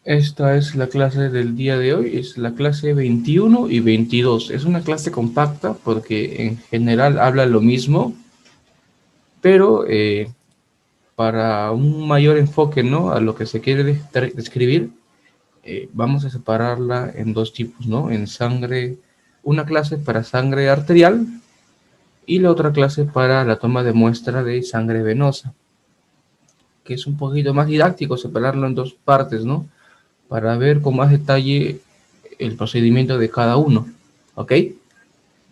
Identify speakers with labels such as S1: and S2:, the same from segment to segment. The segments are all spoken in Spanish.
S1: Esta es la clase del día de hoy, es la clase 21 y 22. Es una clase compacta porque en general habla lo mismo, pero para un mayor enfoque, ¿no?, a lo que se quiere describir, vamos a separarla en dos tipos, ¿no? En sangre, una clase para sangre arterial y la otra clase para la toma de muestra de sangre venosa, que es un poquito más didáctico separarlo en dos partes, ¿no? Para ver con más detalle el procedimiento de cada uno, ¿ok?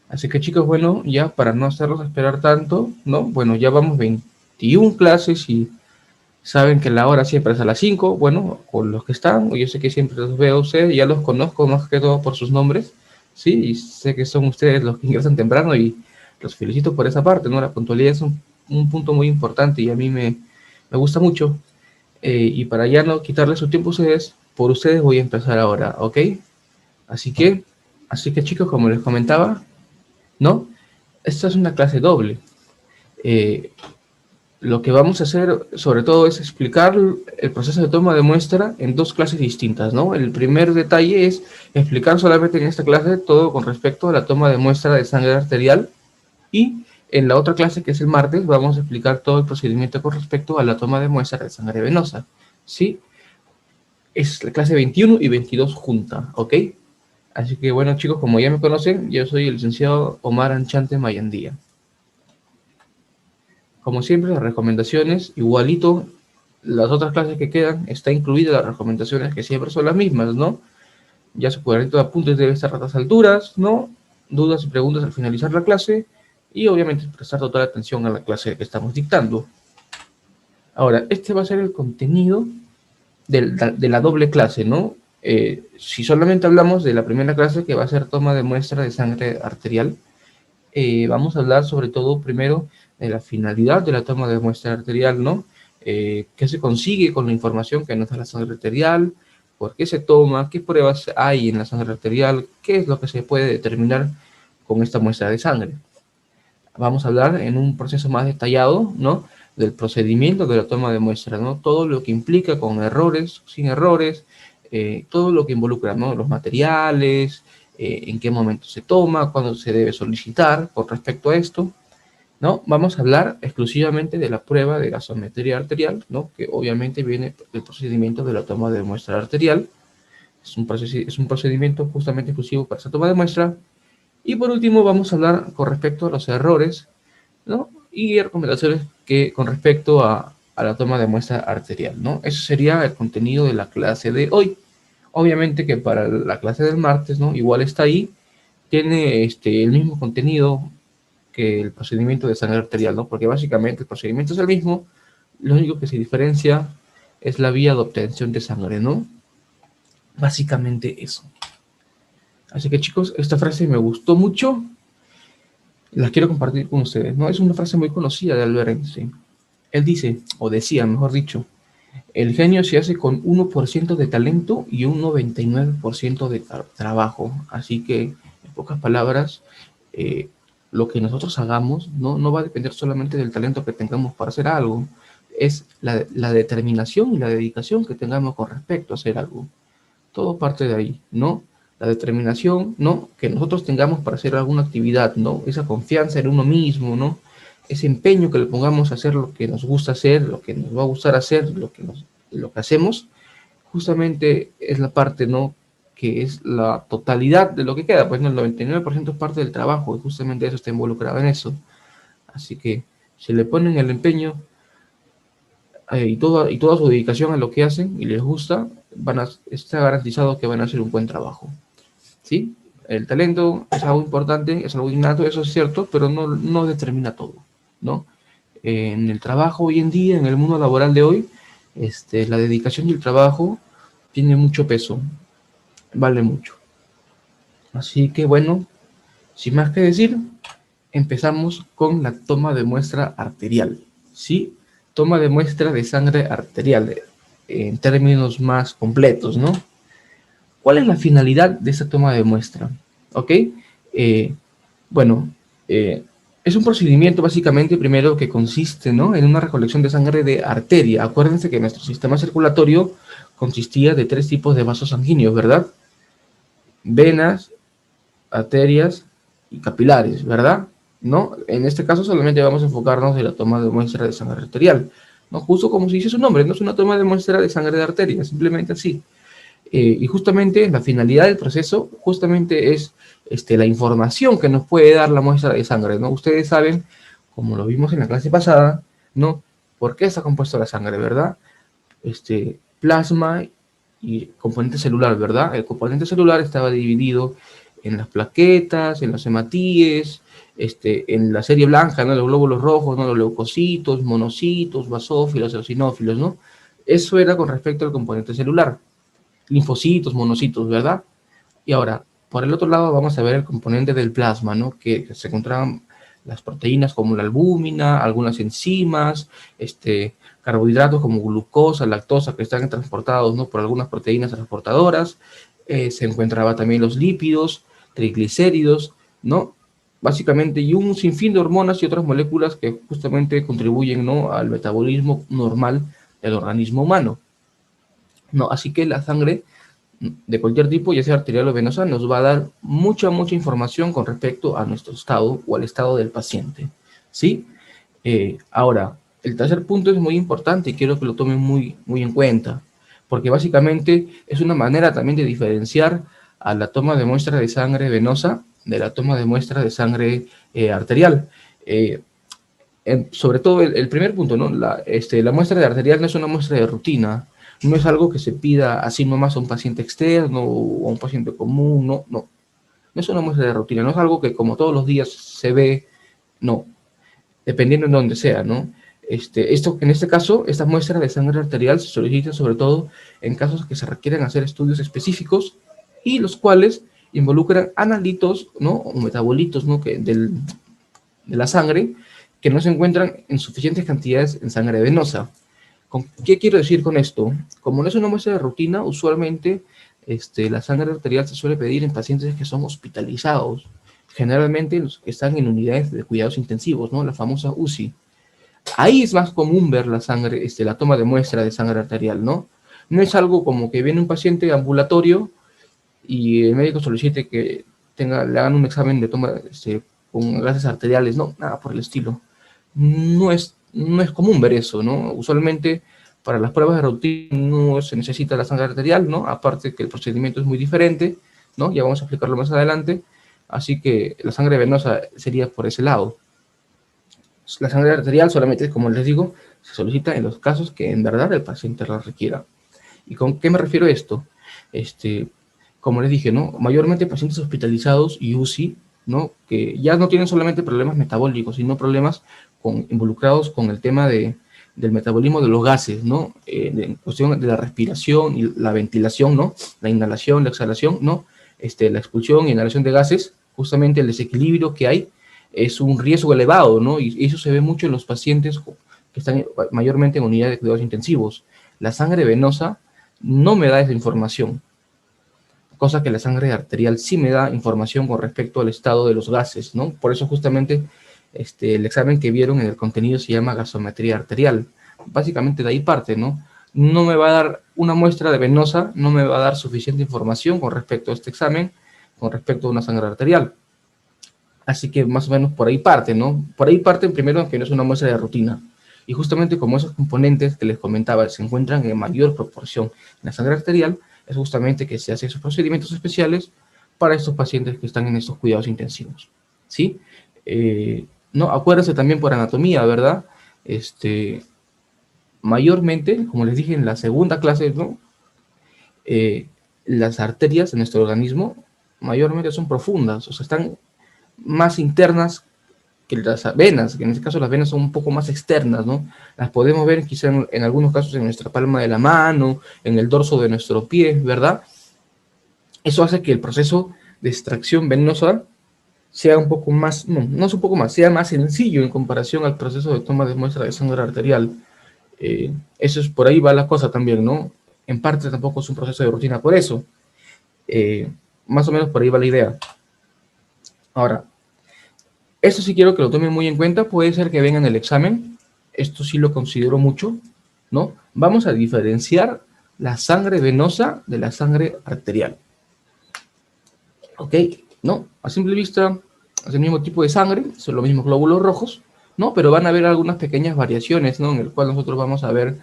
S1: Así que chicos, bueno, ya para no hacerlos esperar tanto, ¿no? Bueno, ya vamos 21 clases y saben que la hora siempre es a las 5. Bueno, con los que están, yo sé que siempre los veo a ustedes, ya los conozco más que todo por sus nombres, ¿sí? Y sé que son ustedes los que ingresan temprano y los felicito por esa parte, ¿no? La puntualidad es un punto muy importante y a mí me gusta mucho. Y para ya no quitarles su tiempo a ustedes, por ustedes voy a empezar ahora, ¿ok? Así que, así que chicos, como les comentaba, ¿no? Esta es una clase doble. Eh, lo que vamos a hacer, sobre todo, es explicar el proceso de toma de muestra en dos clases distintas, ¿no? El primer detalle es explicar solamente en esta clase todo con respecto a la toma de muestra de sangre arterial y en la otra clase, que es el martes, vamos a explicar todo el procedimiento con respecto a la toma de muestra de sangre venosa, ¿sí? Es la clase 21 y 22 junta, ¿ok? Así que bueno chicos, como ya me conocen, yo soy el licenciado Omar Anchante Mayandía. Como siempre, las recomendaciones, igualito, las otras clases que quedan, está incluidas las recomendaciones que siempre son las mismas, ¿no? Ya su cuadernito de apuntes debe estar a estas alturas, ¿no? Dudas y preguntas al finalizar la clase y obviamente prestar total atención a la clase que estamos dictando. Ahora, este va a ser el contenido de la doble clase, ¿no? Si solamente hablamos de la primera clase, que va a ser toma de muestra de sangre arterial, vamos a hablar sobre todo primero de la finalidad de la toma de muestra arterial, ¿no? ¿Qué se consigue con la información que nos da la sangre arterial? ¿Por qué se toma? ¿Qué pruebas hay en la sangre arterial? ¿Qué es lo que se puede determinar con esta muestra de sangre? Vamos a hablar en un proceso más detallado, ¿no?, del procedimiento de la toma de muestra, ¿no? Todo lo que implica con errores, sin errores, todo lo que involucra, ¿no?, los materiales, en qué momento se toma, cuándo se debe solicitar con respecto a esto, ¿no? Vamos a hablar exclusivamente de la prueba de gasometría arterial, ¿no?, que obviamente viene del procedimiento de la toma de muestra arterial. Es un procedimiento justamente exclusivo para esa toma de muestra. Y por último vamos a hablar con respecto a los errores, ¿no?, y recomendaciones que con respecto a la toma de muestra arterial, ¿no? Eso sería el contenido de la clase de hoy. Obviamente que para la clase del martes, ¿no?, igual está ahí, tiene el mismo contenido que el procedimiento de sangre arterial, ¿no? Porque básicamente el procedimiento es el mismo, lo único que se diferencia es la vía de obtención de sangre, ¿no? Básicamente eso. Así que chicos, esta frase me gustó mucho, la quiero compartir con ustedes, ¿no? Es una frase muy conocida de Albert Einstein. Él dice, o decía, mejor dicho, el genio se hace con 1% de talento y un 99% de trabajo. Así que, en pocas palabras, eh, lo que nosotros hagamos no va a depender solamente del talento que tengamos para hacer algo, es la determinación y la dedicación que tengamos con respecto a hacer algo. Todo parte de ahí, ¿no? La determinación, ¿no?, que nosotros tengamos para hacer alguna actividad, ¿no? Esa confianza en uno mismo, ¿no? Ese empeño que le pongamos a hacer lo que nos gusta hacer, lo que nos va a gustar hacer, lo que hacemos, justamente es la parte, ¿no?, que es la totalidad de lo que queda, pues no, el 99% es parte del trabajo y justamente eso está involucrado en eso. Así que si le ponen el empeño y toda su dedicación a lo que hacen y les gusta, está garantizado que van a hacer un buen trabajo, ¿sí? El talento es algo importante, es algo innato, eso es cierto, pero no determina todo, ¿no? En el trabajo hoy en día, en el mundo laboral de hoy, la dedicación y el trabajo tiene mucho peso, vale mucho. Así que bueno, sin más que decir, empezamos con la toma de muestra arterial, ¿sí? Toma de muestra de sangre arterial, en términos más completos, ¿no? ¿Cuál es la finalidad de esta toma de muestra? ¿Ok? Eh, bueno, es un procedimiento básicamente primero que consiste, ¿no?, en una recolección de sangre de arteria. Acuérdense que nuestro sistema circulatorio consistía de 3 tipos de vasos sanguíneos, ¿verdad? Venas, arterias y capilares, ¿verdad? ¿No? En este caso solamente vamos a enfocarnos en la toma de muestra de sangre arterial, ¿no? Justo como si dice su nombre, no es una toma de muestra de sangre de arteria, simplemente así. Y justamente la finalidad del proceso justamente es la información que nos puede dar la muestra de sangre, ¿no? Ustedes saben, como lo vimos en la clase pasada, ¿no? ¿Por qué está compuesta la sangre, verdad? Plasma y componente celular, ¿verdad? El componente celular estaba dividido en las plaquetas, en los hematíes, en la serie blanca, ¿no? Los glóbulos rojos, ¿no? Los leucocitos, monocitos, basófilos, eosinófilos, ¿no? Eso era con respecto al componente celular. Linfocitos, monocitos, ¿verdad? Y ahora, por el otro lado, vamos a ver el componente del plasma, ¿no? Que se encontraban las proteínas como la albúmina, algunas enzimas, carbohidratos como glucosa, lactosa, que están transportados, ¿no? Por algunas proteínas transportadoras. Se encontraba también los lípidos, triglicéridos, ¿no? Básicamente, y un sinfín de hormonas y otras moléculas que justamente contribuyen, ¿no? Al metabolismo normal del organismo humano. ¿No? Así que la sangre de cualquier tipo, ya sea arterial o venosa, nos va a dar mucha información con respecto a nuestro estado o al estado del paciente, ¿sí? Ahora, el tercer punto es muy importante y quiero que lo tomen muy en cuenta, porque básicamente es una manera también de diferenciar a la toma de muestra de sangre venosa de la toma de muestra de sangre arterial. Sobre todo el primer punto, ¿no? La muestra de arterial no es una muestra de rutina, no es algo que se pida así nomás a un paciente externo o a un paciente común, no es una muestra de rutina, no es algo que como todos los días se ve, no, dependiendo en dónde sea, ¿no? En este caso, esta muestra de sangre arterial se solicita sobre todo en casos que se requieren hacer estudios específicos y los cuales involucran analitos, ¿no? O metabolitos, ¿no? De la sangre que no se encuentran en suficientes cantidades en sangre venosa. ¿Qué quiero decir con esto? Como no es una muestra de rutina, usualmente la sangre arterial se suele pedir en pacientes que son hospitalizados, generalmente los que están en unidades de cuidados intensivos, ¿no? La famosa UCI. Ahí es más común ver la sangre, la toma de muestra de sangre arterial, ¿no? No es algo como que viene un paciente ambulatorio y el médico solicite que le hagan un examen de toma con gases arteriales, no, nada por el estilo. No es común ver eso, ¿no? Usualmente para las pruebas de rutina no se necesita la sangre arterial, ¿no? Aparte que el procedimiento es muy diferente, ¿no? Ya vamos a explicarlo más adelante. Así que la sangre venosa sería por ese lado. La sangre arterial solamente, como les digo, se solicita en los casos que en verdad el paciente la requiera. ¿Y con qué me refiero a esto? Como les dije, ¿no? Mayormente pacientes hospitalizados y UCI, ¿no? Que ya no tienen solamente problemas metabólicos, sino problemas involucrados con el tema del metabolismo de los gases, ¿no? En cuestión de la respiración y la ventilación, ¿no? La inhalación, la exhalación, ¿no? La expulsión y inhalación de gases, justamente el desequilibrio que hay es un riesgo elevado, ¿no? Y eso se ve mucho en los pacientes que están mayormente en unidades de cuidados intensivos. La sangre venosa no me da esa información, cosa que la sangre arterial sí me da información con respecto al estado de los gases, ¿no? Por eso justamente el examen que vieron en el contenido se llama gasometría arterial. Básicamente de ahí parte, ¿no? No me va a dar una muestra de venosa, no me va a dar suficiente información con respecto a este examen, con respecto a una sangre arterial. Así que más o menos por ahí parte, ¿no? Por ahí parte primero que no es una muestra de rutina. Y justamente como esos componentes que les comentaba se encuentran en mayor proporción en la sangre arterial, es justamente que se hacen esos procedimientos especiales para estos pacientes que están en estos cuidados intensivos, ¿sí? No, acuérdense también por anatomía, ¿verdad? Mayormente, como les dije en la segunda clase, ¿no? Las arterias de nuestro organismo mayormente son profundas, o sea, están más internas que las venas, que en este caso las venas son un poco más externas, ¿no? Las podemos ver quizá en algunos casos en nuestra palma de la mano, en el dorso de nuestro pie, ¿verdad? Eso hace que el proceso de extracción venosa sea un poco más, no es un poco más, sea más sencillo en comparación al proceso de toma de muestra de sangre arterial. Eso es, por ahí va la cosa también, ¿no? En parte tampoco es un proceso de rutina por eso. Más o menos por ahí va la idea. Ahora, esto sí quiero que lo tomen muy en cuenta, puede ser que vengan el examen, esto sí lo considero mucho, ¿no? Vamos a diferenciar la sangre venosa de la sangre arterial. ¿Ok? ¿No? A simple vista es el mismo tipo de sangre, son los mismos glóbulos rojos, ¿no? Pero van a haber algunas pequeñas variaciones, ¿no? En el cual nosotros vamos a ver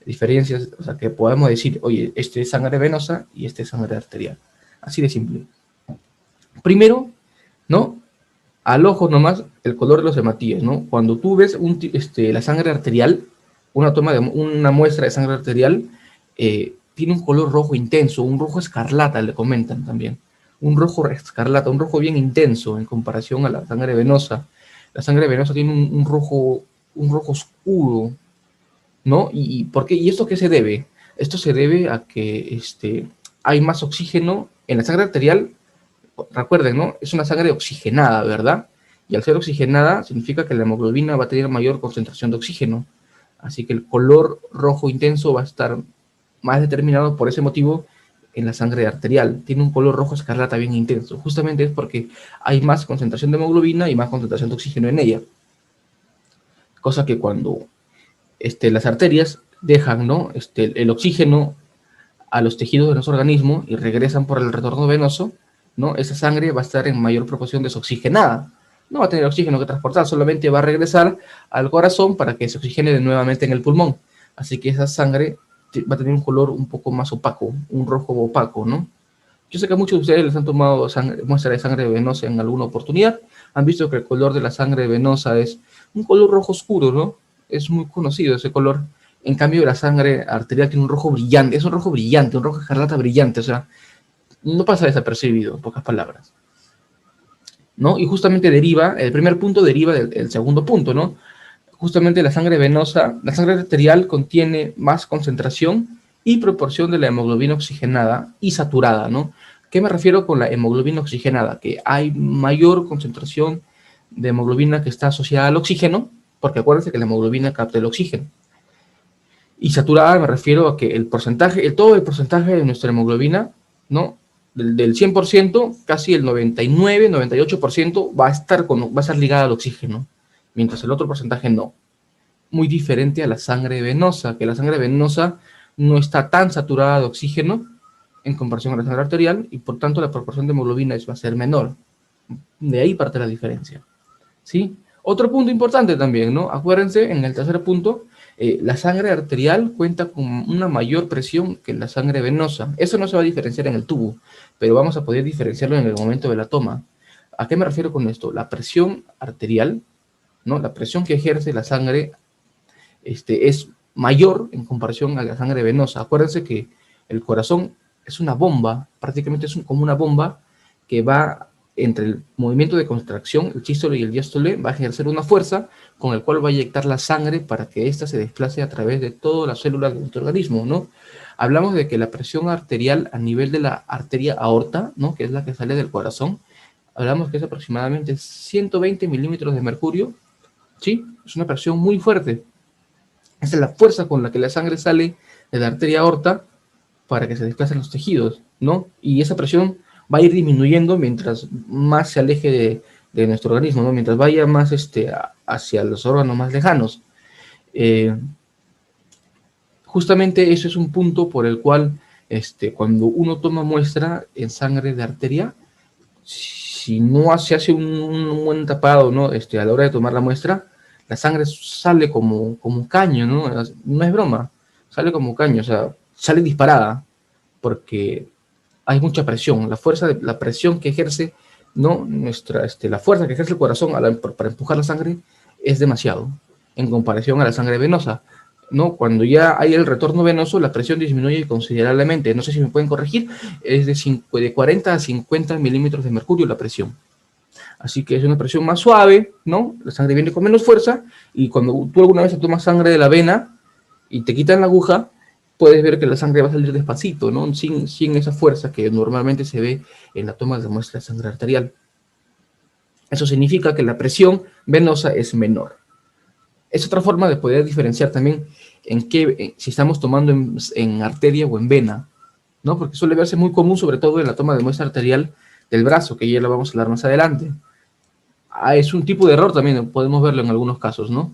S1: diferencias, o sea, que podemos decir, oye, este es sangre venosa y este es sangre arterial. Así de simple. Primero, ¿no? Al ojo nomás, el color de los hematíes, ¿no? Cuando tú ves la sangre arterial, una muestra de sangre arterial, tiene un color rojo intenso, un rojo escarlata, le comentan también. Un rojo escarlata, un rojo bien intenso en comparación a la sangre venosa. La sangre venosa tiene un rojo oscuro, ¿no? ¿Por qué? ¿Y esto qué se debe? Esto se debe a que hay más oxígeno en la sangre arterial. Recuerden, ¿no? Es una sangre oxigenada, ¿verdad? Y al ser oxigenada significa que la hemoglobina va a tener mayor concentración de oxígeno. Así que el color rojo intenso va a estar más determinado por ese motivo en la sangre arterial. Tiene un color rojo escarlata bien intenso. Justamente es porque hay más concentración de hemoglobina y más concentración de oxígeno en ella. Cosa que cuando las arterias dejan, ¿no? El oxígeno a los tejidos de nuestro organismo y regresan por el retorno venoso, ¿no? Esa sangre va a estar en mayor proporción desoxigenada. No va a tener oxígeno que transportar, solamente va a regresar al corazón para que se oxigene nuevamente en el pulmón. Así que esa sangre va a tener un color un poco más opaco, un rojo opaco, ¿no? Yo sé que a muchos de ustedes les han tomado muestra de sangre venosa en alguna oportunidad. Han visto que el color de la sangre venosa es un color rojo oscuro, ¿no? Es muy conocido ese color. En cambio, la sangre arterial tiene un rojo brillante. Es un rojo brillante, un rojo escarlata brillante. O sea, no pasa desapercibido, en pocas palabras, ¿no? Y justamente el primer punto deriva del segundo punto, ¿no? Justamente la sangre venosa, la sangre arterial contiene más concentración y proporción de la hemoglobina oxigenada y saturada, ¿no? ¿Qué me refiero con la hemoglobina oxigenada? Que hay mayor concentración de hemoglobina que está asociada al oxígeno, porque acuérdense que la hemoglobina capta el oxígeno. Y saturada me refiero a que todo el porcentaje de nuestra hemoglobina, ¿no? Del 100%, casi el 99, 98% va a estar ligada al oxígeno, mientras el otro porcentaje no. Muy diferente a la sangre venosa, que la sangre venosa no está tan saturada de oxígeno en comparación a la sangre arterial y por tanto la proporción de hemoglobina va a ser menor. De ahí parte la diferencia, ¿sí? Otro punto importante también, ¿no? Acuérdense, en el tercer punto, la sangre arterial cuenta con una mayor presión que la sangre venosa. Eso no se va a diferenciar en el tubo, pero vamos a poder diferenciarlo en el momento de la toma. ¿A qué me refiero con esto? La presión arterial, ¿no? La presión que ejerce la sangre es mayor en comparación a la sangre venosa. Acuérdense que el corazón es una bomba, prácticamente es como una bomba que va entre el movimiento de contracción, el sístole y el diástole, va a ejercer una fuerza con el cual va a inyectar la sangre para que ésta se desplace a través de todas las células de nuestro organismo, ¿no? Hablamos de que la presión arterial a nivel de la arteria aorta, ¿no? Que es la que sale del corazón, hablamos que es aproximadamente 120 milímetros de mercurio, ¿sí? Es una presión muy fuerte. Esa es la fuerza con la que la sangre sale de la arteria aorta para que se desplacen los tejidos, ¿no? Y esa presión va a ir disminuyendo mientras más se aleje de nuestro organismo, ¿no? Mientras vaya más hacia los órganos más lejanos. Justamente eso es un punto por el cual cuando uno toma muestra en sangre de arteria, si no se hace un buen tapado, ¿no? A la hora de tomar la muestra, la sangre sale como un caño, ¿no? No es broma, sale como un caño, o sea, sale disparada, porque hay mucha presión, la presión que ejerce, ¿no? La fuerza que ejerce el corazón para empujar la sangre es demasiado, en comparación a la sangre venosa, ¿no? Cuando ya hay el retorno venoso, la presión disminuye considerablemente. No sé si me pueden corregir, es de 40 a 50 milímetros de mercurio la presión. Así que es una presión más suave, ¿no? La sangre viene con menos fuerza y cuando tú alguna vez te tomas sangre de la vena y te quitan la aguja, puedes ver que la sangre va a salir despacito, ¿no? Sin esa fuerza que normalmente se ve en la toma de muestra de sangre arterial. Eso significa que la presión venosa es menor. Es otra forma de poder diferenciar también si estamos tomando en arteria o en vena, ¿no? Porque suele verse muy común, sobre todo en la toma de muestra arterial del brazo, que ya lo vamos a hablar más adelante. Es un tipo de error también, podemos verlo en algunos casos, ¿no?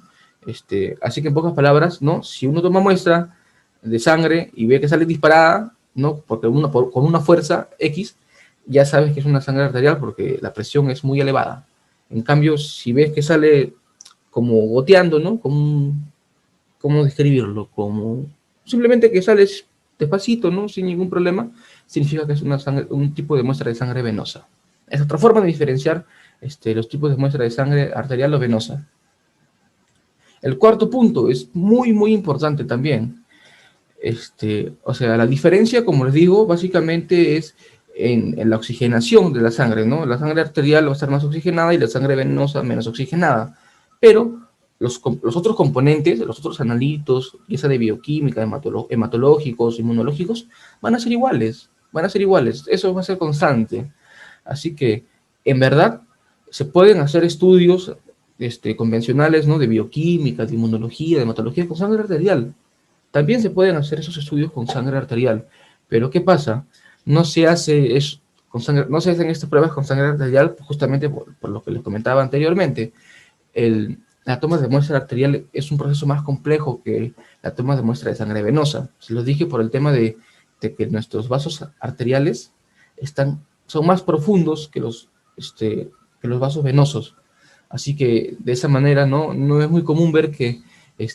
S1: Así que en pocas palabras, ¿no? Si uno toma muestra de sangre y ve que sale disparada, ¿no? Porque con una fuerza X, ya sabes que es una sangre arterial porque la presión es muy elevada. En cambio, si ves que sale como goteando, ¿no? ¿Cómo describirlo? Como simplemente que sales despacito, ¿no? Sin ningún problema, significa que es un tipo de muestra de sangre venosa. Es otra forma de diferenciar los tipos de muestra de sangre arterial o venosa. El cuarto punto es muy, muy importante también. O sea, la diferencia, como les digo, básicamente es en la oxigenación de la sangre, ¿no? La sangre arterial va a estar más oxigenada y la sangre venosa menos oxigenada. Pero los otros componentes, los otros analitos, ya sea de bioquímica, hematológicos, inmunológicos, van a ser iguales, eso va a ser constante. Así que, en verdad, se pueden hacer estudios convencionales, ¿no? De bioquímica, de inmunología, de hematología con sangre arterial. También se pueden hacer esos estudios con sangre arterial. Pero ¿qué pasa? No se hace no se hacen estas pruebas con sangre arterial justamente por lo que les comentaba anteriormente. La toma de muestra arterial es un proceso más complejo que la toma de muestra de sangre venosa. Se lo dije por el tema de que nuestros vasos arteriales son más profundos que los vasos venosos. Así que de esa manera no es muy común ver que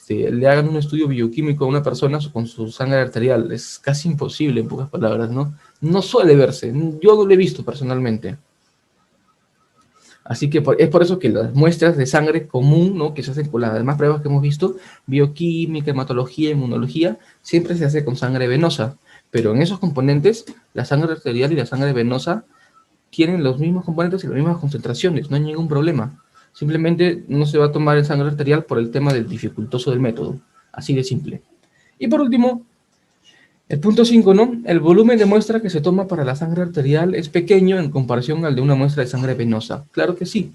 S1: le hagan un estudio bioquímico a una persona con su sangre arterial. Es casi imposible, en pocas palabras, ¿no? No suele verse. Yo no lo he visto personalmente. Así que es por eso que las muestras de sangre común, ¿no? Que se hacen con las demás pruebas que hemos visto, bioquímica, hematología, inmunología, siempre se hace con sangre venosa. Pero en esos componentes, la sangre arterial y la sangre venosa tienen los mismos componentes y las mismas concentraciones, no hay ningún problema. Simplemente no se va a tomar en sangre arterial por el tema del dificultoso del método. Así de simple. Y por último, el punto 5, ¿no? El volumen de muestra que se toma para la sangre arterial es pequeño en comparación al de una muestra de sangre venosa. Claro que sí.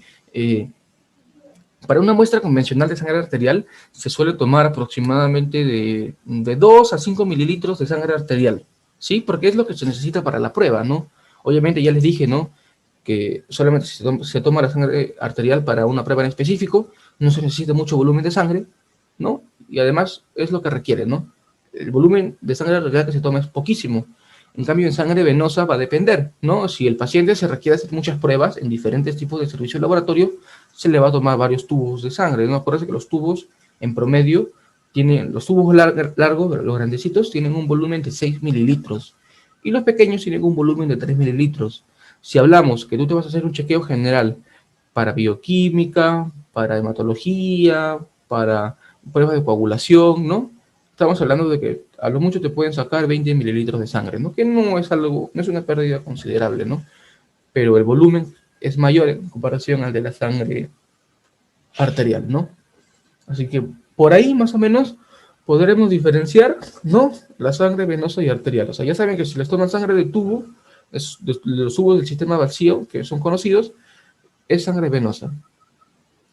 S1: Para una muestra convencional de sangre arterial se suele tomar aproximadamente de 2 a 5 mililitros de sangre arterial. ¿Sí? Porque es lo que se necesita para la prueba, ¿no? Obviamente ya les dije, ¿no? Que solamente se toma la sangre arterial para una prueba en específico, no se necesita mucho volumen de sangre, ¿no? Y además es lo que requiere, ¿no? El volumen de sangre arterial que se toma es poquísimo. En cambio, en sangre venosa va a depender, ¿no? Si el paciente se requiere hacer muchas pruebas en diferentes tipos de servicio de laboratorio, se le va a tomar varios tubos de sangre, ¿no? Acuérdense que los tubos, en promedio, los tubos largos, los grandecitos, tienen un volumen de 6 mililitros y los pequeños tienen un volumen de 3 mililitros. Si hablamos que tú te vas a hacer un chequeo general para bioquímica, para hematología, para pruebas de coagulación, ¿no? Estamos hablando de que a lo mucho te pueden sacar 20 mililitros de sangre, ¿no? Que no es una pérdida considerable, ¿no? Pero el volumen es mayor en comparación al de la sangre arterial, ¿no? Así que por ahí más o menos podremos diferenciar, ¿no? La sangre venosa y arterial. O sea, ya saben que si les toman sangre de tubo, de los tubos del sistema vacío, que son conocidos, es sangre venosa,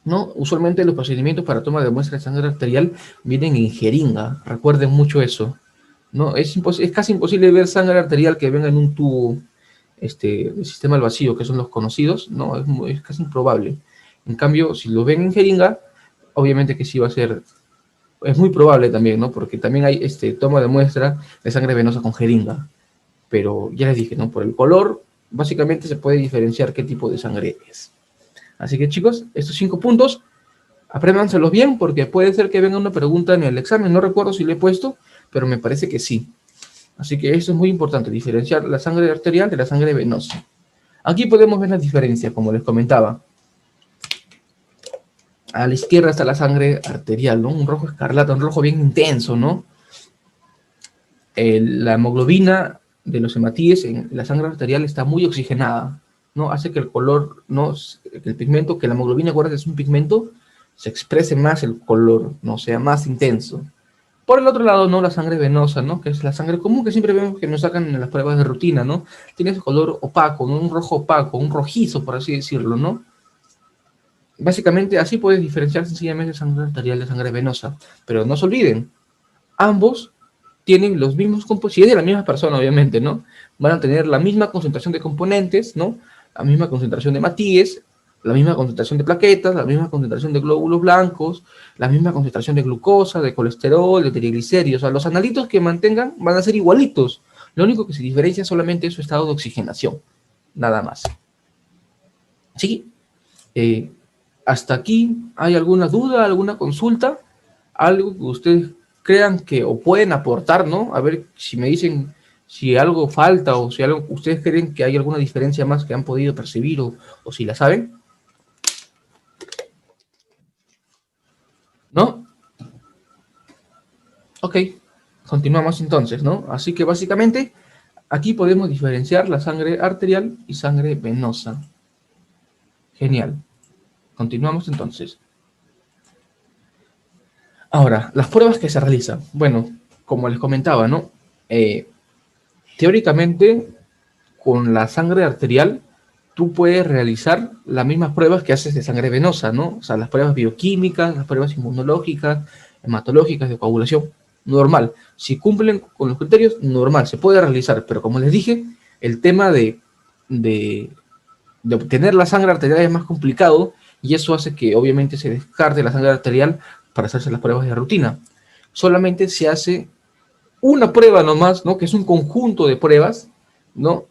S1: ¿no? Usualmente los procedimientos para toma de muestra de sangre arterial vienen en jeringa, recuerden mucho eso, ¿no? Es casi imposible ver sangre arterial que venga en un tubo del sistema al vacío, que son los conocidos, ¿no? Es casi improbable. En cambio, si lo ven en jeringa, obviamente que sí va a ser, es muy probable también, ¿no? Porque también hay toma de muestra de sangre venosa con jeringa. Pero ya les dije, ¿no? Por el color, básicamente se puede diferenciar qué tipo de sangre es. Así que chicos, estos 5 puntos, apréndanselos bien, porque puede ser que venga una pregunta en el examen. No recuerdo si lo he puesto, pero me parece que sí. Así que esto es muy importante, diferenciar la sangre arterial de la sangre venosa. Aquí podemos ver la diferencia, como les comentaba. A la izquierda está la sangre arterial, ¿no? Un rojo escarlata, un rojo bien intenso, ¿no? La hemoglobina de los hematíes en la sangre arterial está muy oxigenada, ¿no? Hace que el color, ¿no? El pigmento, que la hemoglobina, acuérdate, es un pigmento, se exprese más el color, ¿no? Sea más intenso. Por el otro lado, ¿no? La sangre venosa, ¿no? Que es la sangre común que siempre vemos que nos sacan en las pruebas de rutina, ¿no? Tiene ese color opaco, ¿no? Un rojo opaco, un rojizo, por así decirlo, ¿no? Básicamente, así puedes diferenciar sencillamente sangre arterial de sangre venosa. Pero no se olviden, ambos tienen los mismos componentes, si es de la misma persona, obviamente, ¿no? Van a tener la misma concentración de componentes, ¿no? La misma concentración de hematíes, la misma concentración de plaquetas, la misma concentración de glóbulos blancos, la misma concentración de glucosa, de colesterol, de triglicéridos. O sea, los analitos que mantengan van a ser igualitos. Lo único que se diferencia solamente es su estado de oxigenación, nada más. ¿Sí? Hasta aquí, ¿hay alguna duda, alguna consulta? Algo que ustedes crean que o pueden aportar, ¿no? A ver si me dicen si algo falta o si algo, ustedes creen que hay alguna diferencia más que han podido percibir o si la saben, ¿no? Ok, continuamos entonces, ¿no? Así que básicamente aquí podemos diferenciar la sangre arterial y sangre venosa. Genial. Continuamos entonces. Ahora, las pruebas que se realizan. Bueno, como les comentaba, ¿no? Teóricamente, con la sangre arterial, tú puedes realizar las mismas pruebas que haces de sangre venosa, ¿no? O sea, las pruebas bioquímicas, las pruebas inmunológicas, hematológicas, de coagulación, normal. Si cumplen con los criterios, normal, se puede realizar, pero como les dije, el tema de, de obtener la sangre arterial es más complicado y eso hace que obviamente se descarte la sangre arterial para hacerse las pruebas de rutina. Solamente se hace una prueba nomás, ¿no? Que es un conjunto de pruebas, ¿no?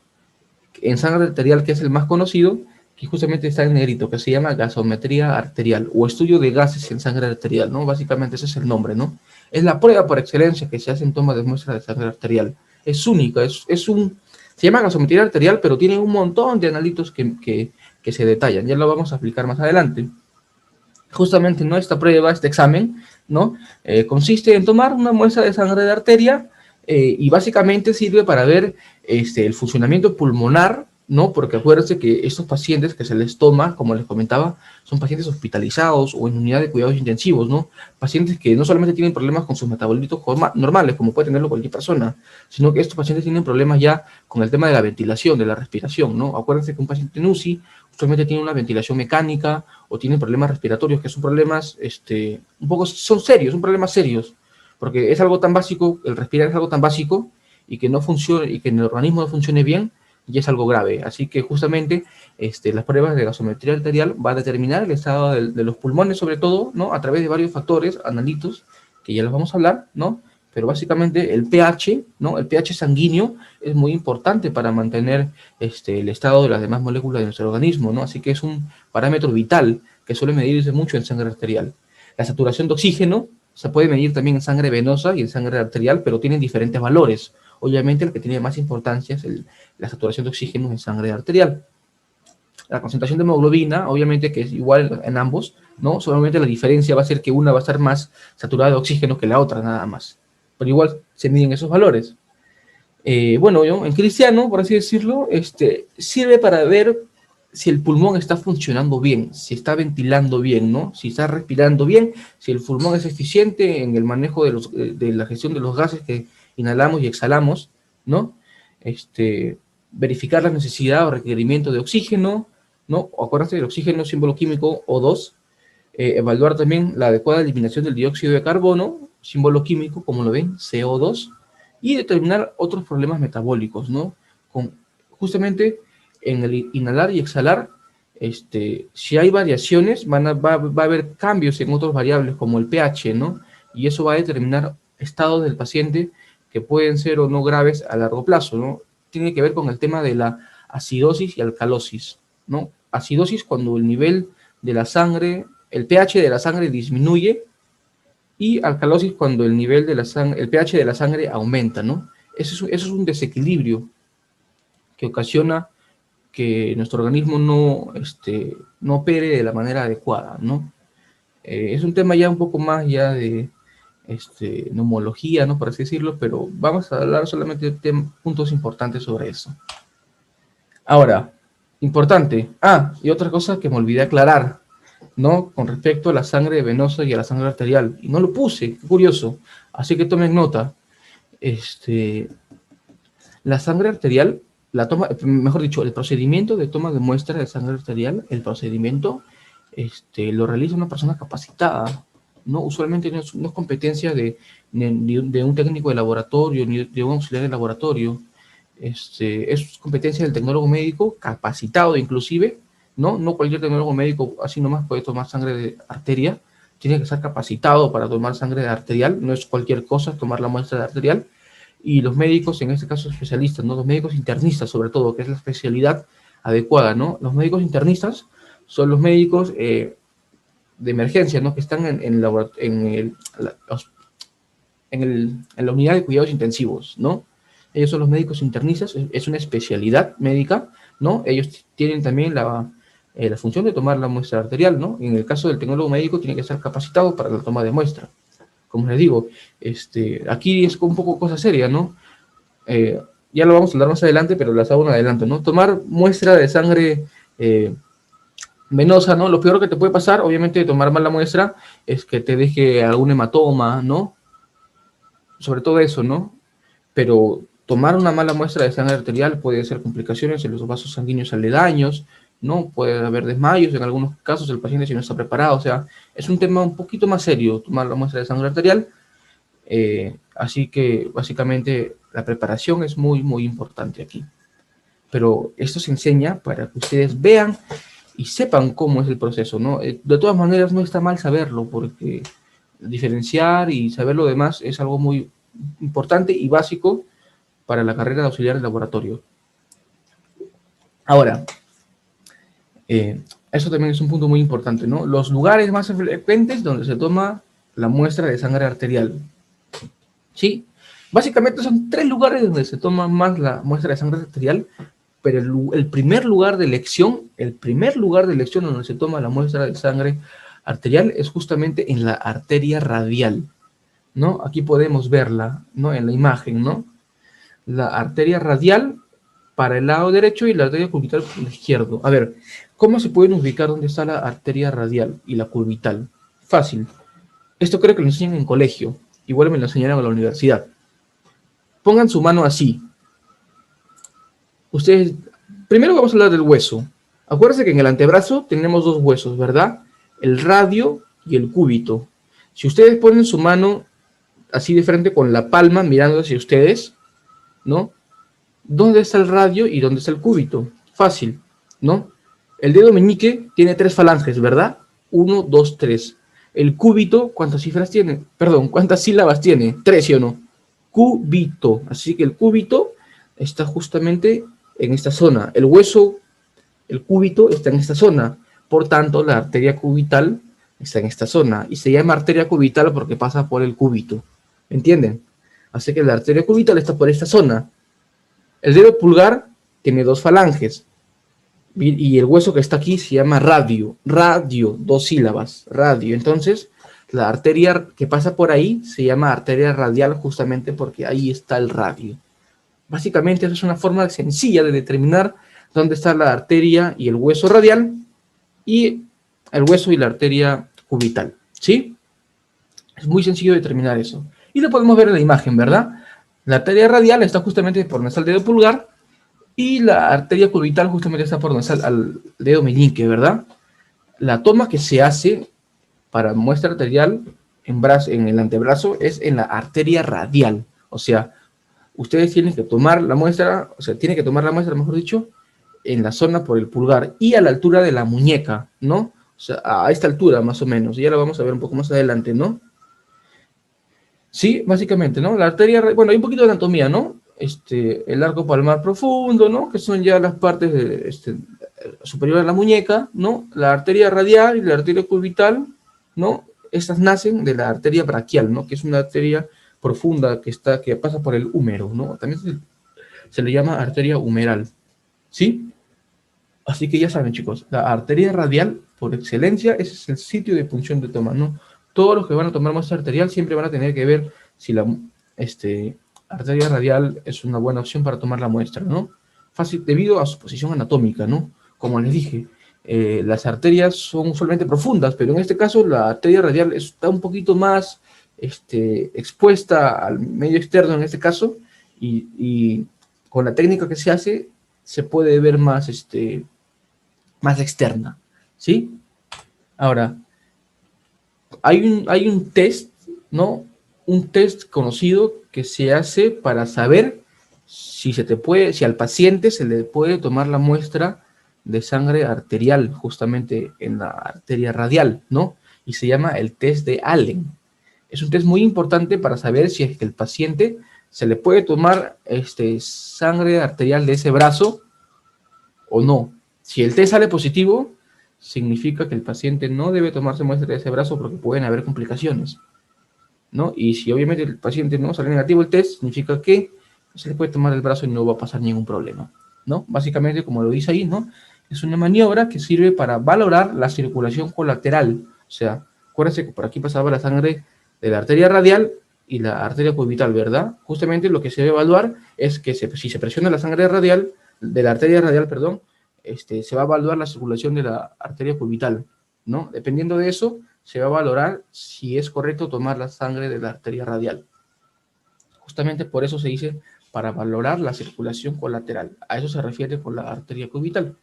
S1: En sangre arterial, que es el más conocido, que justamente está en negrito, que se llama gasometría arterial o estudio de gases en sangre arterial, ¿no? Básicamente ese es el nombre, ¿no? Es la prueba por excelencia que se hace en toma de muestras de sangre arterial. Es única, se llama gasometría arterial, pero tiene un montón de analitos que se detallan. Ya lo vamos a explicar más adelante. Justamente, ¿no? Esta prueba, este examen, ¿no? Consiste en tomar una muestra de sangre de arteria y básicamente sirve para ver el funcionamiento pulmonar, ¿no? Porque acuérdense que estos pacientes que se les toma, como les comentaba, son pacientes hospitalizados o en unidad de cuidados intensivos, ¿no? Pacientes que no solamente tienen problemas con sus metabolitos normales, como puede tenerlo cualquier persona, sino que estos pacientes tienen problemas ya con el tema de la ventilación, de la respiración, ¿no? Acuérdense que un paciente en UCI usualmente tiene una ventilación mecánica o tiene problemas respiratorios, que son problemas, un poco, son serios, son problemas serios, porque es algo tan básico, el respirar es algo tan básico y que no funcione, y que en el organismo no funcione bien, y es algo grave. Así que justamente las pruebas de gasometría arterial van a determinar el estado de los pulmones, sobre todo, ¿no? A través de varios factores, analitos, que ya los vamos a hablar, ¿no? Pero básicamente el pH, ¿no? El pH sanguíneo es muy importante para mantener el estado de las demás moléculas de nuestro organismo, ¿no? Así que es un parámetro vital que suele medirse mucho en sangre arterial. La saturación de oxígeno se puede medir también en sangre venosa y en sangre arterial, pero tienen diferentes valores. Obviamente el que tiene más importancia es la saturación de oxígeno en sangre arterial. La concentración de hemoglobina, obviamente que es igual en ambos, ¿no? Solamente la diferencia va a ser que una va a estar más saturada de oxígeno que la otra, nada más. Pero igual se miden esos valores. Bueno, yo, en cristiano, por así decirlo, sirve para ver si el pulmón está funcionando bien, si está ventilando bien, ¿no? Si está respirando bien, si el pulmón es eficiente en el manejo de la gestión de los gases que inhalamos y exhalamos, ¿no? Verificar la necesidad o requerimiento de oxígeno, ¿no? Acuérdense del oxígeno, símbolo químico O2. Evaluar también la adecuada eliminación del dióxido de carbono, símbolo químico, como lo ven, CO2, y determinar otros problemas metabólicos, ¿no? Justamente en el inhalar y exhalar, si hay variaciones, va a haber cambios en otras variables como el pH, ¿no? Y eso va a determinar estados del paciente que pueden ser o no graves a largo plazo, ¿no? Tiene que ver con el tema de la acidosis y alcalosis, ¿no? Acidosis cuando el nivel de la sangre, el pH de la sangre disminuye, y alcalosis cuando el nivel de la sangre, el pH de la sangre aumenta, ¿no? Eso es un desequilibrio que ocasiona que nuestro organismo no opere de la manera adecuada, ¿no? Es un tema ya un poco más ya de neumología, ¿no? Por así decirlo, pero vamos a hablar solamente de puntos importantes sobre eso. Ahora, importante. Y otra cosa que me olvidé aclarar, ¿no? Con respecto a la sangre venosa y a la sangre arterial. Y no lo puse, qué curioso. Así que tomen nota. La sangre arterial, mejor dicho, el procedimiento de toma de muestra de sangre arterial, el procedimiento lo realiza una persona capacitada, ¿no? Usualmente no es competencia de un técnico de laboratorio ni de un auxiliar de laboratorio. Es competencia del tecnólogo médico capacitado inclusive, ¿no? No cualquier tecnólogo médico así nomás puede tomar sangre de arteria, tiene que estar capacitado para tomar sangre de arterial, no es cualquier cosa tomar la muestra de arterial, y los médicos, en este caso especialistas, ¿no? Los médicos internistas sobre todo, que es la especialidad adecuada, ¿no? Los médicos internistas son los médicos de emergencia, ¿no? Que están en la unidad de cuidados intensivos, ¿no? Ellos son los médicos internistas, es una especialidad médica, ¿no? Ellos tienen también la función de tomar la muestra arterial, ¿no? En el caso del tecnólogo médico tiene que estar capacitado para la toma de muestra. Como les digo, aquí es un poco cosa seria, ¿no? Ya lo vamos a hablar más adelante, pero las hago en adelanto, ¿no? Tomar muestra de sangre venosa, ¿no? Lo peor que te puede pasar, obviamente, de tomar mal la muestra, es que te deje algún hematoma, ¿no? Sobre todo eso, ¿no? Pero tomar una mala muestra de sangre arterial puede hacer complicaciones en los vasos sanguíneos aledaños, ¿no? Puede haber desmayos, en algunos casos el paciente si no está preparado, o sea, es un tema un poquito más serio tomar la muestra de sangre arterial, así que básicamente la preparación es muy, muy importante aquí. Pero esto se enseña para que ustedes vean y sepan cómo es el proceso, ¿no? De todas maneras no está mal saberlo, porque diferenciar y saber lo demás es algo muy importante y básico para la carrera de auxiliar de laboratorio. Ahora, eso también es un punto muy importante, ¿no? Los lugares más frecuentes donde se toma la muestra de sangre arterial. ¿Sí? Básicamente son 3 lugares donde se toma más la muestra de sangre arterial, pero el primer lugar de elección donde se toma la muestra de sangre arterial es justamente en la arteria radial, ¿no? Aquí podemos verla, ¿no? En la imagen, ¿no? La arteria radial para el lado derecho y la arteria curvital para el izquierdo. A ver, ¿cómo se pueden ubicar dónde está la arteria radial y la curvital? Fácil. Esto creo que lo enseñan en colegio. Igual me lo enseñaron en la universidad. Pongan su mano así. Ustedes, primero vamos a hablar del hueso. Acuérdense que en el antebrazo tenemos 2 huesos, ¿verdad? El radio y el cúbito. Si ustedes ponen su mano así de frente con la palma mirando hacia ustedes, ¿no? ¿Dónde está el radio y dónde está el cúbito? Fácil, ¿no? El dedo meñique tiene 3 falanges, ¿verdad? 1, 2, 3. El cúbito, ¿cuántas cifras tiene? Perdón, ¿cuántas sílabas tiene? 3, ¿sí o no? Cúbito. Así que el cúbito está justamente en esta zona. El hueso, el cúbito, está en esta zona. Por tanto, la arteria cubital está en esta zona. Y se llama arteria cubital porque pasa por el cúbito. ¿Me entienden? Así que la arteria cubital está por esta zona. El dedo pulgar tiene 2 falanges. Y el hueso que está aquí se llama radio. Radio, 2 sílabas. Radio. Entonces, la arteria que pasa por ahí se llama arteria radial justamente porque ahí está el radio. Básicamente, esa es una forma sencilla de determinar dónde está la arteria y el hueso radial y el hueso y la arteria cubital. ¿Sí? Es muy sencillo determinar eso. Y lo podemos ver en la imagen, ¿verdad? La arteria radial está justamente por donde está el dedo pulgar y la arteria cubital justamente está por donde está el dedo meñique, ¿verdad? La toma que se hace para muestra arterial en el antebrazo es en la arteria radial. O sea, ustedes tienen que tomar la muestra, mejor dicho, en la zona por el pulgar y a la altura de la muñeca, ¿no? O sea, a esta altura más o menos. Ya lo vamos a ver un poco más adelante, ¿no? Sí, básicamente, ¿no? La arteria, bueno, hay un poquito de anatomía, ¿no? El arco palmar profundo, ¿no? Que son ya las partes superiores a la muñeca, ¿no? La arteria radial y la arteria cubital, ¿no? Estas nacen de la arteria braquial, ¿no? Que es una arteria profunda que pasa por el húmero, ¿no? También se le llama arteria humeral, ¿sí? Así que ya saben, chicos, la arteria radial, por excelencia, ese es el sitio de punción de toma, ¿no? Todos los que van a tomar muestra arterial siempre van a tener que ver si la arteria radial es una buena opción para tomar la muestra, ¿no? Fácil, debido a su posición anatómica, ¿no? Como les dije, las arterias son usualmente profundas, pero en este caso la arteria radial está un poquito más expuesta al medio externo en este caso, y con la técnica que se hace, se puede ver más, más externa, ¿sí? Ahora, hay un test, ¿no? Un test conocido que se hace para saber si al paciente se le puede tomar la muestra de sangre arterial, justamente en la arteria radial, ¿no? Y se llama el test de Allen. Es un test muy importante para saber si es que el paciente se le puede tomar sangre arterial de ese brazo o no. Si el test sale positivo, significa que el paciente no debe tomarse muestra de ese brazo porque pueden haber complicaciones, ¿no? Y si obviamente el paciente no sale negativo el test, significa que se le puede tomar el brazo y no va a pasar ningún problema, ¿no? Básicamente, como lo dice ahí, ¿no? Es una maniobra que sirve para valorar la circulación colateral. O sea, acuérdense que por aquí pasaba la sangre de la arteria radial y la arteria cubital, ¿verdad? Justamente lo que se debe evaluar es que si se presiona la sangre radial, de la arteria radial, perdón, se va a evaluar la circulación de la arteria cubital, ¿no? Dependiendo de eso, se va a valorar si es correcto tomar la sangre de la arteria radial. Justamente por eso se dice para valorar la circulación colateral. A eso se refiere con la arteria cubital,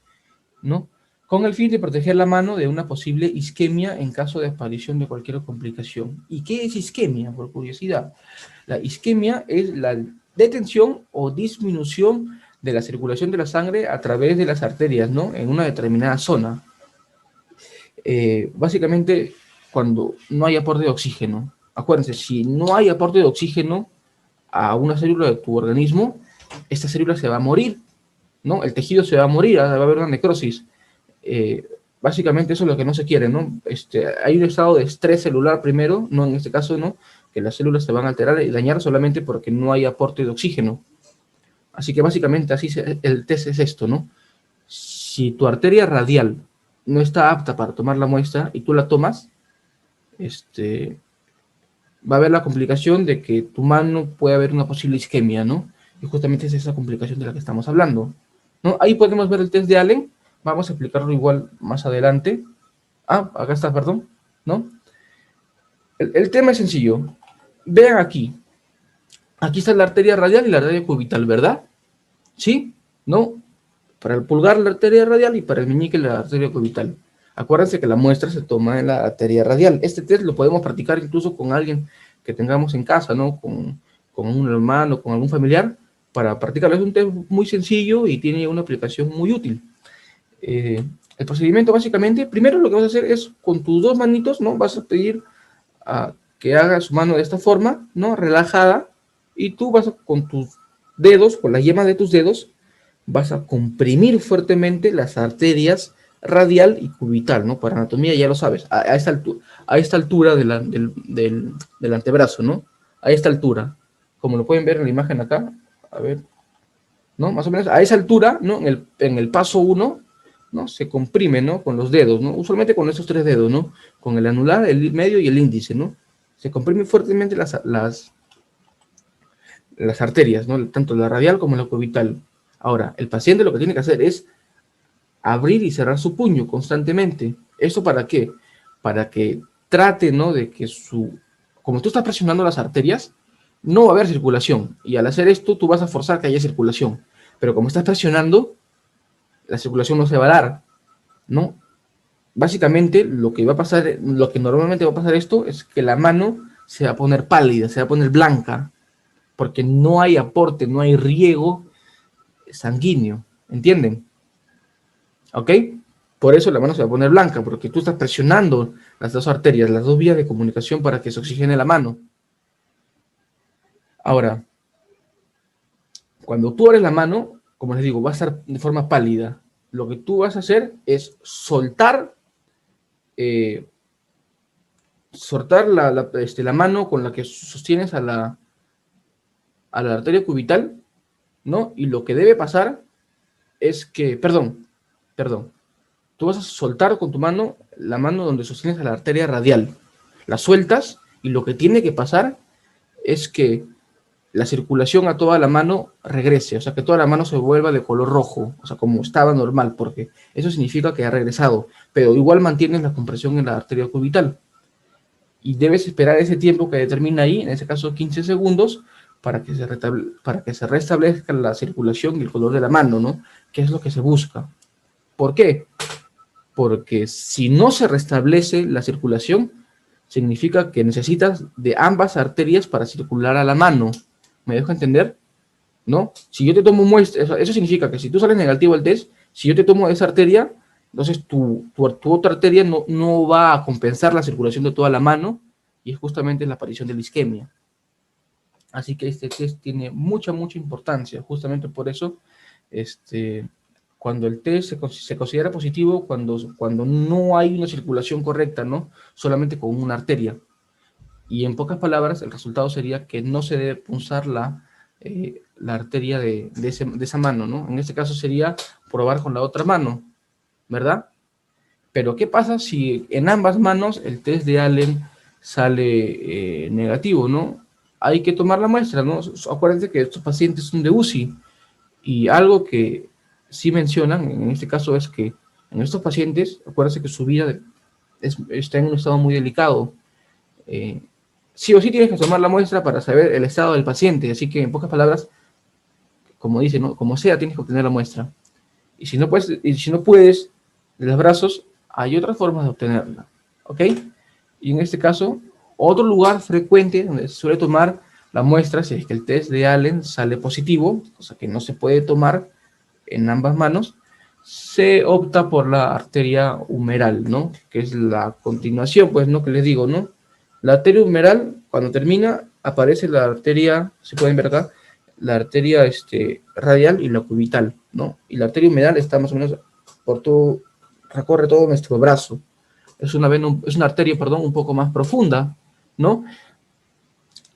S1: ¿no? Con el fin de proteger la mano de una posible isquemia en caso de aparición de cualquier complicación. ¿Y qué es isquemia? Por curiosidad. La isquemia es la detención o disminución de la circulación de la sangre a través de las arterias, ¿no? En una determinada zona. Básicamente, cuando no hay aporte de oxígeno. Acuérdense, si no hay aporte de oxígeno a una célula de tu organismo, esta célula se va a morir, ¿no? El tejido se va a morir, va a haber una necrosis. Básicamente eso es lo que no se quiere, ¿no? Hay un estado de estrés celular primero, no en este caso, ¿no? Que las células se van a alterar y dañar solamente porque no hay aporte de oxígeno. Así que básicamente el test es esto, ¿no? Si tu arteria radial no está apta para tomar la muestra y tú la tomas, va a haber la complicación de que tu mano puede haber una posible isquemia, ¿no? Y justamente es esa complicación de la que estamos hablando, ¿no? Ahí podemos ver el test de Allen, vamos a explicarlo igual más adelante. Acá está, perdón, ¿no? El tema es sencillo. Vean aquí. Aquí está la arteria radial y la arteria cubital, ¿verdad? ¿Sí? ¿No? Para el pulgar la arteria radial y para el meñique la arteria cubital. Acuérdense que la muestra se toma en la arteria radial. Este test lo podemos practicar incluso con alguien que tengamos en casa, ¿no? Con un hermano, con algún familiar, para practicarlo. Es un test muy sencillo y tiene una aplicación muy útil. El procedimiento básicamente, primero lo que vas a hacer es con tus dos manitos, ¿no? Vas a pedir a que haga su mano de esta forma, ¿no? Relajada, y tú vas con tus dedos, con la yema de tus dedos, vas a comprimir fuertemente las arterias radial y cubital, ¿no? Para anatomía ya lo sabes, a esta altura del antebrazo, ¿no? A esta altura, como lo pueden ver en la imagen acá, a ver, ¿no? Más o menos a esa altura, ¿no? En el paso 1, ¿no? Se comprime, ¿no? Con los dedos, ¿no? Usualmente con esos tres dedos, ¿no? Con el anular, el medio y el índice, ¿no? Se comprimen fuertemente las arterias, ¿no? Tanto la radial como la cubital. Ahora, el paciente lo que tiene que hacer es abrir y cerrar su puño constantemente. ¿Eso para qué? Para que trate, ¿no? De que como tú estás presionando las arterias, no va a haber circulación. Y al hacer esto, tú vas a forzar que haya circulación. Pero como estás presionando, la circulación no se va a dar, ¿no? Básicamente, lo que normalmente va a pasar esto es que la mano se va a poner pálida, se va a poner blanca, porque no hay aporte, no hay riego sanguíneo, ¿entienden? ¿Ok? Por eso la mano se va a poner blanca, porque tú estás presionando las dos arterias, las dos vías de comunicación para que se oxigene la mano. Ahora, cuando tú abres la mano, como les digo, va a estar de forma pálida. Lo que tú vas a hacer es soltar la mano con la que sostienes a la arteria cubital, ¿no? Y lo que debe pasar es que, perdón, tú vas a soltar con tu mano la mano donde sostienes a la arteria radial. La sueltas y lo que tiene que pasar es que la circulación a toda la mano regrese, o sea, que toda la mano se vuelva de color rojo, o sea, como estaba normal, porque eso significa que ha regresado, pero igual mantienes la compresión en la arteria cubital. Y debes esperar ese tiempo que determina ahí, en ese caso 15 segundos, para que se restablezca la circulación y el color de la mano, ¿no? Que es lo que se busca. ¿Por qué? Porque si no se restablece la circulación, significa que necesitas de ambas arterias para circular a la mano. ¿Me dejo entender? ¿No? Si yo te tomo muestra, eso significa que si tú sales negativo al test, Si yo te tomo esa arteria, entonces tu otra arteria no va a compensar la circulación de toda la mano, y es justamente la aparición de la isquemia. Así que este test tiene mucha importancia. Justamente por eso, cuando el test se considera positivo, cuando no hay una circulación correcta, ¿no? Solamente con una arteria. Y en pocas palabras, el resultado sería que no se debe punzar la arteria de esa mano, ¿no? En este caso sería probar con la otra mano, ¿verdad? Pero ¿qué pasa si en ambas manos el test de Allen sale negativo, ¿no? Hay que tomar la muestra, ¿no? Acuérdense que estos pacientes son de UCI, y algo que sí mencionan en este caso es que en estos pacientes, acuérdense que su vida está en un estado muy delicado. Sí o sí tienes que tomar la muestra para saber el estado del paciente, así que en pocas palabras, como dice, ¿no? Como sea, tienes que obtener la muestra. Y si no puedes de los brazos, hay otras formas de obtenerla, ¿ok? Y en este caso, otro lugar frecuente donde se suele tomar la muestra, si es que el test de Allen sale positivo, cosa que no se puede tomar en ambas manos, se opta por la arteria humeral, ¿no? Que es la continuación, pues, ¿no? Que les digo, ¿no? La arteria humeral, cuando termina, aparece la arteria, se pueden ver acá, la arteria radial y la cubital, ¿no? Y la arteria humeral está más o menos recorre todo nuestro brazo. Es una arteria, perdón, un poco más profunda, ¿no?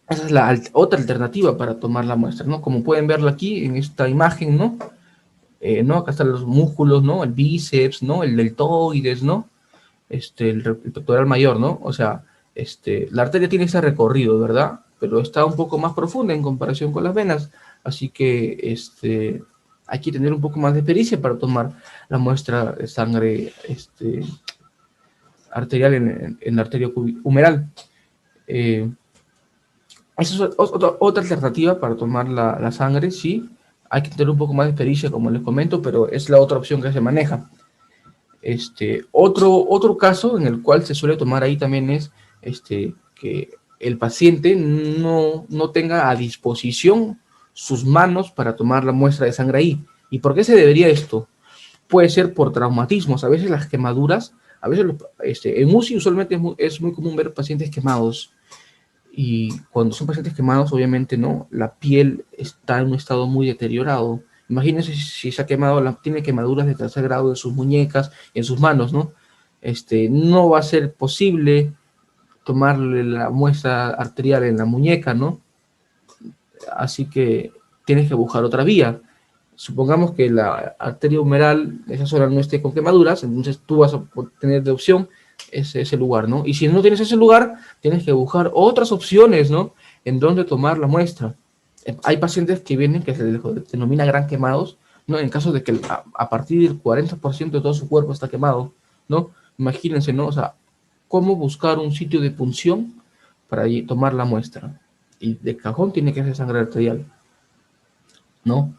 S1: Esa es la otra alternativa para tomar la muestra, ¿no? Como pueden verlo aquí en esta imagen, ¿no? Acá están los músculos, ¿no? El bíceps, ¿no? El deltoides, ¿no? El pectoral mayor, ¿no? O sea, la arteria tiene ese recorrido, ¿verdad? Pero está un poco más profunda en comparación con las venas, así que hay que tener un poco más de pericia para tomar la muestra de sangre arterial en la arteria humeral. Esa es otra alternativa para tomar la sangre, sí. Hay que tener un poco más de pericia, como les comento, pero es la otra opción que se maneja. Otro caso en el cual se suele tomar ahí también es que el paciente no tenga a disposición sus manos para tomar la muestra de sangre ahí. ¿Y por qué se debería esto? Puede ser por traumatismos, a veces las quemaduras, a veces en UCI usualmente es muy común ver pacientes quemados, y cuando son pacientes quemados, obviamente, ¿no? La piel está en un estado muy deteriorado. Imagínense si se ha quemado, tiene quemaduras de tercer grado en sus muñecas, en sus manos, ¿no? No va a ser posible tomarle la muestra arterial en la muñeca, ¿no? Así que tienes que buscar otra vía. Supongamos que la arteria humeral, esa zona no esté con quemaduras, entonces tú vas a tener de opción ese lugar, ¿no? Y si no tienes ese lugar, tienes que buscar otras opciones, ¿no? En donde tomar la muestra. Hay pacientes que vienen que se les denomina gran quemados, ¿no? En caso de que a partir del 40% de todo su cuerpo está quemado, ¿no? Imagínense, ¿no? O sea, cómo buscar un sitio de punción para tomar la muestra. Y de cajón tiene que ser sangre arterial, ¿no?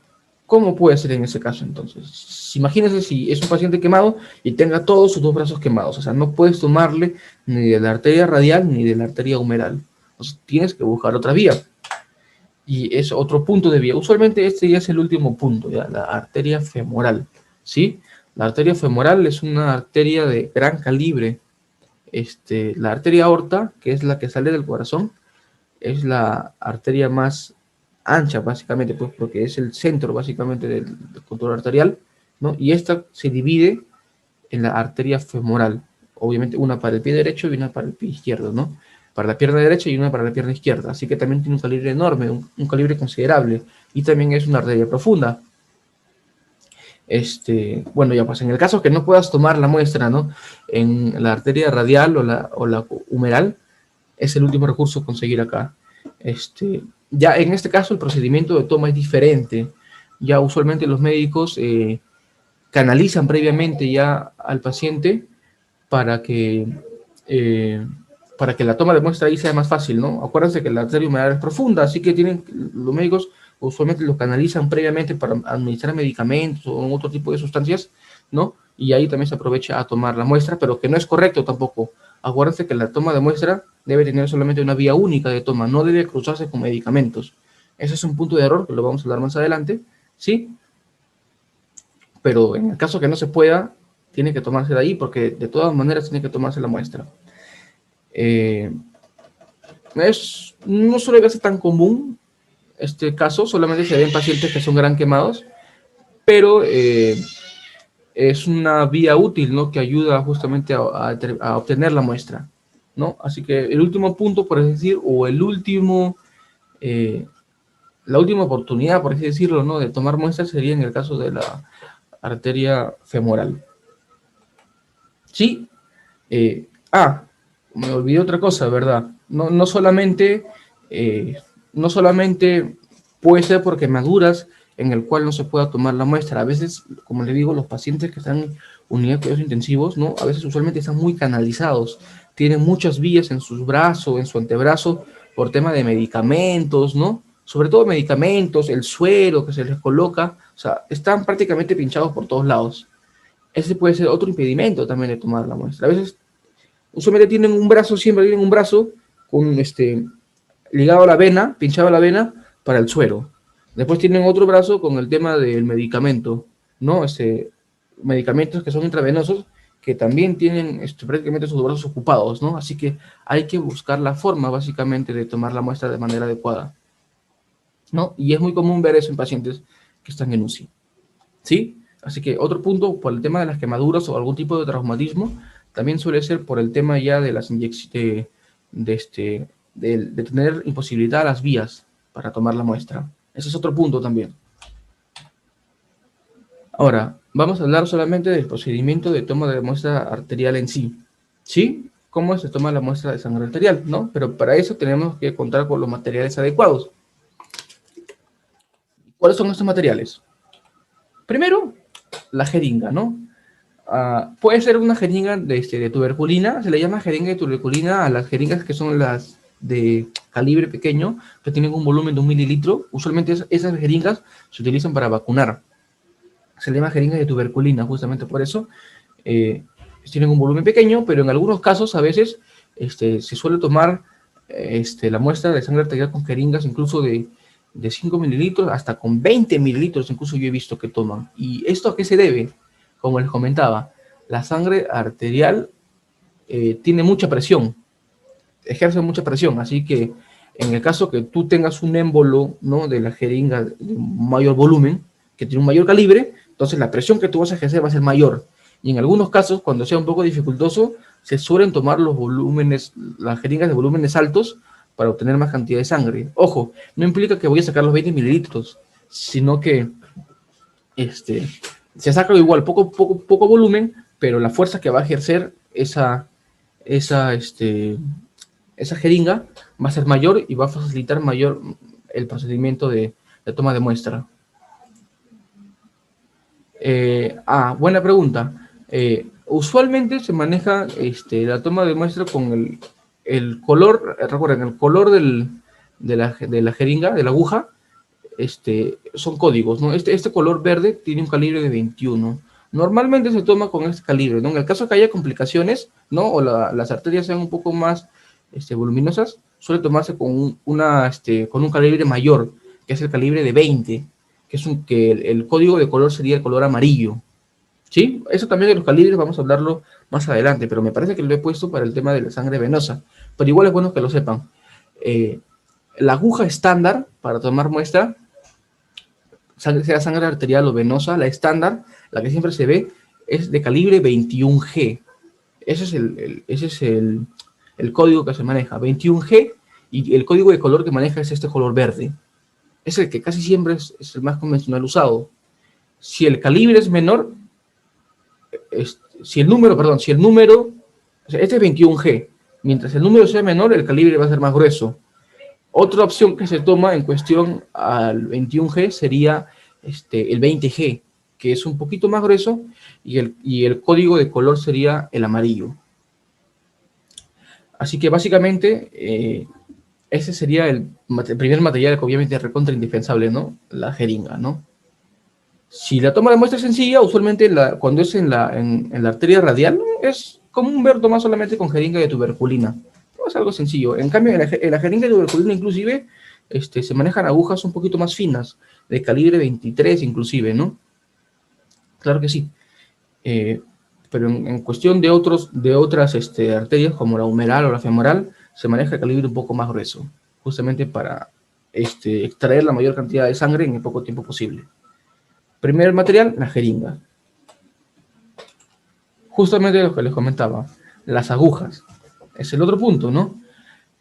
S1: ¿Cómo puede ser en ese caso entonces? Imagínense si es un paciente quemado y tenga todos sus dos brazos quemados. O sea, no puedes tomarle ni de la arteria radial ni de la arteria humeral. Entonces tienes que buscar otra vía. Y es otro punto de vía. Usualmente este ya es el último punto, ya, la arteria femoral, ¿sí? La arteria femoral es una arteria de gran calibre. La arteria aorta, que es la que sale del corazón, es la arteria más ancha, básicamente, pues porque es el centro, básicamente, del control arterial, ¿no? Y esta se divide en la arteria femoral. Obviamente, una para el pie derecho y una para el pie izquierdo, ¿no? Para la pierna derecha y una para la pierna izquierda. Así que también tiene un calibre enorme, un calibre considerable. Y también es una arteria profunda. Bueno, ya pues en el caso que no puedas tomar la muestra, ¿no? En la arteria radial o la humeral, es el último recurso conseguir acá. Ya en este caso el procedimiento de toma es diferente. Ya usualmente los médicos canalizan previamente ya al paciente para que, la toma de muestra ahí sea más fácil, ¿no? Acuérdense que la arteria humeral es profunda, así que los médicos usualmente lo canalizan previamente para administrar medicamentos o otro tipo de sustancias, ¿no? Y ahí también se aprovecha a tomar la muestra, pero que no es correcto tampoco. Acuérdense que la toma de muestra debe tener solamente una vía única de toma, no debe cruzarse con medicamentos. Ese es un punto de error que lo vamos a hablar más adelante, ¿sí? pero en el caso que no se pueda, tiene que tomarse de ahí, porque de todas maneras tiene que tomarse la muestra. No suele verse tan común este caso, solamente se ven pacientes que son gran quemados, pero es una vía útil, ¿no? Que ayuda justamente a obtener la muestra, ¿no? Así que el último punto, por así decir, o la última oportunidad, por así decirlo, ¿no? De tomar muestras sería en el caso de la arteria femoral. Sí. Me olvidé otra cosa, ¿verdad? No solamente, no solamente puede ser por quemaduras en el cual no se pueda tomar la muestra. A veces, como le digo, los pacientes que están en unidad de cuidados intensivos, ¿no? A veces usualmente están muy canalizados, tienen muchas vías en sus brazos, en su antebrazo, por tema de medicamentos, ¿no? Sobre todo medicamentos, el suero que se les coloca, o sea, están prácticamente pinchados por todos lados. Ese puede ser otro impedimento también de tomar la muestra. A veces, usualmente siempre tienen un brazo con ligado a la vena, pinchado a la vena para el suero. Después tienen otro brazo con el tema del medicamento, ¿no? Medicamentos que son intravenosos que también tienen prácticamente sus brazos ocupados, ¿no? Así que hay que buscar la forma, básicamente, de tomar la muestra de manera adecuada, ¿no? Y es muy común ver eso en pacientes que están en UCI, ¿sí? Así que otro punto, por el tema de las quemaduras o algún tipo de traumatismo, también suele ser por el tema ya de las inyecciones, de tener imposibilidad a las vías para tomar la muestra. Ese es otro punto también. Ahora, vamos a hablar solamente del procedimiento de toma de muestra arterial en sí. ¿Sí? ¿Cómo se toma la muestra de sangre arterial? ¿No? Pero para eso tenemos que contar con los materiales adecuados. ¿Cuáles son estos materiales? Primero, la jeringa, ¿no? Puede ser una jeringa de tuberculina, se le llama jeringa de tuberculina a las jeringas que son las de calibre pequeño, que tienen un volumen de 1 mililitro. Usualmente esas jeringas se utilizan para vacunar. Se le llama jeringa de tuberculina, justamente por eso. Tienen un volumen pequeño, pero en algunos casos a veces se suele tomar la muestra de sangre arterial con jeringas incluso de 5 mililitros hasta con 20 mililitros, incluso yo he visto que toman. ¿Y esto a qué se debe? Como les comentaba, la sangre arterial tiene mucha presión, ejerce mucha presión, así que en el caso que tú tengas un émbolo, ¿no? De la jeringa de mayor volumen, que tiene un mayor calibre, entonces la presión que tú vas a ejercer va a ser mayor. Y en algunos casos, cuando sea un poco dificultoso, se suelen tomar las jeringas de volúmenes altos para obtener más cantidad de sangre. Ojo, no implica que voy a sacar los 20 mililitros, sino que se saca igual poco volumen, pero la fuerza que va a ejercer esa jeringa va a ser mayor y va a facilitar mayor el procedimiento de toma de muestra. Buena pregunta. Usualmente se maneja la toma de muestra con el color, recuerden, el color de la jeringa, de la aguja, son códigos, ¿no? Este color verde tiene un calibre de 21. Normalmente se toma con este calibre, ¿no? En el caso que haya complicaciones, ¿no? O las arterias sean un poco más voluminosas, suele tomarse con un calibre mayor, que es el calibre de 20, que el código de color sería el color amarillo. ¿Sí? Eso también de los calibres vamos a hablarlo más adelante, pero me parece que lo he puesto para el tema de la sangre venosa. Pero igual es bueno que lo sepan. La aguja estándar para tomar muestra, sea sangre arterial o venosa, la estándar, la que siempre se ve, es de calibre 21G. Ese es el código que se maneja, 21G, y el código de color que maneja es este color verde. Es el que casi siempre es el más convencional usado. Si el calibre es menor, si el número, o sea, este es 21G, mientras el número sea menor, el calibre va a ser más grueso. Otra opción que se toma en cuestión al 21G sería el 20G, que es un poquito más grueso, y el código de color sería el amarillo. Así que básicamente ese sería el primer material que obviamente es recontra indispensable, ¿no? La jeringa, ¿no? Si la toma de muestra es sencilla, usualmente cuando es en la arteria radial, es común ver tomar solamente con jeringa de tuberculina. No es algo sencillo. En cambio, en la jeringa de tuberculina inclusive se manejan agujas un poquito más finas, de calibre 23 inclusive, ¿no? Claro que sí. Eh, pero en cuestión de otras arterias, como la humeral o la femoral, se maneja el calibre un poco más grueso, justamente para extraer la mayor cantidad de sangre en el poco tiempo posible. Primer material, la jeringa. Justamente lo que les comentaba, las agujas. Es el otro punto, ¿no?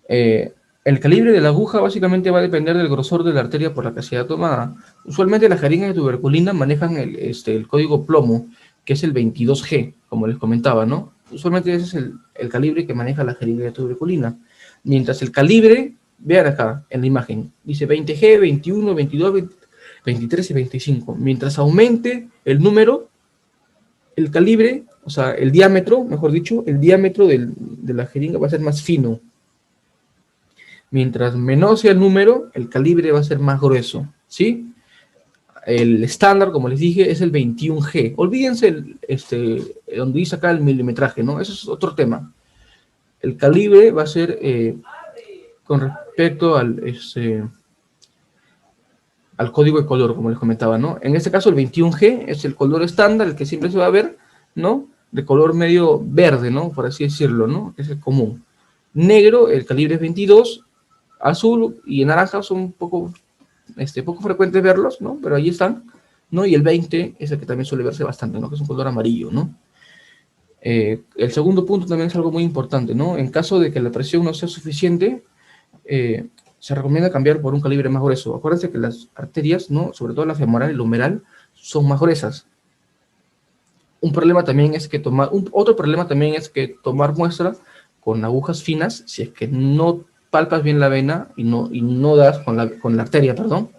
S1: El calibre de la aguja básicamente va a depender del grosor de la arteria por la que sea tomada. Usualmente las jeringas de tuberculina manejan el código plomo, que es el 22G, como les comentaba, ¿no? Usualmente ese es el calibre que maneja la jeringa de tuberculina. Mientras el calibre, vean acá en la imagen, dice 20G, 21, 22, 23 y 25. Mientras aumente el número, el calibre, o sea, el diámetro, mejor dicho, el diámetro de la jeringa va a ser más fino. Mientras menor sea el número, el calibre va a ser más grueso, ¿sí? El estándar, como les dije, es el 21G. Olvídense donde dice acá el milimetraje, ¿no? Eso es otro tema. El calibre va a ser con respecto al código de color, como les comentaba, ¿no? En este caso, el 21G es el color estándar, el que siempre se va a ver, ¿no? De color medio verde, ¿no? Por así decirlo, ¿no? Es el común. Negro, el calibre es 22, azul y naranja son poco frecuentes verlos, ¿no? Pero ahí están, ¿no? Y el 20 es el que también suele verse bastante, ¿no? Que es un color amarillo, ¿no? El segundo punto también es algo muy importante, ¿no? En caso de que la presión no sea suficiente, se recomienda cambiar por un calibre más grueso. Acuérdense que las arterias, ¿no? Sobre todo la femoral y la humeral, son más gruesas. Otro problema también es que tomar muestra con agujas finas, si es que no palpas bien la vena y no das con la arteria, perdón,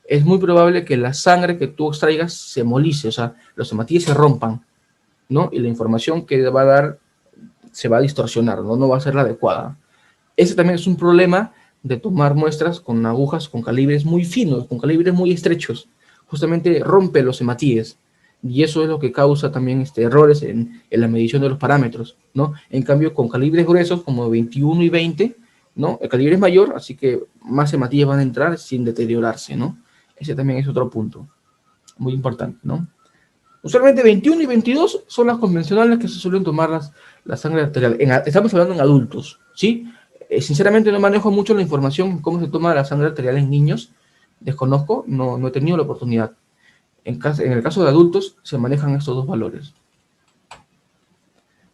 S1: es muy probable que la sangre que tú extraigas se molice, o sea, los hematíes se rompan, ¿no? Y la información que va a dar se va a distorsionar, ¿no? No va a ser la adecuada. Ese también es un problema de tomar muestras con agujas con calibres muy finos, con calibres muy estrechos. Justamente rompe los hematíes. Y eso es lo que causa también errores en la medición de los parámetros, ¿no? En cambio, con calibres gruesos como 21 y 20, ¿no? El calibre es mayor, así que más hematíes van a entrar sin deteriorarse, ¿no? Ese también es otro punto muy importante, ¿no? Usualmente 21 y 22 son las convencionales que se suelen tomar la sangre arterial. Estamos hablando en adultos, ¿sí? Sinceramente no manejo mucho la información de cómo se toma la sangre arterial en niños. Desconozco, no he tenido la oportunidad. En el caso de adultos se manejan estos dos valores.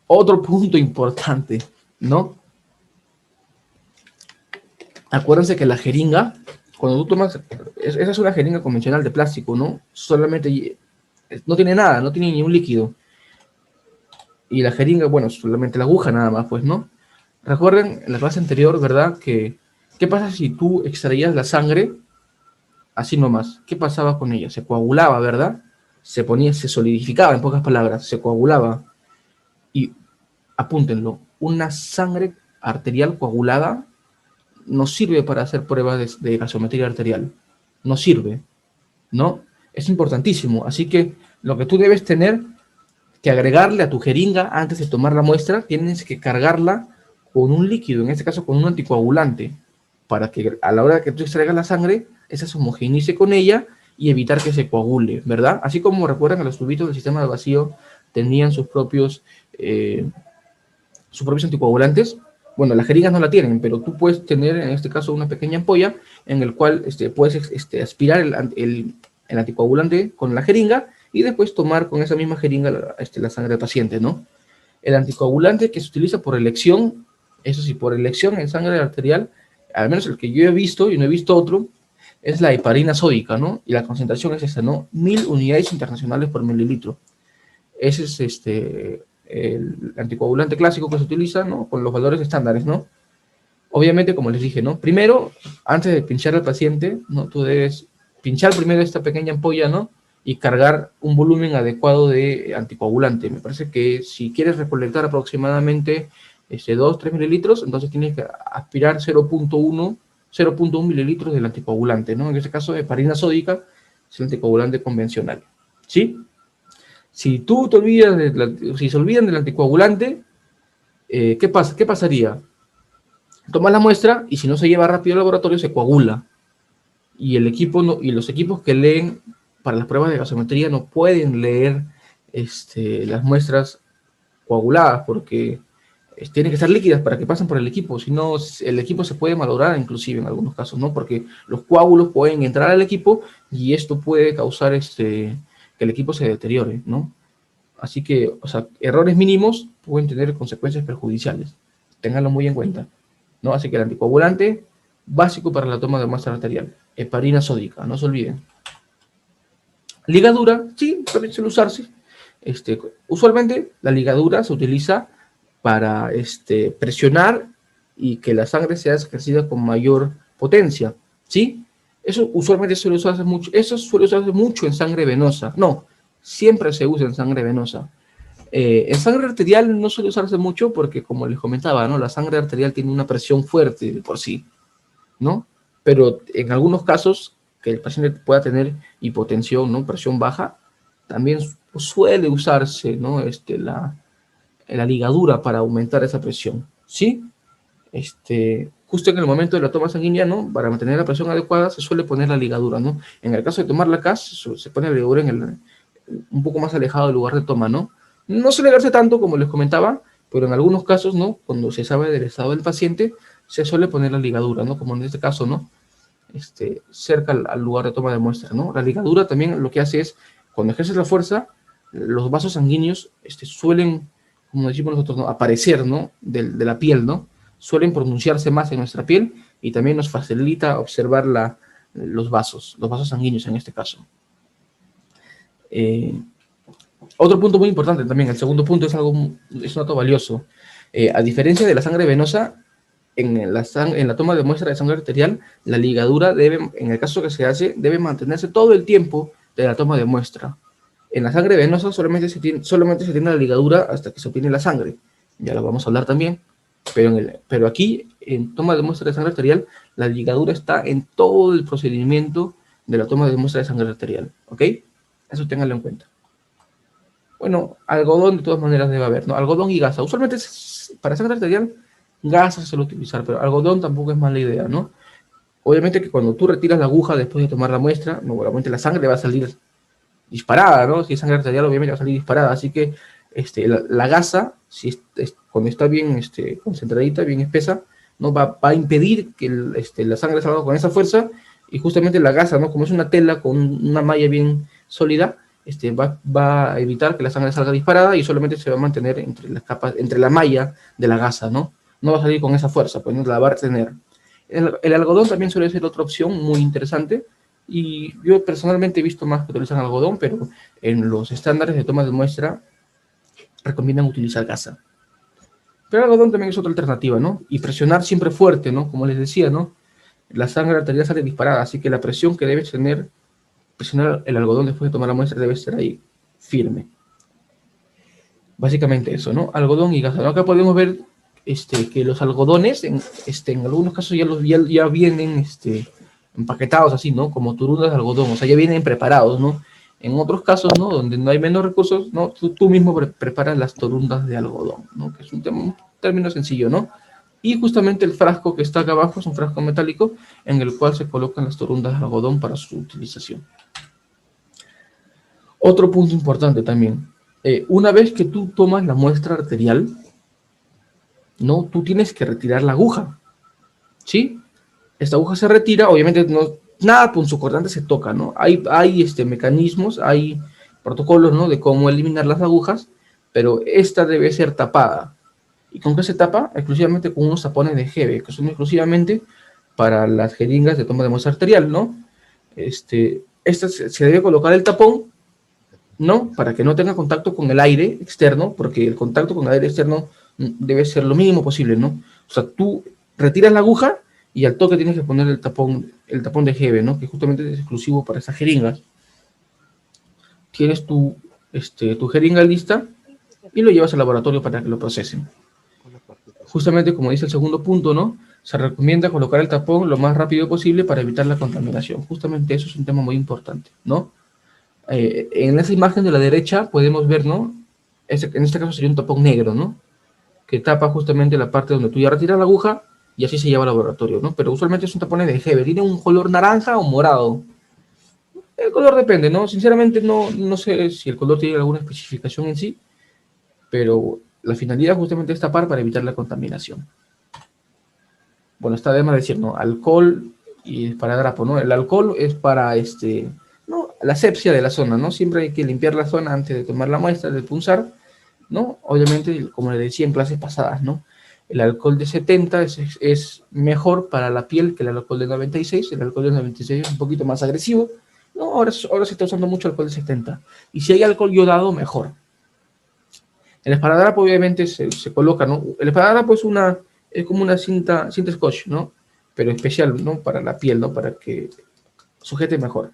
S1: Otro punto importante, ¿no? Acuérdense que la jeringa, cuando tú tomas, esa es una jeringa convencional de plástico, ¿no? Solamente no tiene nada, no tiene ni un líquido. Y la jeringa, bueno, solamente la aguja nada más, pues, ¿no? Recuerden en la clase anterior, ¿verdad? ¿Qué pasa si tú extraías la sangre así nomás? ¿Qué pasaba con ella? Se coagulaba, ¿verdad? Se solidificaba, en pocas palabras, se coagulaba. Y apúntenlo, una sangre arterial coagulada no sirve para hacer pruebas de gasometría arterial. No sirve, ¿no? Es importantísimo. Así que lo que tú debes tener que agregarle a tu jeringa antes de tomar la muestra, tienes que cargarla con un líquido, en este caso con un anticoagulante, para que a la hora que tú extraigas la sangre, esa se homogeneice con ella y evitar que se coagule, ¿verdad? Así como recuerdan que los tubitos del sistema de vacío tenían sus propios anticoagulantes. Bueno, las jeringas no la tienen, pero tú puedes tener en este caso una pequeña ampolla en el cual puedes aspirar el anticoagulante con la jeringa y después tomar con esa misma jeringa la sangre del paciente, ¿no? El anticoagulante que se utiliza por elección, eso sí, por elección en sangre arterial, al menos el que yo he visto y no he visto otro, es la heparina sódica, ¿no? Y la concentración es esta, ¿no? 1000 unidades internacionales por mililitro. Ese es el anticoagulante clásico que se utiliza, ¿no? Con los valores estándares, ¿no? Obviamente, como les dije, ¿no? Primero, antes de pinchar al paciente, ¿no? Tú debes pinchar primero esta pequeña ampolla, ¿no? Y cargar un volumen adecuado de anticoagulante. Me parece que si quieres recolectar aproximadamente 2-3 mililitros, entonces tienes que aspirar 0.1 mililitros del anticoagulante, ¿no? En este caso, heparina sódica es el anticoagulante convencional, ¿sí? Si tú te olvidas, si se olvidan del anticoagulante, ¿qué pasa? ¿Qué pasaría? Tomas la muestra y si no se lleva rápido al laboratorio se coagula. Y el equipo y los equipos que leen para las pruebas de gasometría no pueden leer las muestras coaguladas porque tienen que estar líquidas para que pasen por el equipo, si no el equipo se puede malograr inclusive en algunos casos, ¿no? Porque los coágulos pueden entrar al equipo y esto puede causar que el equipo se deteriore, ¿no? Así que, o sea, errores mínimos pueden tener consecuencias perjudiciales. Ténganlo muy en cuenta, ¿no? Así que el anticoagulante, básico para la toma de muestra arterial. Heparina sódica, no se olviden. Ligadura, sí, también suele usarse. Usualmente la ligadura se utiliza para presionar y que la sangre sea ejercida con mayor potencia, ¿sí? Eso usualmente suele usarse mucho, eso suele usarse mucho en sangre venosa. No, siempre se usa en sangre venosa. En sangre arterial no suele usarse mucho porque, como les comentaba, ¿no? La sangre arterial tiene una presión fuerte de por sí, ¿no? Pero en algunos casos que el paciente pueda tener hipotensión, ¿no? Presión baja, también suele usarse, ¿no? La ligadura para aumentar esa presión, ¿sí? Justo en el momento de la toma sanguínea, ¿no? Para mantener la presión adecuada se suele poner la ligadura, ¿no? En el caso de tomar la CAS, se pone la ligadura un poco más alejado del lugar de toma, ¿no? No suele verse tanto, como les comentaba, pero en algunos casos, ¿no? Cuando se sabe del estado del paciente, se suele poner la ligadura, ¿no? Como en este caso, ¿no? Cerca al lugar de toma de muestra, ¿no? La ligadura también lo que hace es, cuando ejerces la fuerza, los vasos sanguíneos suelen, como decimos nosotros, ¿no? Aparecer, ¿no? De la piel, ¿no? Suelen pronunciarse más en nuestra piel y también nos facilita observar los vasos sanguíneos en este caso. Otro punto muy importante también, el segundo punto es un dato valioso. A diferencia de la sangre venosa, en la toma de muestra de sangre arterial, la ligadura debe, en el caso que se hace, debe mantenerse todo el tiempo de la toma de muestra. En la sangre venosa solamente se tiene la ligadura hasta que se obtiene la sangre. Ya lo vamos a hablar también. Pero aquí, en toma de muestra de sangre arterial, la ligadura está en todo el procedimiento de la toma de muestra de sangre arterial. ¿Ok? Eso ténganlo en cuenta. Bueno, algodón de todas maneras debe haber, ¿no? Algodón y gasa. Usualmente para sangre arterial, gasa se suele utilizar, pero algodón tampoco es mala idea, ¿no? Obviamente que cuando tú retiras la aguja después de tomar la muestra, no, obviamente la sangre va a salir disparada, ¿no? Si es sangre arterial, obviamente va a salir disparada, así que la gasa, si cuando está bien concentradita, bien espesa, ¿no? Va a impedir que la sangre salga con esa fuerza, y justamente la gasa, ¿no? Como es una tela con una malla bien sólida, va a evitar que la sangre salga disparada y solamente se va a mantener entre las capas, entre la malla de la gasa, ¿no? No va a salir con esa fuerza, pues no la va a retener. El algodón también suele ser otra opción muy interesante, y yo personalmente he visto más que utilizan algodón, pero en los estándares de toma de muestra recomiendan utilizar gasa. Pero el algodón también es otra alternativa, ¿no? Y presionar siempre fuerte, ¿no? Como les decía, ¿no? La sangre arterial sale disparada, así que la presión que debes tener, presionar el algodón después de tomar la muestra debe estar ahí firme. Básicamente eso, ¿no? Algodón y gasa. Acá podemos ver que los algodones, en algunos casos ya vienen empaquetados así, ¿no? Como turundas de algodón, o sea, ya vienen preparados, ¿no? En otros casos, ¿no? Donde no hay menos recursos, ¿no? Tú mismo preparas las torundas de algodón, ¿no? Que es un término sencillo, ¿no? Y justamente el frasco que está acá abajo es un frasco metálico en el cual se colocan las torundas de algodón para su utilización. Otro punto importante también. Una vez que tú tomas la muestra arterial, ¿no? Tú tienes que retirar la aguja, ¿sí? Esta aguja se retira, obviamente nada punzocortante se toca, ¿no? Hay mecanismos, hay protocolos, ¿no? De cómo eliminar las agujas, pero esta debe ser tapada. ¿Y con qué se tapa? Exclusivamente con unos tapones de Hebe, que son exclusivamente para las jeringas de toma de muestra arterial, ¿no? Se debe colocar el tapón, ¿no? Para que no tenga contacto con el aire externo, porque el contacto con el aire externo debe ser lo mínimo posible, ¿no? O sea, tú retiras la aguja y al toque tienes que poner el tapón de Hebe, ¿no? Que justamente es exclusivo para esas jeringas. Tienes tu jeringa lista y lo llevas al laboratorio para que lo procesen. Justamente como dice el segundo punto, ¿no? Se recomienda colocar el tapón lo más rápido posible para evitar la contaminación. Justamente eso es un tema muy importante, ¿no? En esa imagen de la derecha podemos ver, ¿no? En este caso sería un tapón negro, ¿no? Que tapa justamente la parte donde tú ya retiras la aguja y así se lleva al laboratorio, ¿no? Pero usualmente es un tapón de Hebe, tiene un color naranja o morado. El color depende, ¿no? Sinceramente no sé si el color tiene alguna especificación en sí, pero la finalidad justamente es tapar para evitar la contaminación. Bueno, está de más decir, ¿no? Alcohol y esparadrapo, ¿no? El alcohol es para, ¿no? La asepsia de la zona, ¿no? Siempre hay que limpiar la zona antes de tomar la muestra, de punzar, ¿no? Obviamente, como le decía en clases pasadas, ¿no? El alcohol de 70 es mejor para la piel que el alcohol de 96. El alcohol de 96 es un poquito más agresivo, ¿no? Ahora se está usando mucho alcohol de 70. Y si hay alcohol iodado, mejor. El esparadrapo obviamente se coloca, ¿no? El esparadrapo es como una cinta scotch, ¿no? Pero especial, ¿no? Para la piel, ¿no? Para que sujete mejor.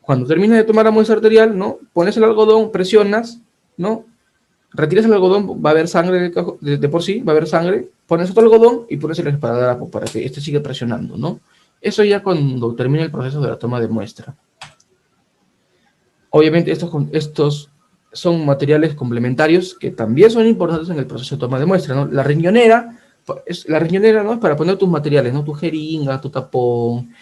S1: Cuando termines de tomar la muestra arterial, ¿no? Pones el algodón, presionas, ¿no? Retiras el algodón, va a haber sangre de por sí, va a haber sangre, pones otro algodón y pones el esparadrapo para que este siga presionando, ¿no? Eso ya cuando termine el proceso de la toma de muestra. Obviamente estos son materiales complementarios que también son importantes en el proceso de toma de muestra, ¿no? La riñonera, ¿no? Es para poner tus materiales, ¿no? Tu jeringa, tu tapón,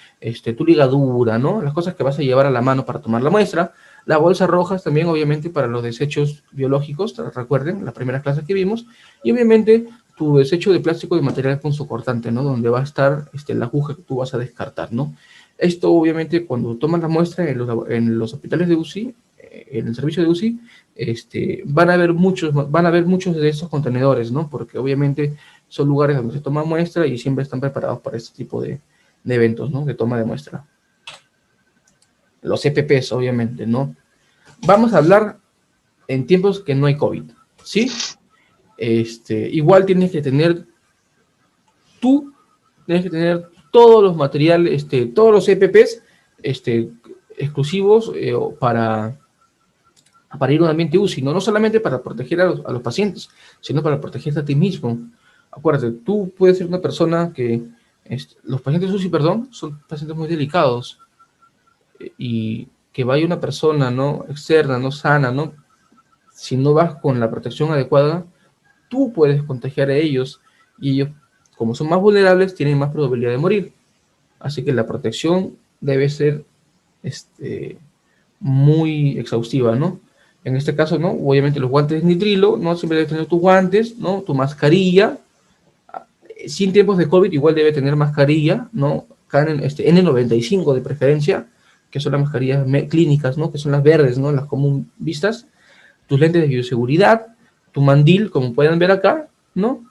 S1: tu ligadura, ¿no? Las cosas que vas a llevar a la mano para tomar la muestra. Las bolsas rojas también, obviamente, para los desechos biológicos, recuerden, las primeras clases que vimos. Y obviamente tu desecho de plástico de material punzocortante, ¿no? Donde va a estar la aguja que tú vas a descartar, ¿no? Esto, obviamente, cuando toman la muestra en los hospitales de UCI, en el servicio de UCI, van a haber muchos de estos contenedores, ¿no? Porque obviamente son lugares donde se toma muestra y siempre están preparados para este tipo de eventos, ¿no? De toma de muestra. Los EPPs, obviamente, ¿no? Vamos a hablar en tiempos que no hay COVID, ¿sí? Igual tienes que tener todos los materiales, todos los EPPs, exclusivos para ir a un ambiente UCI, no solamente para proteger a los pacientes, sino para protegerte a ti mismo. Acuérdate, tú puedes ser una persona que, los pacientes UCI, perdón, son pacientes muy delicados, y que vaya una persona, ¿no? Externa, no sana, ¿no? Si no vas con la protección adecuada, tú puedes contagiar a ellos, y ellos, como son más vulnerables, tienen más probabilidad de morir. Así que la protección debe ser muy exhaustiva, ¿no? En este caso, ¿no? Obviamente los guantes de nitrilo, ¿no? Siempre debes tener tus guantes, ¿no? Tu mascarilla. Sin tiempos de COVID igual debe tener mascarilla, ¿no? N95 de preferencia, que son las mascarillas clínicas, ¿no? Que son las verdes, ¿no? Las común vistas. Tus lentes de bioseguridad, tu mandil, como pueden ver acá, ¿no?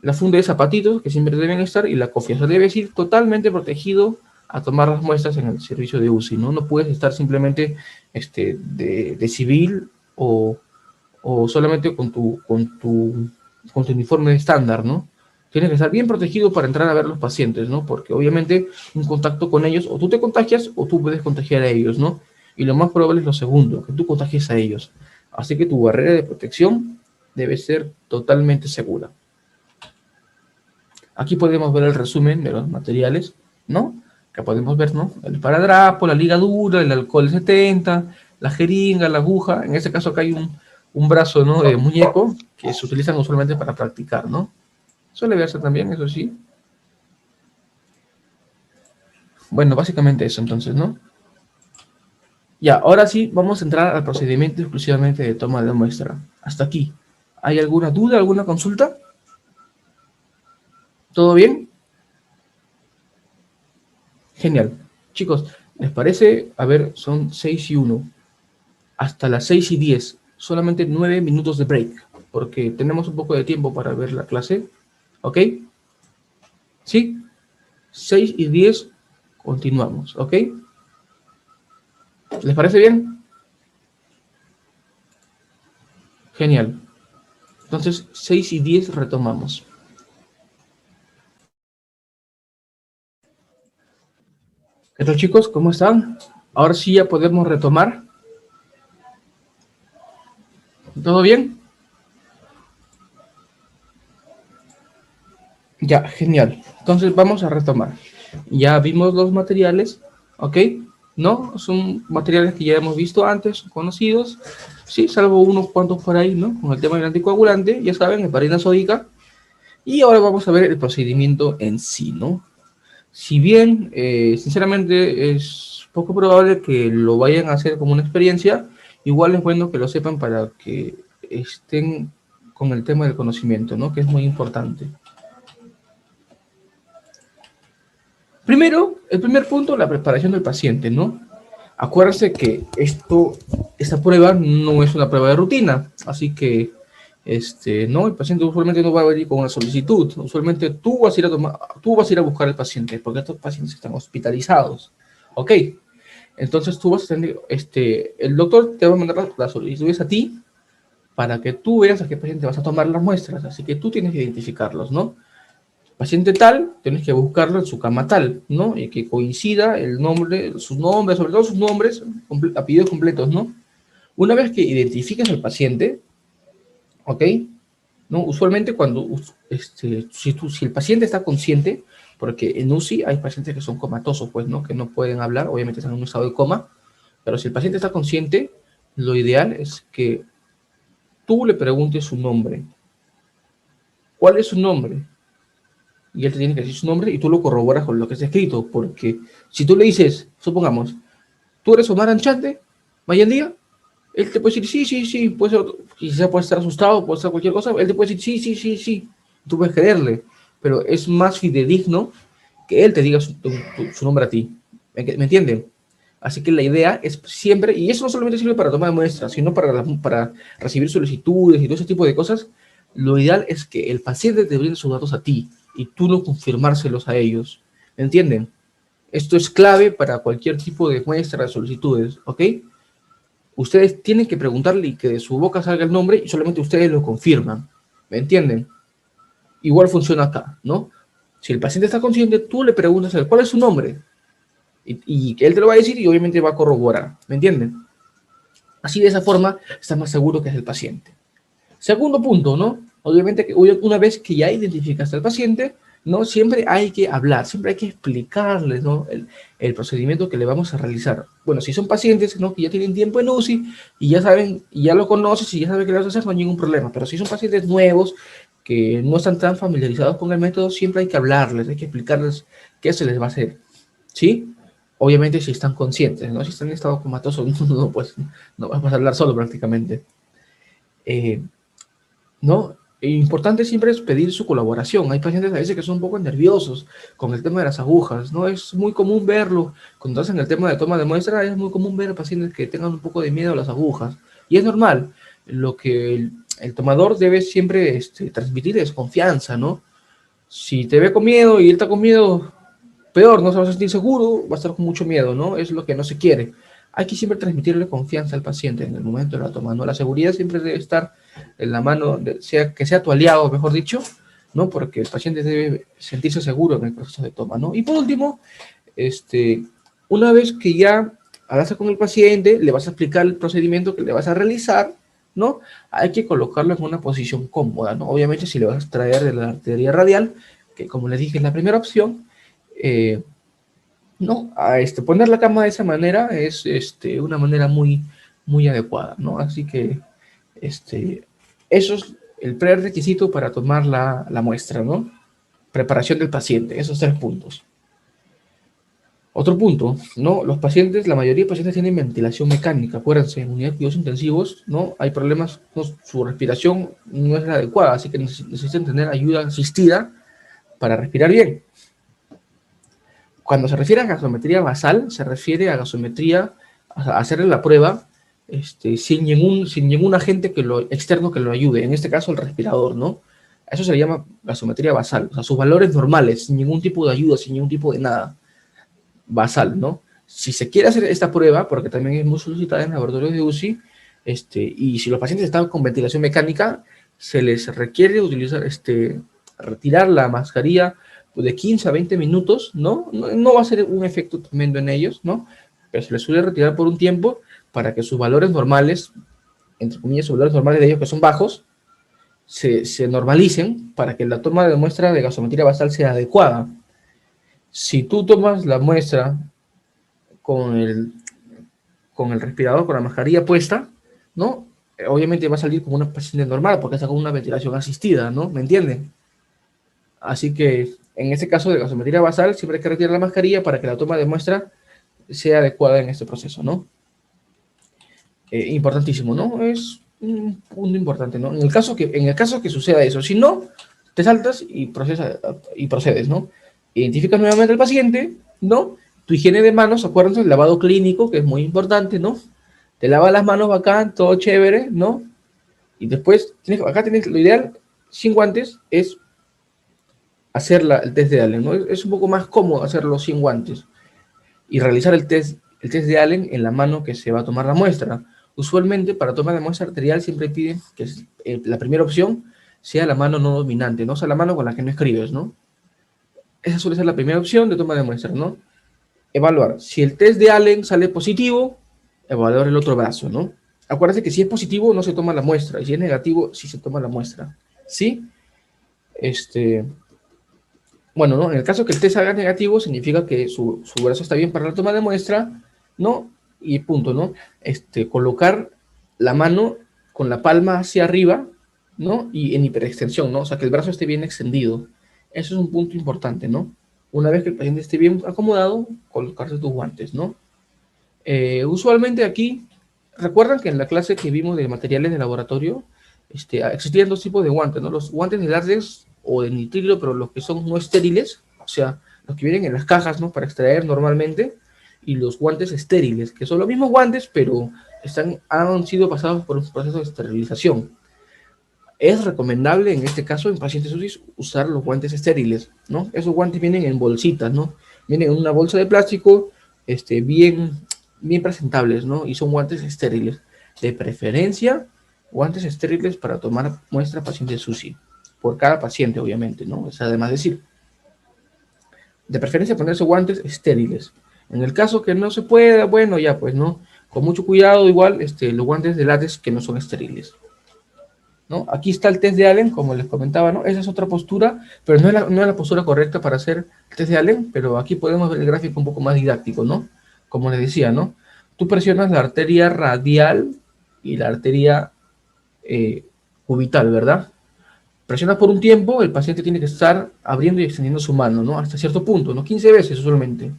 S1: La funda de zapatitos, que siempre deben estar, y la cofia. O sea, debes ir totalmente protegido a tomar las muestras en el servicio de UCI, ¿no? No puedes estar simplemente de civil o solamente con tu uniforme estándar, ¿no? Tienes que estar bien protegido para entrar a ver a los pacientes, ¿no? Porque obviamente un contacto con ellos, o tú te contagias o tú puedes contagiar a ellos, ¿no? Y lo más probable es lo segundo, que tú contagies a ellos. Así que tu barrera de protección debe ser totalmente segura. Aquí podemos ver el resumen de los materiales, ¿no? Que podemos ver, ¿no? El esparadrapo, la ligadura, el alcohol 70, la jeringa, la aguja. En este caso acá hay un brazo, ¿no? De muñeco que se utilizan usualmente para practicar, ¿no? Suele verse también, eso sí. Bueno, básicamente eso entonces, ¿no? Ya, ahora sí vamos a entrar al procedimiento exclusivamente de toma de muestra. Hasta aquí. ¿Hay alguna duda, alguna consulta? ¿Todo bien? Genial. Chicos, ¿les parece? A ver, son 6:01. Hasta las 6:10. Solamente 9 minutos de break, porque tenemos un poco de tiempo para ver la clase. ¿Ok? ¿Sí? 6:10, continuamos. ¿Ok? ¿Les parece bien? Genial. Entonces, 6:10 retomamos. ¿Qué tal, chicos? ¿Cómo están? Ahora sí ya podemos retomar. ¿Todo bien? Ya, genial. Entonces vamos a retomar. Ya vimos los materiales, ¿ok? ¿No? Son materiales que ya hemos visto antes, conocidos, sí, salvo unos cuantos por ahí, ¿no? Con el tema del anticoagulante, ya saben, heparina sódica. Y ahora vamos a ver el procedimiento en sí, ¿no? Si bien, sinceramente, es poco probable que lo vayan a hacer como una experiencia, igual es bueno que lo sepan para que estén con el tema del conocimiento, ¿no? Que es muy importante. Primero, el primer punto, la preparación del paciente, ¿no? Acuérdense que esta prueba no es una prueba de rutina, así que no, el paciente usualmente no va a venir con una solicitud. Usualmente tú vas a ir a buscar al paciente, porque estos pacientes están hospitalizados. ¿Ok? Entonces tú vas a tener, el doctor te va a mandar las solicitudes a ti para que tú veas a qué paciente vas a tomar las muestras. Así que tú tienes que identificarlos, ¿no? Paciente tal, tienes que buscarlo en su cama tal, ¿no? Y que coincida el nombre, sus nombres, sobre todo sus nombres, apellidos completos, ¿no? Una vez que identifiques al paciente, ¿ok? ¿No? Usualmente cuando, si el paciente está consciente, porque en UCI hay pacientes que son comatosos, pues, ¿no? Que no pueden hablar, obviamente están en un estado de coma, pero si el paciente está consciente, lo ideal es que tú le preguntes su nombre. ¿Cuál es su nombre? Y él te tiene que decir su nombre y tú lo corroboras con lo que está escrito, porque si tú le dices, supongamos, tú eres Omar Anchante, Mayandía, él te puede decir, sí, sí, sí, puede ser, quizá puede estar asustado, puede ser cualquier cosa, él te puede decir, sí, sí, sí, sí, tú puedes creerle, pero es más fidedigno que él te diga su nombre a ti, ¿me entienden? Así que la idea es siempre, y eso no solamente sirve para tomar muestras, sino para recibir solicitudes y todo ese tipo de cosas, lo ideal es que el paciente te brinde sus datos a ti y tú no confirmárselos a ellos, ¿me entienden? Esto es clave para cualquier tipo de muestra de solicitudes, ¿ok? Ustedes tienen que preguntarle y que de su boca salga el nombre y solamente ustedes lo confirman. ¿Me entienden? Igual funciona acá, ¿no? Si el paciente está consciente, tú le preguntas a él, ¿cuál es su nombre? Y él te lo va a decir y obviamente va a corroborar. ¿Me entienden? Así de esa forma estás más seguro que es el paciente. Segundo punto, ¿no? Obviamente que una vez que ya identificaste al paciente, ¿no? Siempre hay que hablar, siempre hay que explicarles, ¿no? El procedimiento que le vamos a realizar. Bueno, si son pacientes, ¿no? Que ya tienen tiempo en UCI y ya saben, y ya lo conoces y ya saben qué le vas a hacer, no hay ningún problema. Pero si son pacientes nuevos que no están tan familiarizados con el método, siempre hay que hablarles, hay que explicarles qué se les va a hacer, ¿sí? Obviamente si están conscientes, ¿no? Si están en estado comatoso, no, pues no vas a hablar solo prácticamente. ¿No? E importante siempre es pedir su colaboración. Hay pacientes a veces que son un poco nerviosos con el tema de las agujas, ¿no? Es muy común verlo. Cuando hacen el tema de toma de muestra, es muy común ver a pacientes que tengan un poco de miedo a las agujas. Y es normal. Lo que el tomador debe siempre transmitir es confianza, ¿no? Si te ve con miedo y él está con miedo, peor, no se va a sentir seguro, va a estar con mucho miedo, ¿no? Es lo que no se quiere. Hay que siempre transmitirle confianza al paciente en el momento de la toma, ¿no? La seguridad siempre debe estar en la mano, que sea tu aliado, mejor dicho, ¿no? Porque el paciente debe sentirse seguro en el proceso de toma, ¿no? Y por último, una vez que ya hablas con el paciente, le vas a explicar el procedimiento que le vas a realizar, ¿no? Hay que colocarlo en una posición cómoda, ¿no? Obviamente si le vas a extraer de la arteria radial, que como les dije es la primera opción, no, poner la cama de esa manera es una manera muy, muy adecuada, ¿no? Así que eso es el prerequisito para tomar la muestra, ¿no? Preparación del paciente, esos 3 puntos. Otro punto, ¿no? Los pacientes, la mayoría de pacientes tienen ventilación mecánica, acuérdense, en unidad de cuidados intensivos, ¿no? Hay problemas, ¿no? Su respiración no es la adecuada, así que necesitan tener ayuda asistida para respirar bien. Cuando se refiere a gasometría basal, se refiere a gasometría, a hacerle la prueba sin ningún agente externo que lo ayude, en este caso el respirador, ¿no? Eso se le llama gasometría basal, o sea, sus valores normales, sin ningún tipo de ayuda, sin ningún tipo de nada, basal, ¿no? Si se quiere hacer esta prueba, porque también es muy solicitada en laboratorios de UCI, y si los pacientes están con ventilación mecánica, se les requiere utilizar, retirar la mascarilla de 15 a 20 minutos, ¿no? No va a ser un efecto tremendo en ellos, ¿no? Pero se les suele retirar por un tiempo para que sus valores normales, entre comillas, sus valores normales de ellos que son bajos, se normalicen para que la toma de muestra de gasometría basal sea adecuada. Si tú tomas la muestra con el respirador, con la mascarilla puesta, ¿no? Obviamente va a salir como una paciente normal porque está con una ventilación asistida, ¿no? ¿Me entienden? Así que En este caso de gasometría basal, siempre hay que retirar la mascarilla para que la toma de muestra sea adecuada en este proceso, ¿no? Importantísimo, ¿no? Es un punto importante, ¿no? En el caso que suceda eso, si no, te saltas y procedes, ¿no? Identificas nuevamente al paciente, ¿no? Tu higiene de manos, acuérdense, el lavado clínico, que es muy importante, ¿no? Te lavas las manos bacán, todo chévere, ¿no? Y después, acá tienes lo ideal, sin guantes, es hacer el test de Allen, ¿no? Es un poco más cómodo hacerlo sin guantes y realizar el test de Allen en la mano que se va a tomar la muestra. Usualmente, para tomar la muestra arterial, siempre piden que la primera opción sea la mano no dominante, ¿no? O sea, la mano con la que no escribes, ¿no? Esa suele ser la primera opción de toma de muestra, ¿no? Evaluar. Si el test de Allen sale positivo, evaluar el otro brazo, ¿no? Acuérdense que si es positivo, no se toma la muestra, y si es negativo, sí se toma la muestra, ¿sí? Bueno, ¿no? En el caso que el test salga negativo, significa que su brazo está bien para la toma de muestra, ¿no? Y punto, ¿no? Colocar la mano con la palma hacia arriba, ¿no? Y en hiperextensión, ¿no? O sea, que el brazo esté bien extendido. Eso es un punto importante, ¿no? Una vez que el paciente esté bien acomodado, colocarse tus guantes, ¿no? Usualmente aquí, recuerdan que en la clase que vimos de materiales de laboratorio, existían dos tipos de guantes, ¿no? Los guantes de látex o de nitrilo, pero los que son no estériles, o sea, los que vienen en las cajas, ¿no? Para extraer normalmente, y los guantes estériles, que son los mismos guantes, pero han sido pasados por un proceso de esterilización. Es recomendable, en este caso, en pacientes UCI, usar los guantes estériles, ¿no? Esos guantes vienen en bolsitas, ¿no? Vienen en una bolsa de plástico, bien presentables, ¿no? Y son guantes estériles. De preferencia, guantes estériles para tomar muestra a pacientes UCI. Por cada paciente, obviamente, ¿no? Es además decir, de preferencia ponerse guantes estériles. En el caso que no se pueda, bueno, ya pues, ¿no? Con mucho cuidado, igual, los guantes de látex que no son estériles, ¿no? Aquí está el test de Allen, como les comentaba, ¿no? Esa es otra postura, pero no es la postura correcta para hacer el test de Allen, pero aquí podemos ver el gráfico un poco más didáctico, ¿no? Como les decía, ¿no? Tú presionas la arteria radial y la arteria cubital, ¿verdad? Presionas por un tiempo, el paciente tiene que estar abriendo y extendiendo su mano, ¿no? Hasta cierto punto, ¿no? 15 veces usualmente.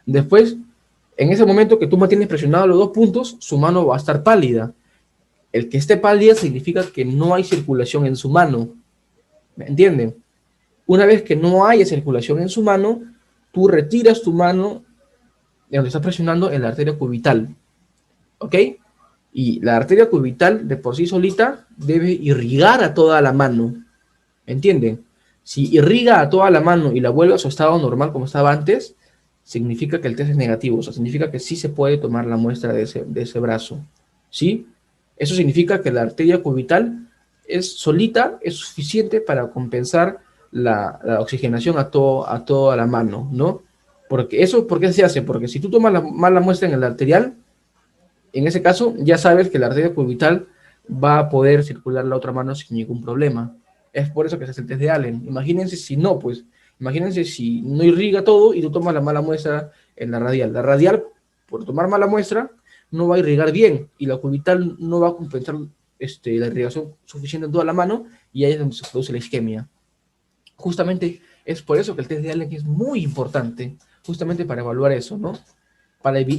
S1: Después, en ese momento que tú mantienes presionados los dos puntos, su mano va a estar pálida. El que esté pálida significa que no hay circulación en su mano. ¿Me entienden? Una vez que no haya circulación en su mano, tú retiras tu mano de donde estás presionando en la arteria cubital. ¿Ok? Y la arteria cubital de por sí solita debe irrigar a toda la mano. ¿Me entienden? Si irriga a toda la mano y la vuelve a su estado normal como estaba antes, significa que el test es negativo. O sea, significa que sí se puede tomar la muestra de ese brazo. ¿Sí? Eso significa que la arteria cubital solita es suficiente para compensar la oxigenación a toda la mano, ¿no? ¿Por qué se hace? Porque si tú tomas mal la muestra en el arterial, en ese caso ya sabes que la arteria cubital va a poder circular la otra mano sin ningún problema. Es por eso que se hace el test de Allen. Imagínense si no, pues, imagínense si no irriga todo y tú tomas la mala muestra en la radial. La radial, por tomar mala muestra, no va a irrigar bien y la cubital no va a compensar la irrigación suficiente en toda la mano y ahí es donde se produce la isquemia. Justamente es por eso que el test de Allen es muy importante, justamente para evaluar eso, ¿no?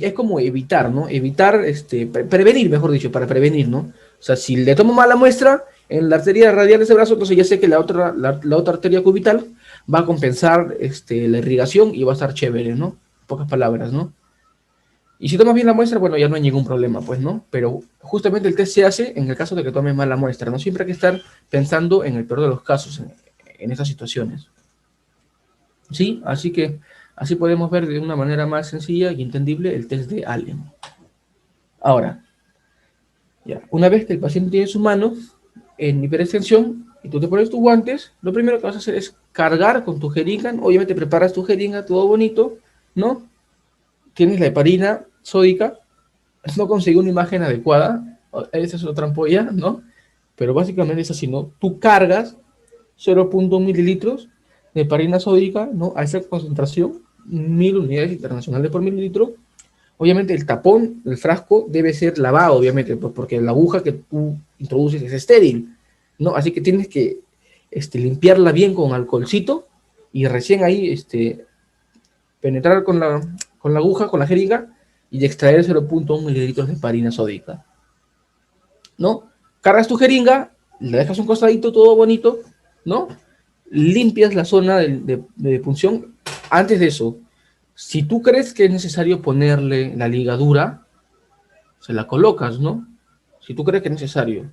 S1: Es como evitar, ¿no? Prevenir, mejor dicho, para prevenir, ¿no? O sea, si le tomo mala muestra en la arteria radial de ese brazo, entonces ya sé que la otra arteria cubital va a compensar la irrigación y va a estar chévere, ¿no? Pocas palabras, ¿no? Y si tomas bien la muestra, bueno, ya no hay ningún problema, pues, ¿no? Pero justamente el test se hace en el caso de que tomes mal la muestra, ¿no? Siempre hay que estar pensando en el peor de los casos, en estas situaciones. ¿Sí? Así que así podemos ver de una manera más sencilla y entendible el test de Allen. Ahora, ya, una vez que el paciente tiene su mano en hiperextensión y tú te pones tus guantes, lo primero que vas a hacer es cargar con tu jeringa. Obviamente preparas tu jeringa, todo bonito, ¿no? Tienes la heparina sódica. No conseguí una imagen adecuada. Esa es otra ampolla, ¿no? Pero básicamente es así, ¿no? Tú cargas 0.1 mililitros de heparina sódica, ¿no? A esa concentración, 1000 unidades internacionales por mililitro. Obviamente el tapón del frasco debe ser lavado, obviamente, pues porque la aguja que tú introduces es estéril, ¿no? Así que tienes que limpiarla bien con alcoholcito, y recién ahí penetrar con la aguja, con la jeringa, y extraer 0,1 mililitros de heparina sódica, ¿no? Cargas tu jeringa, la dejas un costadito todo bonito, ¿no? Limpias la zona de punción. Antes de eso, si tú crees que es necesario ponerle la ligadura, se la colocas, ¿no? Si tú crees que es necesario.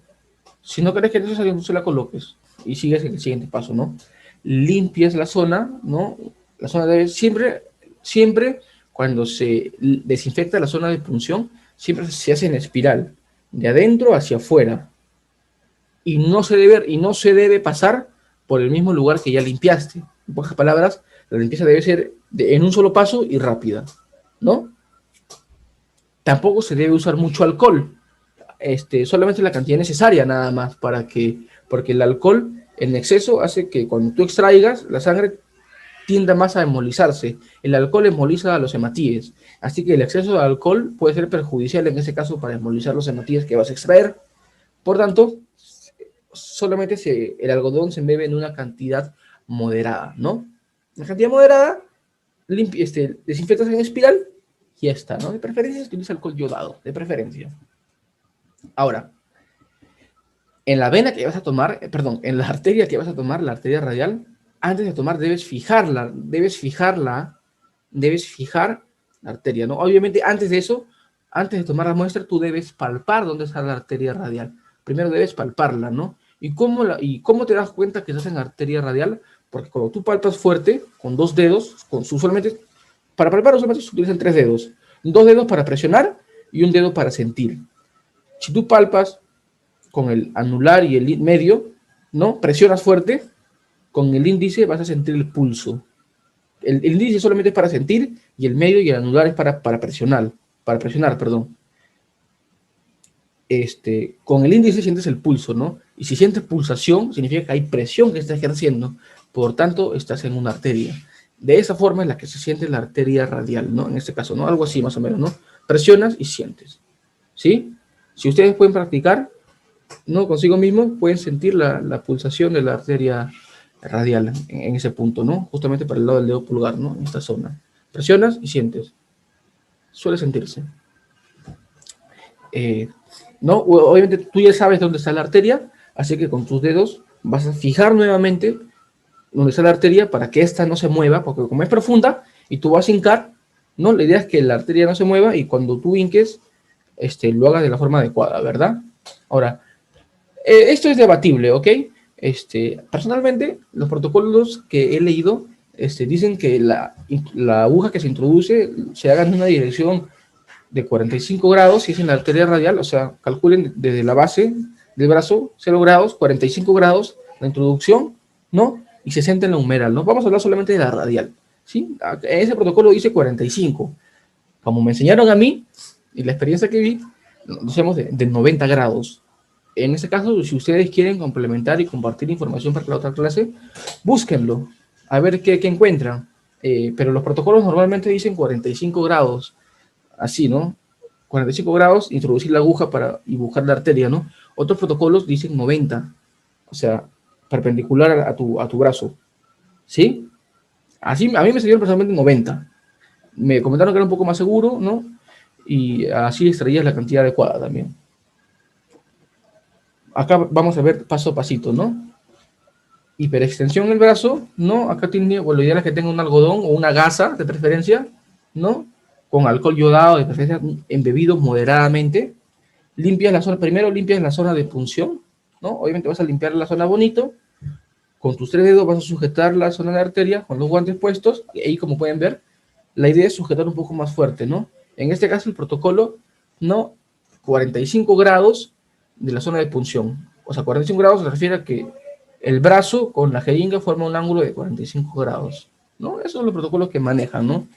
S1: Si no crees que es necesario, no se la coloques. Y sigues el siguiente paso, ¿no? Limpias la zona, ¿no? La zona debe siempre cuando se desinfecta la zona de punción, siempre se hace en espiral, de adentro hacia afuera. Y no se debe pasar por el mismo lugar que ya limpiaste. En pocas palabras, la limpieza debe ser en un solo paso y rápida, ¿no? Tampoco se debe usar mucho alcohol, solamente la cantidad necesaria nada más porque el alcohol en exceso hace que cuando tú extraigas la sangre tienda más a hemolizarse. El alcohol hemoliza a los hematíes, así que el exceso de alcohol puede ser perjudicial en ese caso para hemolizar los hematíes que vas a extraer. Por tanto, solamente el algodón se bebe en una cantidad moderada, ¿no? Una cantidad moderada, desinfectas en espiral y ya está, ¿no? De preferencia se utiliza alcohol yodado, de preferencia. Ahora, en la vena que vas a tomar, perdón, en la arteria que vas a tomar, la arteria radial, antes de tomar debes fijar la arteria, ¿no? Obviamente antes de eso, antes de tomar la muestra, tú debes palpar dónde está la arteria radial. Primero debes palparla, ¿no? ¿Y cómo te das cuenta que estás en arteria radial? Porque cuando tú palpas fuerte, con 2 dedos, para palpar usualmente se utilizan 3 dedos. 2 dedos para presionar y un dedo para sentir. Si tú palpas con el anular y el medio, ¿no? Presionas fuerte, con el índice vas a sentir el pulso. El índice solamente es para sentir y el medio y el anular es para presionar, perdón. Con el índice sientes el pulso, ¿no? Y si sientes pulsación, significa que hay presión que está ejerciendo, por tanto, estás en una arteria. De esa forma es la que se siente la arteria radial, ¿no? En este caso, ¿no? Algo así más o menos, ¿no? Presionas y sientes, ¿sí? Si ustedes pueden practicar, ¿no? Consigo mismo, pueden sentir la pulsación de la arteria radial en ese punto, ¿no? Justamente para el lado del dedo pulgar, ¿no? En esta zona. Presionas y sientes. Suele sentirse. ¿No? Obviamente tú ya sabes dónde está la arteria, así que con tus dedos vas a fijar nuevamente dónde está la arteria para que ésta no se mueva, porque como es profunda y tú vas a hincar, ¿no? La idea es que la arteria no se mueva y cuando tú hinques, lo hagas de la forma adecuada, ¿verdad? Ahora, esto es debatible, ¿ok? Personalmente, los protocolos que he leído dicen que la aguja que se introduce se haga en una dirección de 45 grados, si es en la arteria radial, o sea, calculen desde la base del brazo, 0 grados, 45 grados, la introducción, ¿no? Y 60 en la humeral, ¿no? Vamos a hablar solamente de la radial, ¿sí? En ese protocolo dice 45. Como me enseñaron a mí, y la experiencia que vi, lo hacemos de 90 grados. En este caso, si ustedes quieren complementar y compartir información para la otra clase, búsquenlo, a ver qué encuentran. Pero los protocolos normalmente dicen 45 grados, así, ¿no? 45 grados, introducir la aguja y buscar la arteria, ¿no? Otros protocolos dicen 90, o sea, perpendicular a tu brazo, ¿sí? Así, a mí me salieron personalmente 90. Me comentaron que era un poco más seguro, ¿no? Y así extraías la cantidad adecuada también. Acá vamos a ver paso a pasito, ¿no? Hiperextensión del brazo, ¿no? Acá tiene, bueno, lo ideal es que tenga un algodón o una gasa, de preferencia, ¿no? Con alcohol yodado, de preferencia embebido moderadamente. Primero limpias la zona de punción, ¿no? Obviamente vas a limpiar la zona bonito. Con tus 3 dedos vas a sujetar la zona de arteria con los guantes puestos. Y ahí, como pueden ver, la idea es sujetar un poco más fuerte, ¿no? En este caso, el protocolo, ¿no? 45 grados de la zona de punción. O sea, 45 grados se refiere a que el brazo con la jeringa forma un ángulo de 45 grados, ¿no? Esos son los protocolos que manejan, ¿no?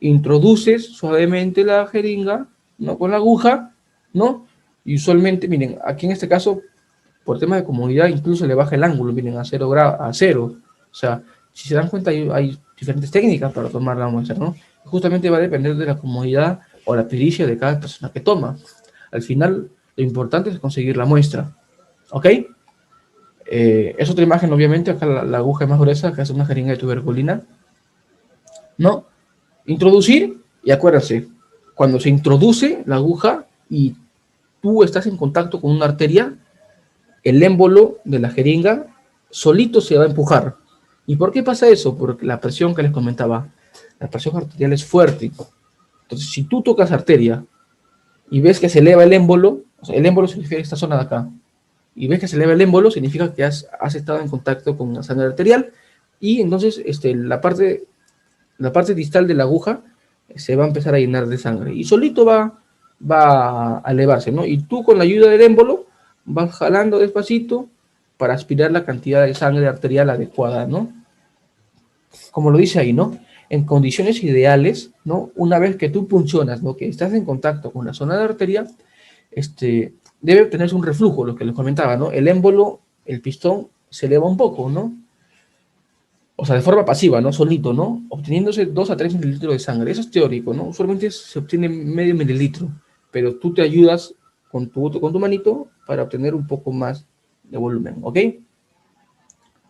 S1: Introduces suavemente la jeringa, ¿no? Con la aguja, ¿no? Y usualmente, miren, aquí en este caso, por tema de comodidad, incluso le baja el ángulo, miren, a 0 grados, a 0. O sea, si se dan cuenta, hay diferentes técnicas para tomar la muestra, ¿no? Justamente va a depender de la comodidad o la pericia de cada persona que toma. Al final, lo importante es conseguir la muestra, ¿ok? Es otra imagen, obviamente, acá la aguja es más gruesa, acá es una jeringa de tuberculina, ¿no? Introducir, y acuérdense, cuando se introduce la aguja y tú estás en contacto con una arteria, el émbolo de la jeringa solito se va a empujar. ¿Y por qué pasa eso? Porque la presión que les comentaba, la presión arterial es fuerte. Entonces, si tú tocas arteria y ves que se eleva el émbolo, o sea, el émbolo significa esta zona de acá, y ves que se eleva el émbolo, significa que has estado en contacto con la sangre arterial, y entonces la parte distal de la aguja se va a empezar a llenar de sangre, y solito va a elevarse, ¿no? Y tú con la ayuda del émbolo vas jalando despacito para aspirar la cantidad de sangre arterial adecuada, ¿no? Como lo dice ahí, ¿no? En condiciones ideales, ¿no? Una vez que tú puncionas, ¿no? Que estás en contacto con la zona de arteria, debe obtenerse un reflujo, lo que les comentaba, ¿no? El émbolo, el pistón, se eleva un poco, ¿no? O sea, de forma pasiva, ¿no? Solito, ¿no? Obteniéndose 2 a 3 mililitros de sangre. Eso es teórico, ¿no? Usualmente se obtiene medio mililitro, pero tú te ayudas con tu manito para obtener un poco más de volumen, ¿ok?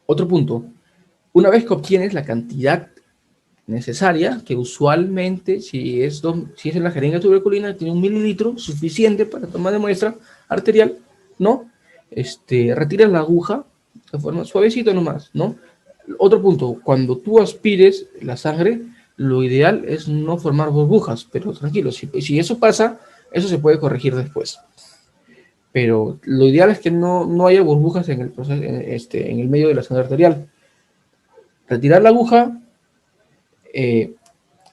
S1: Otro punto. Una vez que obtienes la cantidad necesaria, que usualmente, si es en la jeringa tuberculina, tiene 1 mililitro, suficiente para tomar de muestra arterial, ¿no? Retiras la aguja de forma suavecita nomás, ¿no? Otro punto, cuando tú aspires la sangre, lo ideal es no formar burbujas, pero tranquilo, si eso pasa, eso se puede corregir después. Pero lo ideal es que no haya burbujas en el proceso, en el medio de la sangre arterial. Retirar la aguja,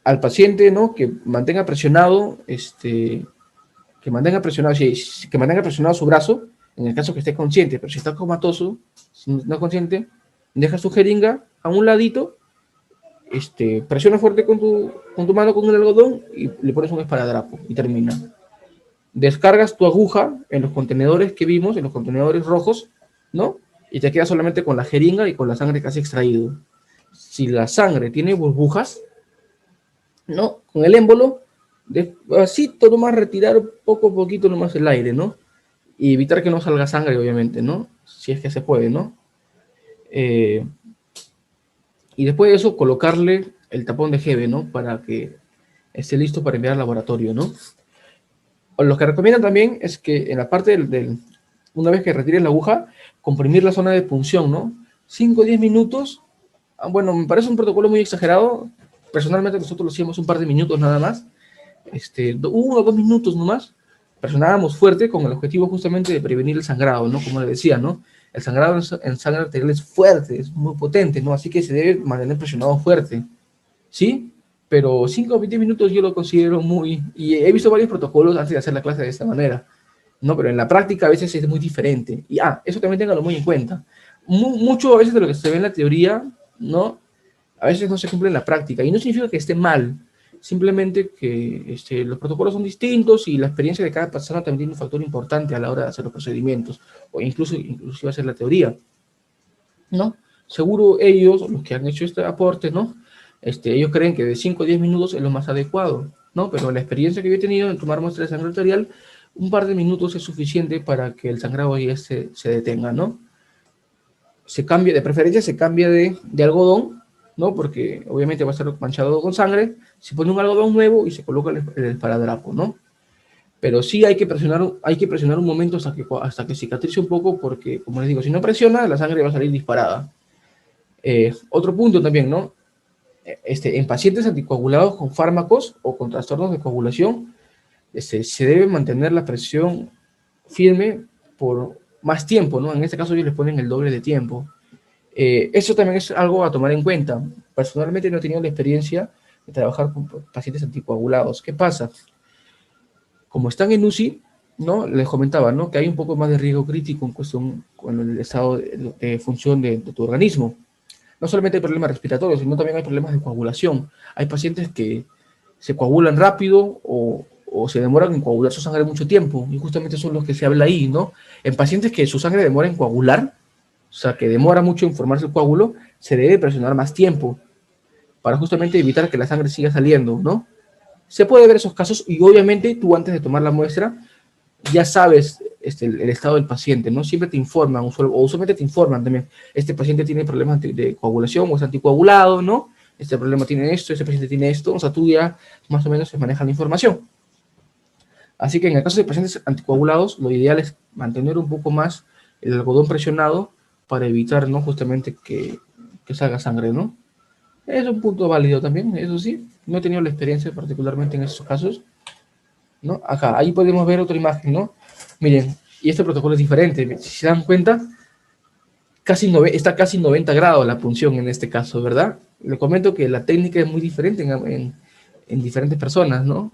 S1: al paciente, ¿no? Que mantenga presionado, que mantenga presionado, que mantenga presionado su brazo, en el caso que esté consciente, pero si está comatoso, si no es consciente, deja su jeringa a un ladito, presiona fuerte con tu mano con un algodón y le pones un esparadrapo y termina. Descargas tu aguja en los contenedores que vimos, en los contenedores rojos, ¿no? Y te quedas solamente con la jeringa y con la sangre que has extraído. Si la sangre tiene burbujas, ¿no? Con el émbolo, despacito nomás retirar poco a poquito nomás el aire, ¿no? Y evitar que no salga sangre, obviamente, ¿no? Si es que se puede, ¿no? Y después de eso, colocarle el tapón de Hebe, ¿no? Para que esté listo para enviar al laboratorio, ¿no? O lo que recomiendan también es que en la parte una vez que retires la aguja, comprimir la zona de punción, ¿no? 5 o 10 minutos. Bueno, me parece un protocolo muy exagerado. Personalmente nosotros lo hacíamos un par de minutos nada más. 1 o 2 minutos nomás. Presionábamos fuerte con el objetivo justamente de prevenir el sangrado, ¿no? Como le decía, ¿no? El sangrado en sangre arterial es fuerte, es muy potente, ¿no? Así que se debe mantener presionado fuerte, ¿sí? Pero 5 o 20 minutos yo lo considero muy... Y he visto varios protocolos antes de hacer la clase de esta manera, ¿no? Pero en la práctica a veces es muy diferente. Y, eso también téngalo muy en cuenta. Mucho a veces de lo que se ve en la teoría, ¿no? A veces no se cumple en la práctica. Y no significa que esté mal, simplemente que los protocolos son distintos y la experiencia de cada persona también tiene un factor importante a la hora de hacer los procedimientos, o inclusive hacer la teoría, ¿no? Seguro ellos, los que han hecho este aporte, ¿no? Ellos creen que de 5 a 10 minutos es lo más adecuado, ¿no? Pero la experiencia que yo he tenido en tomar muestra de sangre arterial, un par de minutos es suficiente para que el sangrado ya se detenga, ¿no? De preferencia se cambia de algodón, ¿no? Porque obviamente va a estar manchado con sangre. Se pone un algodón nuevo y se coloca el esparadrapo, ¿no? Pero sí hay que presionar un momento hasta que cicatrice un poco, porque, como les digo, si no presiona, la sangre va a salir disparada. Otro punto también, ¿no? En pacientes anticoagulados con fármacos o con trastornos de coagulación, se debe mantener la presión firme por más tiempo, ¿no? En este caso ellos les ponen el doble de tiempo. Eso también es algo a tomar en cuenta. Personalmente no he tenido la experiencia de trabajar con pacientes anticoagulados. ¿Qué pasa? Como están en UCI, ¿no? Les comentaba, ¿no? Que hay un poco más de riesgo crítico en cuestión con el estado de función de tu organismo. No solamente hay problemas respiratorios, sino también hay problemas de coagulación. Hay pacientes que se coagulan rápido o se demoran en coagular su sangre mucho tiempo, y justamente son los que se habla ahí, ¿no? En pacientes que su sangre demora en coagular, o sea, que demora mucho en formarse el coágulo, se debe presionar más tiempo para justamente evitar que la sangre siga saliendo, ¿no? Se puede ver esos casos y obviamente tú antes de tomar la muestra ya sabes el estado del paciente, ¿no? Siempre te informan, o usualmente te informan también, este paciente tiene problemas de coagulación o es anticoagulado, ¿no? Este problema tiene esto, este paciente tiene esto, o sea, tú ya más o menos se maneja la información. Así que en el caso de pacientes anticoagulados, lo ideal es mantener un poco más el algodón presionado para evitar, ¿no? Justamente que salga sangre, ¿no? Es un punto válido también, eso sí. No he tenido la experiencia particularmente en esos casos, ¿no? Acá, ahí podemos ver otra imagen, ¿no? Miren, y este protocolo es diferente. Si se dan cuenta, está casi 90 grados la punción en este caso, ¿verdad? Le comento que la técnica es muy diferente en diferentes personas, ¿no?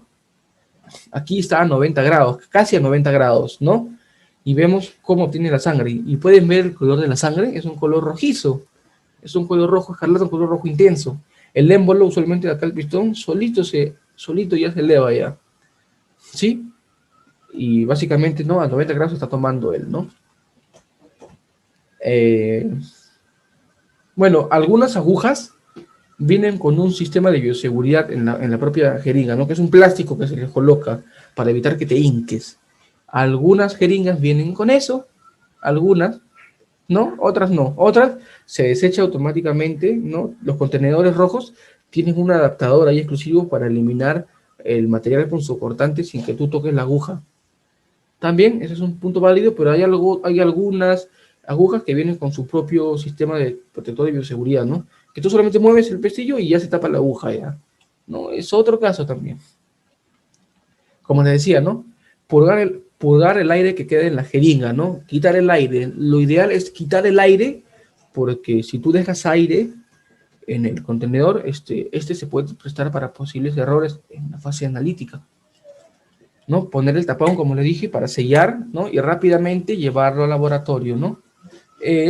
S1: Aquí está a 90 grados, casi a 90 grados, ¿no? Y vemos cómo obtiene la sangre. Y pueden ver el color de la sangre, es un color rojizo. Es un color rojo escarlata, un color rojo intenso. El émbolo, usualmente de acá el pistón, solito ya se eleva ya. ¿Sí? Y básicamente, ¿no? A 90 grados está tomando él, ¿no? Bueno, algunas agujas vienen con un sistema de bioseguridad en la propia jeringa, ¿no? Que es un plástico que se les coloca para evitar que te hinques. Algunas jeringas vienen con eso, algunas, ¿no? Otras no. Otras se desecha automáticamente, ¿no? Los contenedores rojos tienen un adaptador ahí exclusivo para eliminar el material punzocortante sin que tú toques la aguja. También, ese es un punto válido, pero hay algunas agujas que vienen con su propio sistema de protector de bioseguridad, ¿no? Que tú solamente mueves el pestillo y ya se tapa la aguja, ¿ya? ¿No? Es otro caso también. Como les decía, ¿no? Purgar el aire que queda en la jeringa, ¿no? Quitar el aire. Lo ideal es quitar el aire, porque si tú dejas aire en el contenedor, este se puede prestar para posibles errores en la fase analítica, ¿no? Poner el tapón, como le dije, para sellar, ¿no? Y rápidamente llevarlo al laboratorio, ¿no?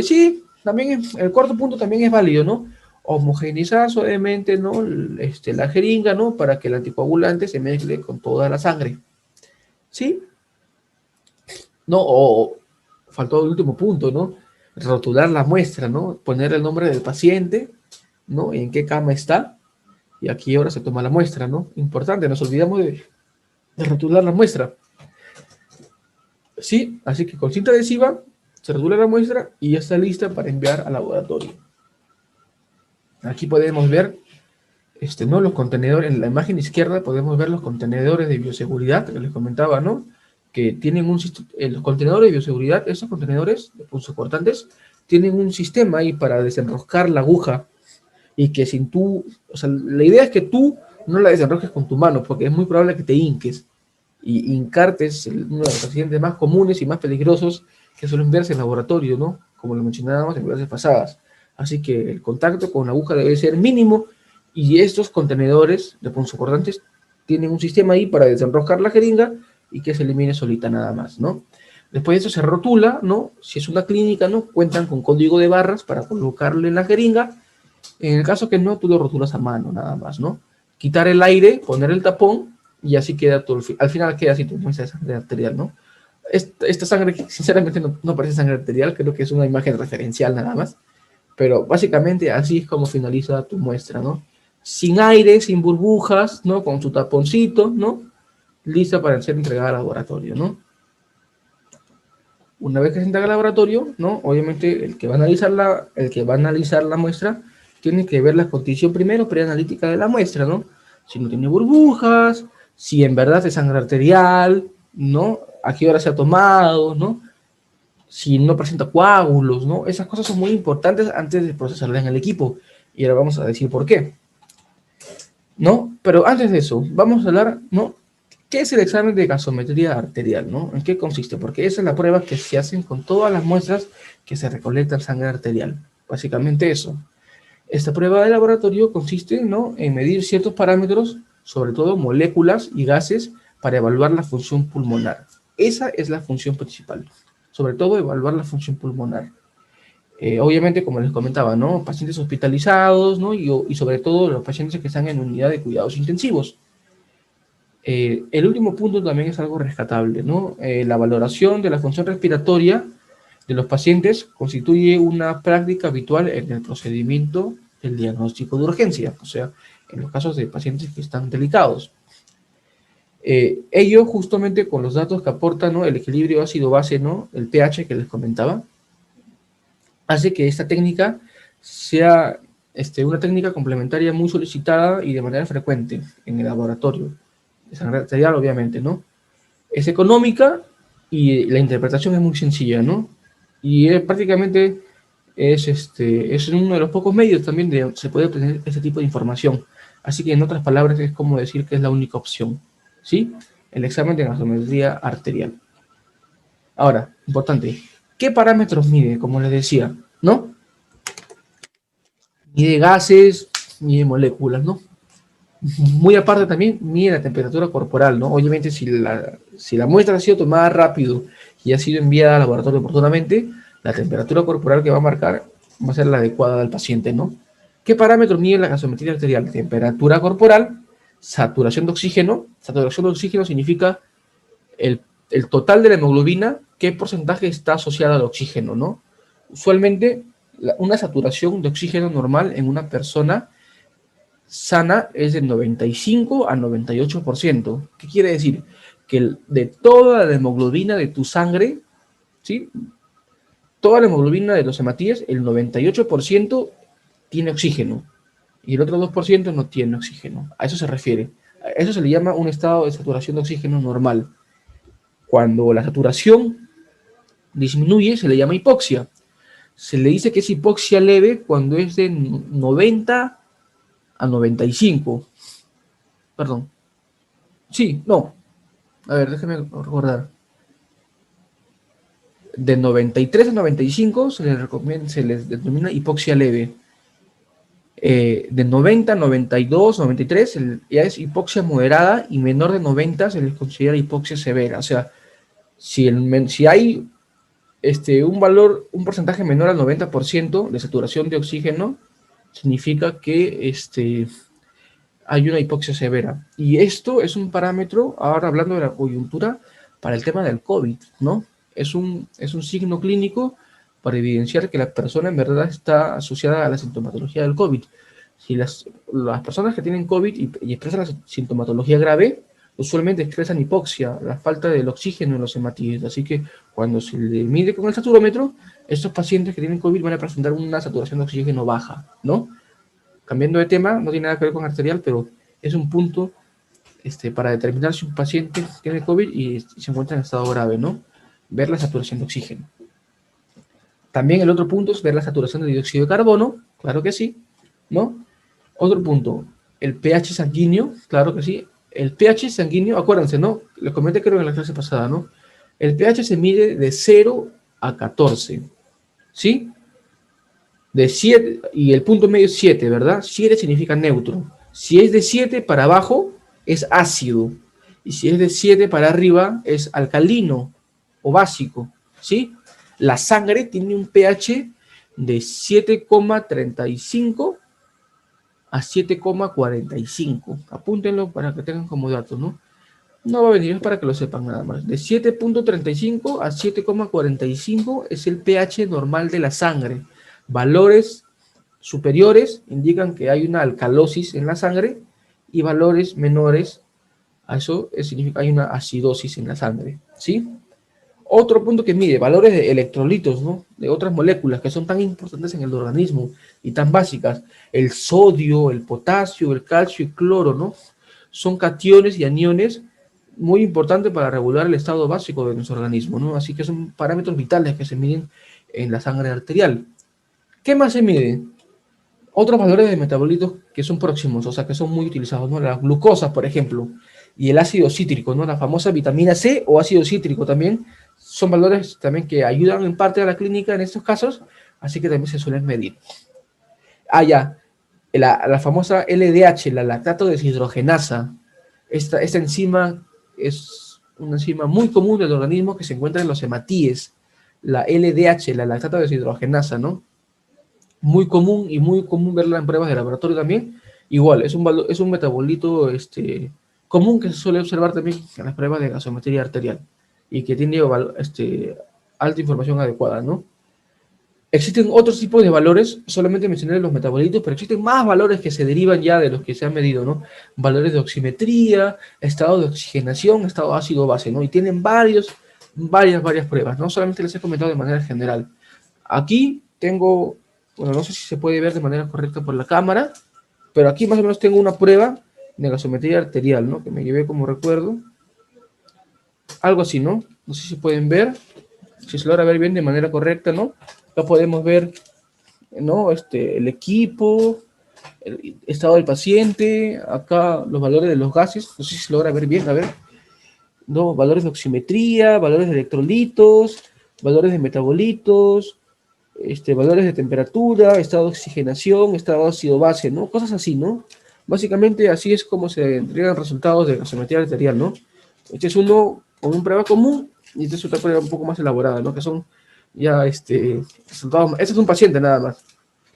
S1: Sí, también el cuarto punto también es válido, ¿no? Homogeneizar suavemente, ¿no? La jeringa, ¿no? Para que el anticoagulante se mezcle con toda la sangre. ¿Sí? No, o faltó el último punto, ¿no? Rotular la muestra, ¿no? Poner el nombre del paciente, ¿no? En qué cama está y a qué hora se toma la muestra, ¿no? Importante, nos olvidamos de rotular la muestra. Sí, así que con cinta adhesiva se rotula la muestra y ya está lista para enviar al laboratorio. Aquí podemos ver, ¿no? Los contenedores, en la imagen izquierda podemos ver los contenedores de bioseguridad que les comentaba, ¿no? Que tienen los contenedores de bioseguridad, esos contenedores de punzocortantes, tienen un sistema ahí para desenroscar la aguja y que sin tú, o sea, la idea es que tú no la desenrosques con tu mano porque es muy probable que te hinques. Y hincarte es uno de los accidentes más comunes y más peligrosos que suelen verse en laboratorio, ¿no? Como lo mencionábamos en clases pasadas. Así que el contacto con la aguja debe ser mínimo y estos contenedores de punzocortantes tienen un sistema ahí para desenroscar la jeringa y que se elimine solita nada más, ¿no? Después de eso se rotula, ¿no? Si es una clínica, ¿no? Cuentan con código de barras para colocarle en la jeringa. En el caso que no, tú lo rotulas a mano nada más, ¿no? Quitar el aire, poner el tapón y así queda todo. Al final queda así tu muestra de sangre arterial, ¿no? Esta sangre, sinceramente, no parece sangre arterial, creo que es una imagen referencial nada más. Pero básicamente así es como finaliza tu muestra, ¿no? Sin aire, sin burbujas, ¿no? Con su taponcito, ¿no? Lista para ser entregada al laboratorio, ¿no? Una vez que se entrega al laboratorio, ¿no? Obviamente el que va a analizar la muestra tiene que ver la condición primero preanalítica de la muestra, ¿no? Si no tiene burbujas, si en verdad es sangre arterial, ¿no? A qué hora se ha tomado, ¿no? Si no presenta coágulos, ¿no? Esas cosas son muy importantes antes de procesarla en el equipo. Y ahora vamos a decir por qué, ¿no? Pero antes de eso, vamos a hablar, ¿no? ¿Qué es el examen de gasometría arterial, ¿no? ¿En qué consiste? Porque esa es la prueba que se hacen con todas las muestras que se recolectan sangre arterial. Básicamente eso. Esta prueba de laboratorio consiste, ¿no? En medir ciertos parámetros, sobre todo moléculas y gases, para evaluar la función pulmonar. Esa es la función principal. Sobre todo evaluar la función pulmonar. Obviamente, como les comentaba, ¿no? Pacientes hospitalizados, ¿no? Y sobre todo los pacientes que están en unidad de cuidados intensivos. El último punto también es algo rescatable, ¿no? La valoración de la función respiratoria de los pacientes constituye una práctica habitual en el procedimiento del diagnóstico de urgencia, o sea, en los casos de pacientes que están delicados. Ello justamente con los datos que aporta, ¿no?, el equilibrio ácido-base, ¿no?, el pH que les comentaba, hace que esta técnica sea una técnica complementaria muy solicitada y de manera frecuente en el laboratorio, de sangre arterial obviamente, ¿no? Es económica y la interpretación es muy sencilla, ¿no? Y prácticamente es uno de los pocos medios también de se puede obtener este tipo de información. Así que en otras palabras es como decir que es la única opción, ¿sí? El examen de gasometría arterial. Ahora, importante, ¿qué parámetros mide? Como les decía, ¿no? Mide gases, mide moléculas, ¿no? Muy aparte también mide la temperatura corporal, ¿no? Obviamente si la muestra ha sido tomada rápido y ha sido enviada al laboratorio oportunamente, la temperatura corporal que va a marcar va a ser la adecuada al paciente, ¿no? ¿Qué parámetro mide la gasometría arterial? Temperatura corporal, saturación de oxígeno. Saturación de oxígeno significa el, el total de la hemoglobina, qué porcentaje está asociado al oxígeno, ¿no? Usualmente una saturación de oxígeno normal en una persona sana es del 95 a 98%. ¿Qué quiere decir? Que de toda la hemoglobina de tu sangre, ¿sí?, toda la hemoglobina de los hematíes, el 98% tiene oxígeno y el otro 2% no tiene oxígeno. A eso se refiere. A eso se le llama un estado de saturación de oxígeno normal. Cuando la saturación disminuye, se le llama hipoxia. Se le dice que es hipoxia leve cuando es de 90 a 95. Perdón. Sí, no. A ver, déjame recordar. De 93 a 95 se les denomina hipoxia leve. De 90 a 92, 93 ya es hipoxia moderada, y menor de 90 se les considera hipoxia severa. O sea, si hay un porcentaje menor al 90% de saturación de oxígeno, significa que hay una hipoxia severa. Y esto es un parámetro, ahora hablando de la coyuntura, para el tema del COVID, ¿no? Es un signo clínico para evidenciar que la persona en verdad está asociada a la sintomatología del COVID. Si las personas que tienen COVID y expresan la sintomatología grave, usualmente expresan hipoxia, la falta del oxígeno en los hematíes. Así que cuando se le mide con el saturómetro, estos pacientes que tienen COVID van a presentar una saturación de oxígeno baja, ¿no? Cambiando de tema, no tiene nada que ver con arterial, pero es un punto para determinar si un paciente tiene COVID y se encuentra en estado grave, ¿no? Ver la saturación de oxígeno. También el otro punto es ver la saturación de dióxido de carbono, claro que sí, ¿no? Otro punto, el pH sanguíneo, claro que sí. El pH sanguíneo, acuérdense, ¿no? Les comenté creo en la clase pasada, ¿no? El pH se mide de 0 a 14, ¿sí? De 7, y el punto medio es 7, ¿verdad? 7 significa neutro. Si es de 7 para abajo, es ácido. Y si es de 7 para arriba, es alcalino o básico, ¿sí? La sangre tiene un pH de 7,35 a 7,45. Apúntenlo para que tengan como dato, ¿no? No va a venir, es para que lo sepan nada más. De 7,35 a 7,45 es el pH normal de la sangre. Valores superiores indican que hay una alcalosis en la sangre, y valores menores a eso significa que hay una acidosis en la sangre, ¿sí? Otro punto que mide, valores de electrolitos, ¿no? De otras moléculas que son tan importantes en el organismo y tan básicas. El sodio, el potasio, el calcio y cloro, ¿no? Son cationes y aniones muy importantes para regular el estado básico de nuestro organismo, ¿no? Así que son parámetros vitales que se miden en la sangre arterial. ¿Qué más se mide? Otros valores de metabolitos que son próximos, o sea, que son muy utilizados, ¿no? La glucosa, por ejemplo, y el ácido cítrico, ¿no? La famosa vitamina C o ácido cítrico también son valores también que ayudan en parte a la clínica en estos casos, así que también se suelen medir. Ah, ya, la famosa LDH, la lactato deshidrogenasa. Esta enzima es una enzima muy común del organismo que se encuentra en los hematíes. La LDH, la lactato deshidrogenasa, ¿no? Muy común, y muy común verla en pruebas de laboratorio también. Igual, es un metabolito común que se suele observar también en las pruebas de gasometría arterial y que tiene alta información adecuada, ¿no? Existen otros tipos de valores, solamente mencioné los metabolitos, pero existen más valores que se derivan ya de los que se han medido, ¿no? Valores de oximetría, estado de oxigenación, estado ácido-base, ¿no? Y tienen varias pruebas, ¿no? Solamente les he comentado de manera general. Aquí tengo, bueno, no sé si se puede ver de manera correcta por la cámara, pero aquí más o menos tengo una prueba de gasometría arterial, ¿no? Que me llevé como recuerdo. Algo así, ¿no? No sé si pueden ver, si se logra ver bien de manera correcta, ¿no? Acá podemos ver, ¿no? El equipo, el estado del paciente, acá los valores de los gases, no sé si se logra ver bien, a ver, ¿no? Valores de oximetría, valores de electrolitos, valores de metabolitos, valores de temperatura, estado de oxigenación, estado ácido-base, ¿no? Cosas así, ¿no? Básicamente así es como se entregan resultados de gasometría arterial, ¿no? Este es uno con una prueba común y esta es otra prueba un poco más elaborada, ¿no? Que son ya resultados. Este es un paciente nada más.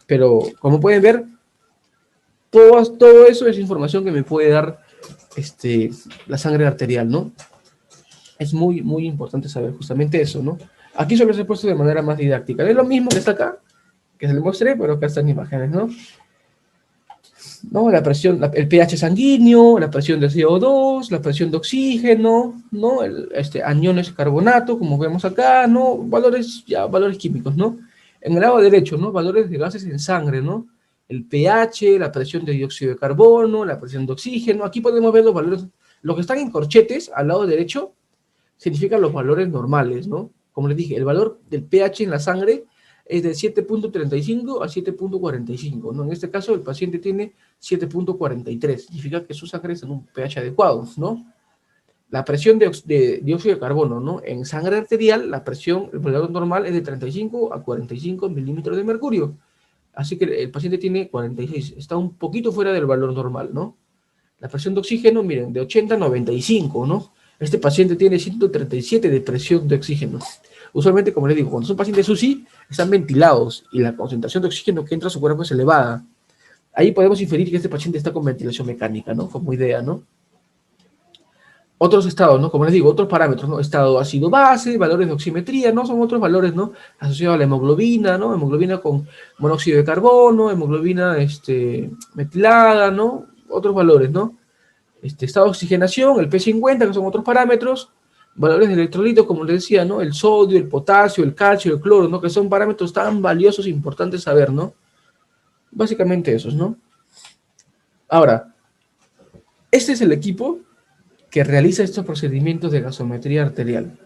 S1: Pero como pueden ver, todo eso es información que me puede dar la sangre arterial, ¿no? Es muy, muy importante saber justamente eso, ¿no? Aquí solo se ha puesto de manera más didáctica. Es lo mismo que está acá, que se le mostré, pero acá están imágenes, ¿no? ¿No? La presión, el pH sanguíneo, la presión de CO2, la presión de oxígeno, ¿no? Aniones de carbonato, como vemos acá, ¿no? Valores químicos, ¿no? En el lado derecho, ¿no? Valores de gases en sangre, ¿no? El pH, la presión de dióxido de carbono, la presión de oxígeno. Aquí podemos ver los valores, los que están en corchetes al lado derecho, significan los valores normales, ¿no? Como les dije, el valor del pH en la sangre es de 7.35 a 7.45, ¿no? En este caso, el paciente tiene 7.43, significa que su sangre está en un pH adecuado, ¿no? La presión de dióxido de carbono, ¿no? En sangre arterial, la presión, el valor normal es de 35 a 45 milímetros de mercurio. Así que el paciente tiene 46, está un poquito fuera del valor normal, ¿no? La presión de oxígeno, miren, de 80 a 95, ¿no? Este paciente tiene 137 de presión de oxígeno. Usualmente, como les digo, cuando son pacientes UCI, están ventilados y la concentración de oxígeno que entra a su cuerpo es elevada. Ahí podemos inferir que este paciente está con ventilación mecánica, ¿no? Como idea, ¿no? Otros estados, ¿no? Como les digo, otros parámetros, ¿no? Estado ácido-base, valores de oximetría, ¿no? Son otros valores, ¿no? Asociados a la hemoglobina, ¿no? Hemoglobina con monóxido de carbono, hemoglobina metilada, ¿no? Otros valores, ¿no? Estado de oxigenación, el P50, que son otros parámetros, valores de electrolitos, como les decía, ¿no? El sodio, el potasio, el calcio, el cloro, ¿no? Que son parámetros tan valiosos e importantes saber, ¿no? Básicamente esos, ¿no? Ahora, este es el equipo que realiza estos procedimientos de gasometría arterial.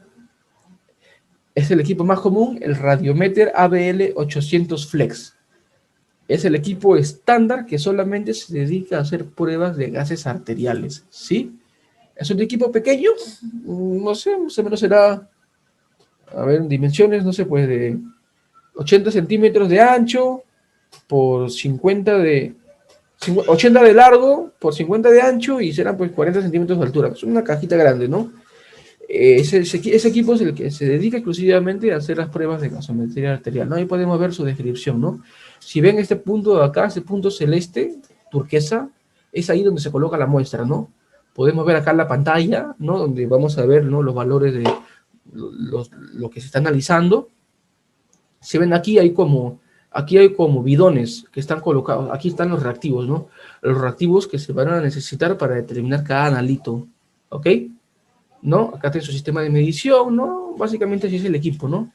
S1: Es el equipo más común, el Radiometer ABL 800 Flex. Es el equipo estándar que solamente se dedica a hacer pruebas de gases arteriales, ¿sí? Es un equipo pequeño, no sé, más o menos será, a ver, en dimensiones, no sé, pues de 80 centímetros de ancho por 80 de largo por 50 de ancho y serán pues 40 centímetros de altura. Es una cajita grande, ¿no? Ese equipo es el que se dedica exclusivamente a hacer las pruebas de gasometría arterial, ¿no? Ahí podemos ver su descripción, ¿no? Si ven este punto de acá, este punto celeste, turquesa, es ahí donde se coloca la muestra, ¿no? Podemos ver acá en la pantalla, ¿no? Donde vamos a ver, ¿no? Los valores de lo que se está analizando. Si ven aquí hay como bidones que están colocados. Aquí están los reactivos, ¿no? Los reactivos que se van a necesitar para determinar cada analito, ¿ok? ¿No? Acá tiene su sistema de medición, ¿no? Básicamente así es el equipo, ¿no?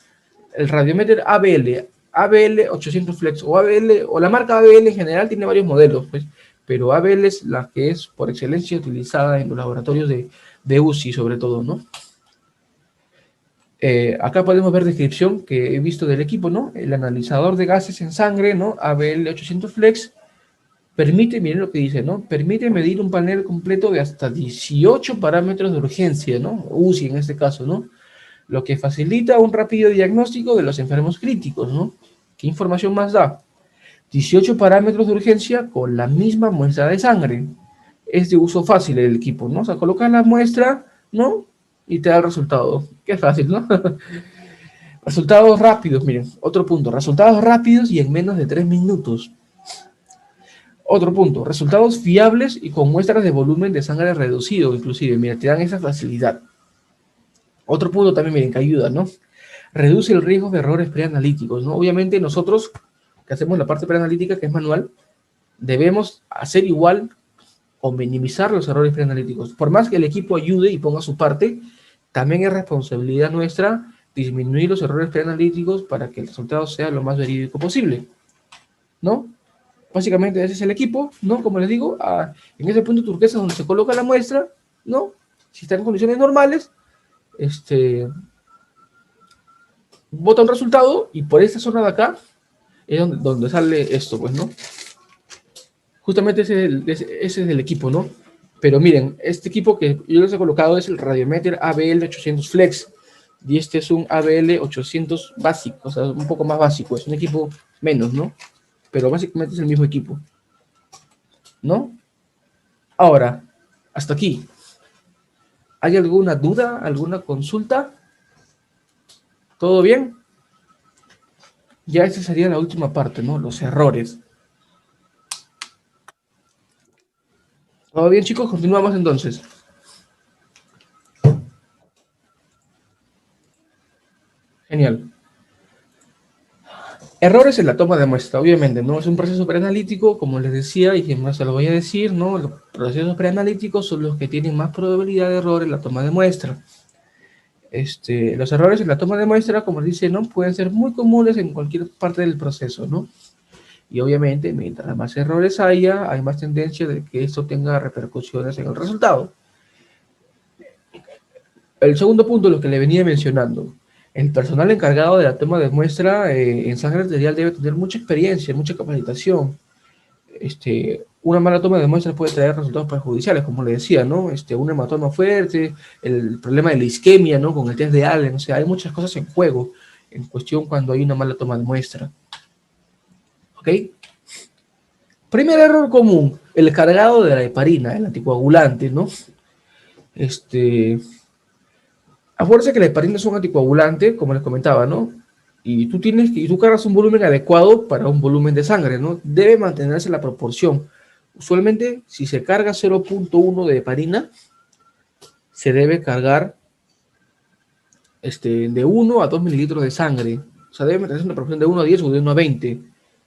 S1: El Radiometer ABL 800 Flex o ABL, o la marca ABL en general tiene varios modelos, pues, pero ABL es la que es por excelencia utilizada en los laboratorios de UCI sobre todo, ¿no? Acá podemos ver descripción que he visto del equipo, ¿no? El analizador de gases en sangre, ¿no? ABL 800 Flex permite, miren lo que dice, ¿no? Permite medir un panel completo de hasta 18 parámetros de urgencia, ¿no? UCI en este caso, ¿no? Lo que facilita un rápido diagnóstico de los enfermos críticos, ¿no? ¿Qué información más da? 18 parámetros de urgencia con la misma muestra de sangre. Es de uso fácil el equipo, ¿no? O sea, colocas la muestra, ¿no? Y te da el resultado. Qué fácil, ¿no? Resultados rápidos, miren, otro punto. Resultados rápidos y en menos de 3 minutos. Otro punto, resultados fiables y con muestras de volumen de sangre reducido, inclusive, mira, te dan esa facilidad. Otro punto también, miren, que ayuda, ¿no? reduce el riesgo de errores preanalíticos, ¿no? Obviamente nosotros, que hacemos la parte preanalítica, que es manual, debemos hacer igual o minimizar los errores preanalíticos. Por más que el equipo ayude y ponga su parte, también es responsabilidad nuestra disminuir los errores preanalíticos para que el resultado sea lo más verídico posible, ¿no? Básicamente ese es el equipo, ¿no? Como les digo, en ese punto turquesa donde se coloca la muestra, ¿no? Si está en condiciones normales, bota un resultado y por esta zona de acá es donde sale esto, pues, ¿no? Justamente ese es el equipo, ¿no? Pero miren, este equipo que yo les he colocado es el Radiometer ABL 800 Flex. Y este es un ABL 800 básico, o sea, un poco más básico. Es un equipo menos, ¿no? Pero básicamente es el mismo equipo, ¿no? Ahora, hasta aquí. ¿Hay alguna duda, alguna consulta? ¿Todo bien? Ya esta sería la última parte, ¿no? Los errores. ¿Todo bien, chicos? Continuamos entonces. Genial. Errores en la toma de muestra, obviamente, ¿no? Es un proceso preanalítico, como les decía, y que más se lo voy a decir, ¿no? Los procesos preanalíticos son los que tienen más probabilidad de error en la toma de muestra. Los errores en la toma de muestra, como les dice, ¿no? Pueden ser muy comunes en cualquier parte del proceso, ¿no? Y obviamente, mientras más errores haya, hay más tendencia de que esto tenga repercusiones en el resultado. El segundo punto, lo que le venía mencionando, el personal encargado de la toma de muestra en sangre arterial debe tener mucha experiencia, mucha capacitación. Una mala toma de muestra puede traer resultados perjudiciales, como le decía, ¿no? Un hematoma fuerte, el problema de la isquemia, ¿no? Con el test de Allen, o sea, hay muchas cosas en juego en cuestión cuando hay una mala toma de muestra. ¿Ok? Primer error común, el cargado de la heparina, el anticoagulante, ¿no? Acuérdense que la heparina es un anticoagulante, como les comentaba, ¿no? Y tú cargas un volumen adecuado para un volumen de sangre, ¿no? Debe mantenerse la proporción. Usualmente, si se carga 0.1 de heparina, se debe cargar de 1 a 2 mililitros de sangre. O sea, debe mantenerse una proporción de 1 a 10 o de 1 a 20.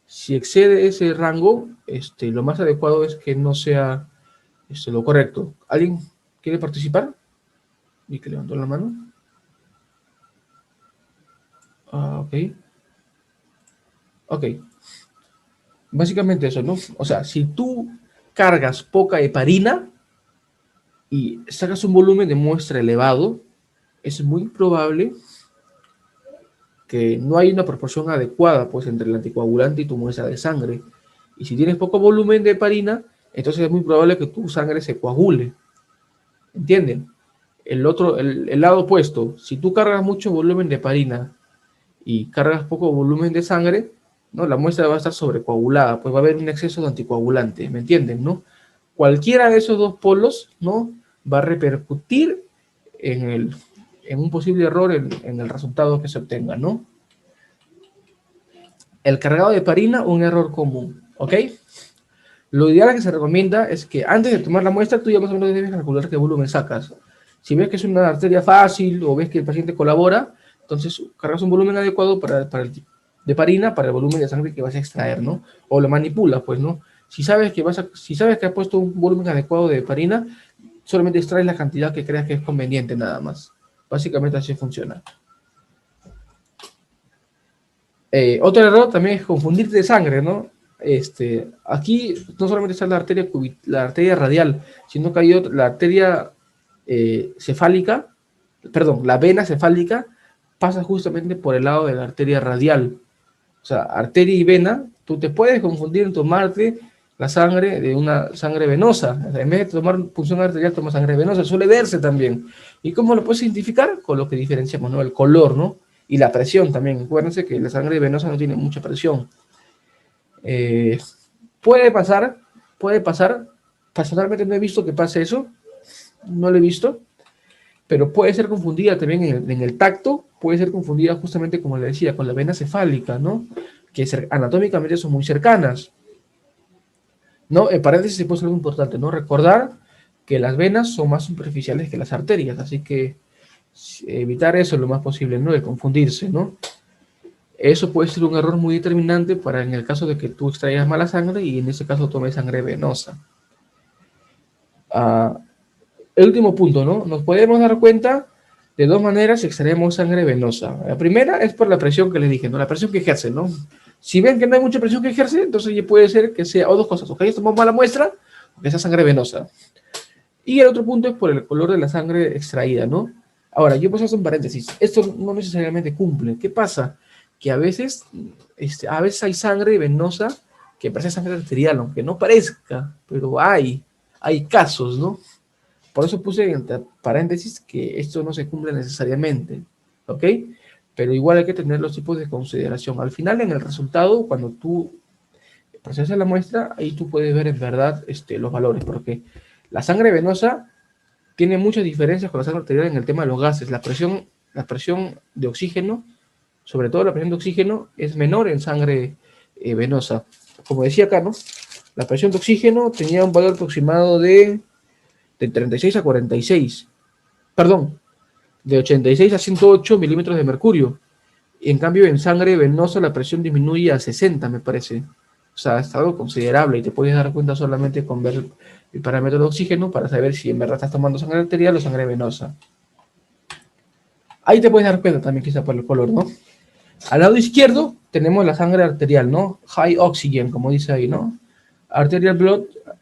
S1: Si excede ese rango, lo más adecuado es que no sea lo correcto. ¿Alguien quiere participar? Y que levantó la mano. Ok. Ok. Básicamente eso, ¿no? O sea, si tú cargas poca heparina y sacas un volumen de muestra elevado, es muy probable que no hay una proporción adecuada pues, entre el anticoagulante y tu muestra de sangre. Y si tienes poco volumen de heparina, entonces es muy probable que tu sangre se coagule. ¿Entienden? El lado opuesto, si tú cargas mucho volumen de heparina y cargas poco volumen de sangre, ¿no? La muestra va a estar sobrecoagulada, pues va a haber un exceso de anticoagulante, ¿me entienden, no? Cualquiera de esos dos polos, ¿no? Va a repercutir en un posible error en el resultado que se obtenga, ¿no? El cargado de heparina, un error común, ¿ok? Lo ideal que se recomienda es que antes de tomar la muestra, tú ya más o menos debes calcular qué volumen sacas. Si ves que es una arteria fácil o ves que el paciente colabora, entonces cargas un volumen adecuado de heparina para el volumen de sangre que vas a extraer, ¿no? O lo manipulas, pues, ¿no? Si sabes que has puesto un volumen adecuado de heparina, solamente extraes la cantidad que creas que es conveniente nada más. Básicamente así funciona. Otro error también es confundirte de sangre, ¿no? Aquí no solamente está la arteria radial, sino que hay la arteria cefálica, perdón, la vena cefálica pasa justamente por el lado de la arteria radial. O sea, arteria y vena, tú te puedes confundir en tomarte la sangre de una sangre venosa. O sea, en vez de tomar punción arterial, tomas sangre venosa. Suele verse también. ¿Y cómo lo puedes identificar? Con lo que diferenciamos, ¿no? El color, ¿no? Y la presión también. Acuérdense que la sangre venosa no tiene mucha presión. Puede pasar. Personalmente no he visto que pase eso. No lo he visto. Pero puede ser confundida también en el tacto. Puede ser confundida justamente, como le decía, con la vena cefálica, ¿no? Que anatómicamente son muy cercanas. ¿No? En paréntesis se puede ser algo importante, ¿no? Recordar que las venas son más superficiales que las arterias, así que Evitar eso lo más posible, ¿no? De confundirse, ¿no? Eso puede ser un error muy determinante para en el caso de que tú extraigas mala sangre y en ese caso tomes sangre venosa. Ah, el último punto, ¿no? Nos podemos dar cuenta de dos maneras si extraemos sangre venosa. La primera es por la presión que les dije, ¿no? La presión que ejerce, ¿no? Si ven que no hay mucha presión que ejerce, entonces ya puede ser que sea, o dos cosas, o que hayas tomado mala muestra, o que sea sangre venosa. Y el otro punto es por el color de la sangre extraída, ¿no? Ahora, yo puse esto en paréntesis. Esto no necesariamente cumple. ¿Qué pasa? Que a veces hay sangre venosa que parece sangre arterial, aunque no parezca, pero hay casos, ¿no? Por eso puse entre paréntesis que esto no se cumple necesariamente, ¿ok? Pero igual hay que tener los tipos de consideración. Al final, en el resultado, cuando tú procesas la muestra, ahí tú puedes ver en verdad los valores, porque la sangre venosa tiene muchas diferencias con la sangre arterial en el tema de los gases. La presión de oxígeno, sobre todo la presión de oxígeno, es menor en sangre venosa. Como decía acá, ¿no? La presión de oxígeno tenía un valor aproximado de 36 a 46. Perdón, de 86 a 108 milímetros de mercurio. Y en cambio, en sangre venosa la presión disminuye a 60, me parece. O sea, es algo considerable y te puedes dar cuenta solamente con ver el parámetro de oxígeno para saber si en verdad estás tomando sangre arterial o sangre venosa. Ahí te puedes dar cuenta también quizá por el color, ¿no? Al lado izquierdo tenemos la sangre arterial, ¿no? High oxygen, como dice ahí, ¿no? Arterial blood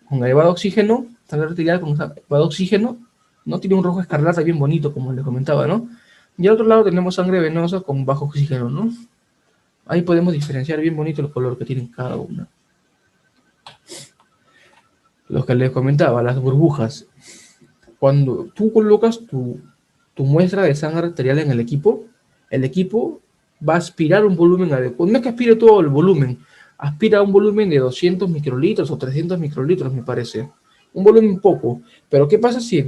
S1: con elevado oxígeno, sangre arterial con elevado oxígeno, ¿no? Tiene un rojo escarlata bien bonito, como les comentaba, ¿no? Y al otro lado tenemos sangre venosa con bajo oxígeno, ¿no? Ahí podemos diferenciar bien bonito el color que tienen cada una. Lo que les comentaba, las burbujas. Cuando tú colocas tu muestra de sangre arterial en el equipo va a aspirar un volumen adecuado. No es que aspire todo el volumen, aspira a un volumen de 200 microlitros o 300 microlitros, me parece. Un volumen poco. Pero ¿qué pasa si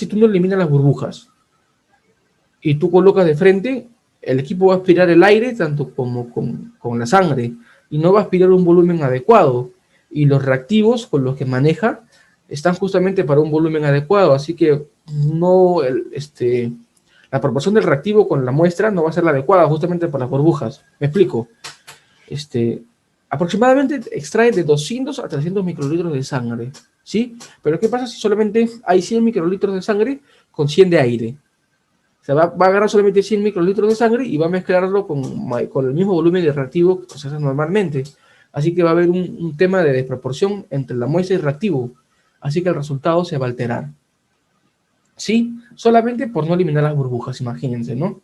S1: tú no eliminas las burbujas? Y tú colocas de frente, el equipo va a aspirar el aire tanto como con la sangre y no va a aspirar un volumen adecuado. Y los reactivos con los que maneja están justamente para un volumen adecuado, así que no, la proporción del reactivo con la muestra no va a ser la adecuada justamente para las burbujas. Me explico. Este, Aproximadamente extrae de 200 a 300 microlitros de sangre, ¿sí? Pero ¿qué pasa si solamente hay 100 microlitros de sangre con 100 de aire? O sea, va a agarrar solamente 100 microlitros de sangre y va a mezclarlo con el mismo volumen de reactivo que procesa normalmente. Así que va a haber un tema de desproporción entre la muestra y el reactivo. Así que el resultado se va a alterar. ¿Sí? Solamente por no eliminar las burbujas, imagínense, ¿no?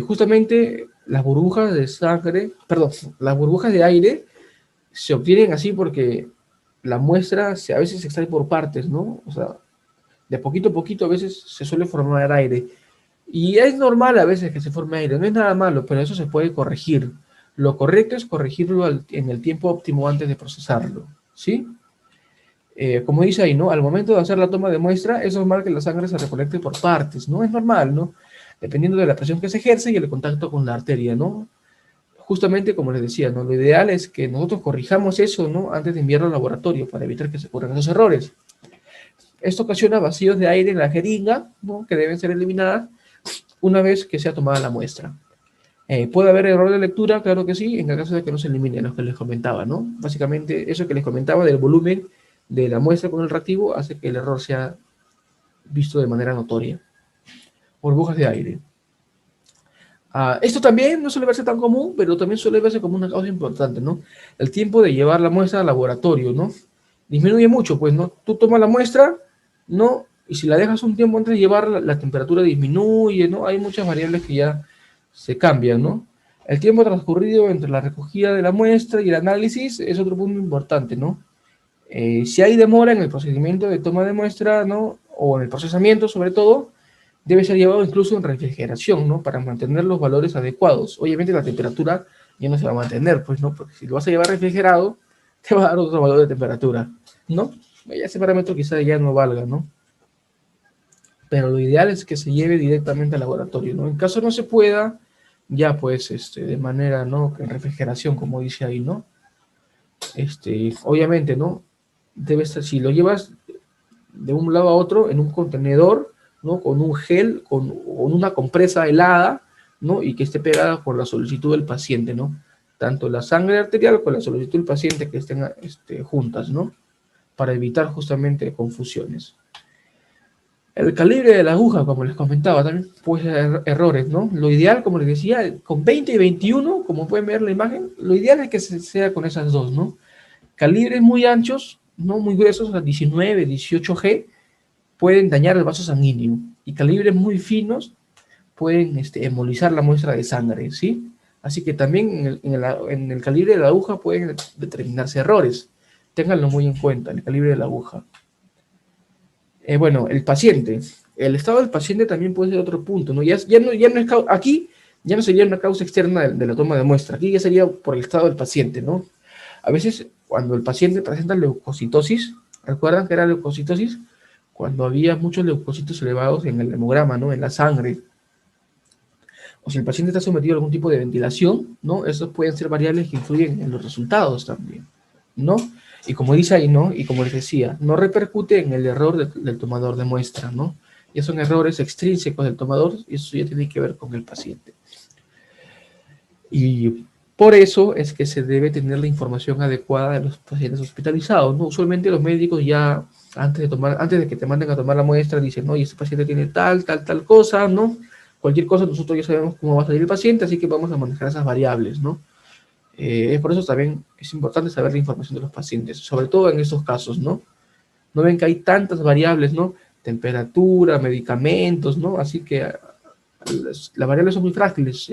S1: Justamente las burbujas de sangre, perdón, las burbujas de aire se obtienen así porque la muestra a veces se extrae por partes, ¿no? O sea, de poquito a poquito a veces se suele formar aire. Y es normal a veces que se forme aire, no es nada malo, pero eso se puede corregir. Lo correcto es corregirlo en el tiempo óptimo antes de procesarlo, ¿sí? Como dice ahí, ¿no? Al momento de hacer la toma de muestra, es normal que la sangre se recolecte por partes, ¿no? Es normal, ¿no? Dependiendo de la presión que se ejerce y el contacto con la arteria, ¿no? Justamente como les decía, ¿no? Lo ideal es que nosotros corrijamos eso, ¿no? Antes de enviarlo al laboratorio para evitar que se ocurran esos errores. Esto ocasiona vacíos de aire en la jeringa, ¿no? Que deben ser eliminadas una vez que sea tomada la muestra. ¿Puede haber error de lectura? Claro que sí, en el caso de que no se eliminen los que les comentaba, ¿no? Básicamente, eso que les comentaba del volumen de la muestra con el reactivo hace que el error sea visto de manera notoria. Burbujas de aire. Esto también no suele verse tan común, pero también suele verse como una causa importante, ¿no? El tiempo de llevar la muestra al laboratorio, ¿no? Disminuye mucho, pues, ¿no? Tú tomas la muestra, ¿no? Y si la dejas un tiempo antes de llevarla, la temperatura disminuye, ¿no? Hay muchas variables que ya se cambian, ¿no? El tiempo transcurrido entre la recogida de la muestra y el análisis es otro punto importante, ¿no? Si hay demora en el procedimiento de toma de muestra, ¿no? O en el procesamiento, sobre todo, debe ser llevado incluso en refrigeración, ¿no? Para mantener los valores adecuados. Obviamente la temperatura ya no se va a mantener, pues, ¿no? Porque si lo vas a llevar refrigerado, te va a dar otro valor de temperatura, ¿no? Ya ese parámetro quizá ya no valga, ¿no? Pero lo ideal es que se lleve directamente al laboratorio, ¿no? En caso no se pueda, ya pues, de manera, ¿no? En refrigeración, como dice ahí, ¿no? Obviamente, ¿no? Debe estar, si lo llevas de un lado a otro en un contenedor, ¿no? Con un gel, con una compresa helada, ¿no? Y que esté pegada con la solicitud del paciente, ¿no? Tanto la sangre arterial con la solicitud del paciente que estén juntas, ¿no? Para evitar justamente confusiones. El calibre de la aguja, como les comentaba, también puede ser errores, ¿no? Lo ideal, como les decía, con 20 y 21, como pueden ver en la imagen, lo ideal es que sea con esas dos, ¿no? Calibres muy anchos, no muy gruesos, a 19, 18G, pueden dañar el vaso sanguíneo. Y calibres muy finos pueden embolizar la muestra de sangre, ¿sí? Así que también en el calibre de la aguja pueden determinarse errores. Ténganlo muy en cuenta, el calibre de la aguja. Bueno, el paciente. El estado del paciente también puede ser otro punto, ¿no? Ya no es aquí ya no sería una causa externa de la toma de muestra. Aquí ya sería por el estado del paciente, ¿no? A veces, cuando el paciente presenta leucocitosis, ¿recuerdan que era leucocitosis? Cuando había muchos leucocitos elevados en el hemograma, ¿no? En la sangre. O si el paciente está sometido a algún tipo de ventilación, ¿no? Esos pueden ser variables que influyen en los resultados también, ¿no? Y como dice ahí, ¿no? Y como les decía, no repercute en el error del tomador de muestra, ¿no? Ya son errores extrínsecos del tomador y eso ya tiene que ver con el paciente. Y por eso es que se debe tener la información adecuada de los pacientes hospitalizados, ¿no? Usualmente los médicos ya, antes de que te manden a tomar la muestra, dicen, no, y este paciente tiene tal cosa, ¿no? Cualquier cosa nosotros ya sabemos cómo va a salir el paciente, así que vamos a manejar esas variables, ¿no? Es por eso también es importante saber la información de los pacientes, sobre todo en estos casos, ¿no? No ven que hay tantas variables, ¿no? Temperatura, medicamentos, ¿no? Así que las variables son muy frágiles,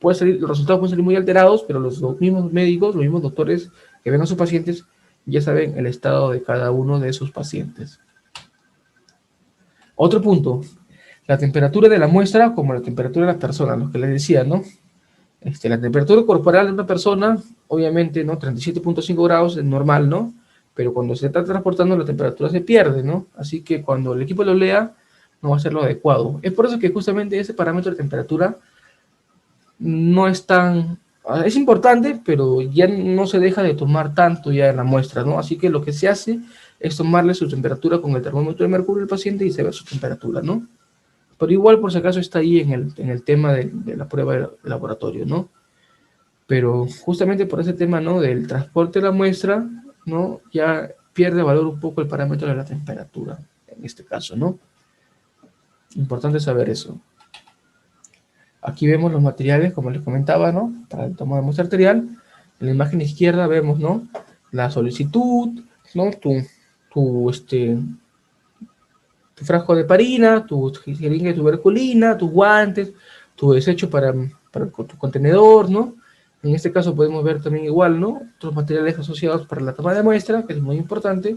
S1: los resultados pueden salir muy alterados, pero los mismos médicos, los mismos doctores que ven a sus pacientes ya saben el estado de cada uno de sus pacientes. Otro punto, la temperatura de la muestra como la temperatura de la persona, lo que les decía, ¿no? La temperatura corporal de una persona, obviamente, ¿no? 37.5 grados es normal, ¿no? Pero cuando se está transportando la temperatura se pierde, ¿no? Así que cuando el equipo lo lea, no va a ser lo adecuado. Es por eso que justamente ese parámetro de temperatura no es tan... Es importante, pero ya no se deja de tomar tanto ya en la muestra, ¿no? Así que lo que se hace es tomarle su temperatura con el termómetro de mercurio al paciente y se ve su temperatura, ¿no? Pero igual, por si acaso, está ahí en el tema de la prueba de laboratorio, ¿no? Pero justamente por ese tema, ¿no? Del transporte de la muestra, ¿no? Ya pierde valor un poco el parámetro de la temperatura, en este caso, ¿no? Importante saber eso. Aquí vemos los materiales, como les comentaba, ¿no? Para el toma de muestra arterial. En la imagen izquierda vemos, ¿no? La solicitud, ¿no? Tu frasco de heparina, tu jeringa de tuberculina, tus guantes, tu desecho para tu contenedor, ¿no? En este caso podemos ver también igual, ¿no? Otros materiales asociados para la toma de muestra, que es muy importante,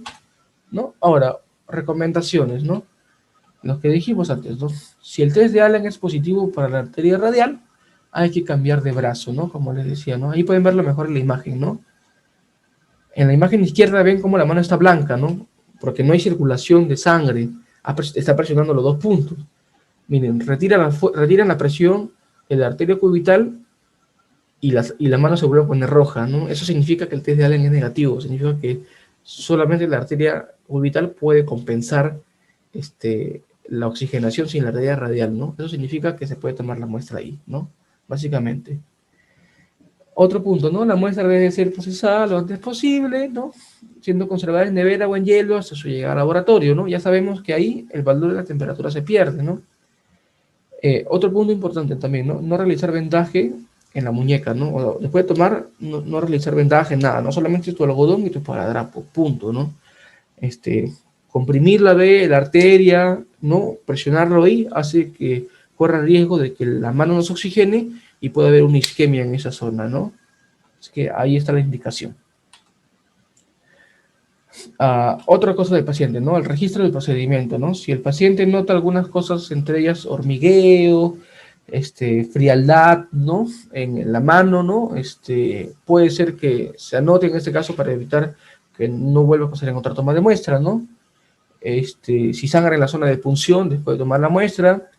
S1: ¿no? Ahora, recomendaciones, ¿no? Lo que dijimos antes, ¿no? Si el test de Allen es positivo para la arteria radial, hay que cambiar de brazo, ¿no? Como les decía, ¿no? Ahí pueden verlo mejor en la imagen, ¿no? En la imagen izquierda ven cómo la mano está blanca, ¿no? Porque no hay circulación de sangre. Está presionando los dos puntos. Miren, retiran la presión de la arteria cubital y la mano se vuelve a poner roja, ¿no? Eso significa que el test de Allen es negativo. Significa que solamente la arteria cubital puede compensar la oxigenación sin la arteria radial, ¿no? Eso significa que se puede tomar la muestra ahí, ¿no? Básicamente. Otro punto, ¿no? La muestra debe ser procesada lo antes posible, ¿no? Siendo conservada en nevera o en hielo hasta su llegada al laboratorio, ¿no? Ya sabemos que ahí el valor de la temperatura se pierde, ¿no? Otro punto importante también, ¿no? No realizar vendaje en la muñeca, ¿no? O después de tomar, no realizar vendaje, nada, no solamente tu algodón y tu esparadrapo, punto, ¿no? Comprimir la arteria, ¿no? Presionarlo ahí hace que corra riesgo de que la mano no se oxigene y pueda haber una isquemia en esa zona, ¿no? Así que ahí está la indicación. Otra cosa del paciente, ¿no? El registro del procedimiento, ¿no? Si el paciente nota algunas cosas, entre ellas hormigueo, frialdad, ¿no? En la mano, ¿no? Puede ser que se anote en este caso para evitar que no vuelva a pasar en otra toma de muestra, ¿no? Si sangra en la zona de punción después de tomar la muestra,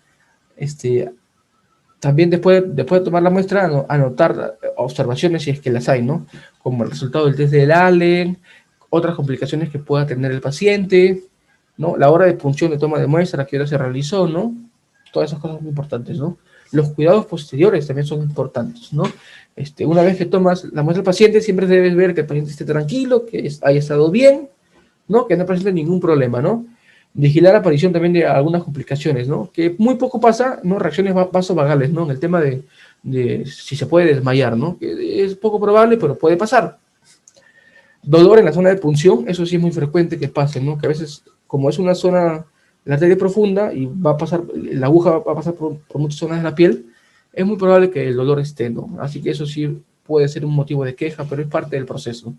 S1: también después de tomar la muestra, anotar observaciones si es que las hay, ¿no? Como el resultado del test del Allen, otras complicaciones que pueda tener el paciente, ¿no? La hora de punción de toma de muestra, a qué hora se realizó, ¿no? Todas esas cosas son importantes, ¿no? Los cuidados posteriores también son importantes, ¿no? Una vez que tomas la muestra del paciente, siempre debes ver que el paciente esté tranquilo, que haya estado bien, ¿no? Que no presente ningún problema, ¿no? Vigilar la aparición también de algunas complicaciones, ¿no? Que muy poco pasa, ¿no? Reacciones vasovagales, ¿no? En el tema de si se puede desmayar, ¿no? Que es poco probable, pero puede pasar. Dolor en la zona de punción, eso sí es muy frecuente que pase, ¿no? Que a veces, como es una zona, la arteria profunda y va a pasar, la aguja va a pasar por muchas zonas de la piel, es muy probable que el dolor esté, ¿no? Así que eso sí puede ser un motivo de queja, pero es parte del proceso.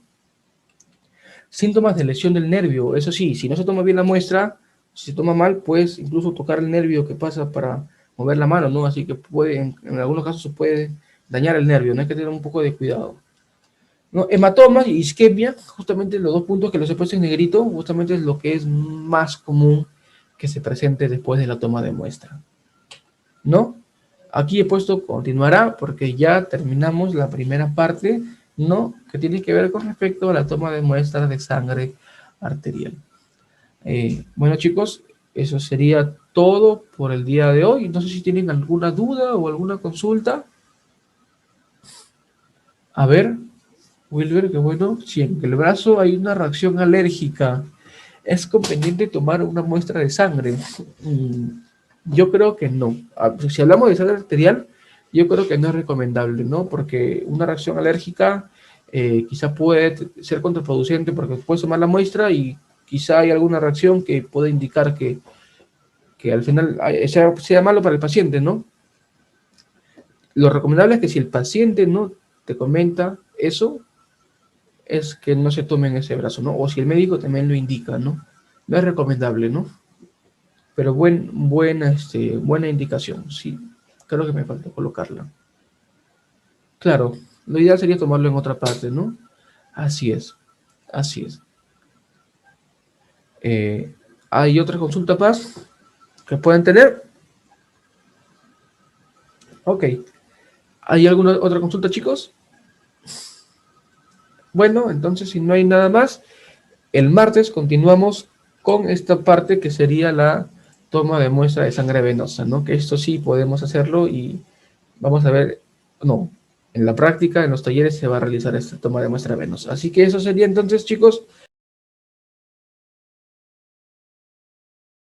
S1: Síntomas de lesión del nervio, eso sí, si no se toma bien la muestra, si se toma mal, puedes incluso tocar el nervio que pasa para mover la mano, ¿no? Así que puede, en algunos casos se puede dañar el nervio, ¿no? Hay que tener un poco de cuidado. ¿No? Hematomas y isquemia, justamente los dos puntos que los he puesto en negrito, justamente es lo que es más común que se presente después de la toma de muestra, ¿no? Aquí he puesto continuará porque ya terminamos la primera parte, ¿no? Que tiene que ver con respecto a la toma de muestras de sangre arterial. Bueno, chicos, eso sería todo por el día de hoy. No sé si tienen alguna duda o alguna consulta. A ver, Wilber, que bueno, si en el brazo hay una reacción alérgica, ¿es conveniente tomar una muestra de sangre? Yo creo que no. Si hablamos de sangre arterial, yo creo que no es recomendable, ¿no? Porque una reacción alérgica quizá puede ser contraproducente porque puedes tomar la muestra y quizá hay alguna reacción que puede indicar que al final sea malo para el paciente, ¿no? Lo recomendable es que si el paciente no te comenta eso, es que no se tomen ese brazo, ¿no? O si el médico también lo indica, ¿no? No es recomendable, ¿no? Pero buena indicación, sí. Creo que me faltó colocarla. Claro, lo ideal sería tomarlo en otra parte, ¿no? Así es, así es. ¿Hay otra consulta más que pueden tener? Ok. ¿Hay alguna otra consulta, chicos? Bueno, entonces si no hay nada más, el martes continuamos con esta parte que sería la toma de muestra de sangre venosa, ¿no? Que esto sí podemos hacerlo y vamos a ver, no, en la práctica, en los talleres se va a realizar esta toma de muestra venosa. Así que eso sería entonces, chicos,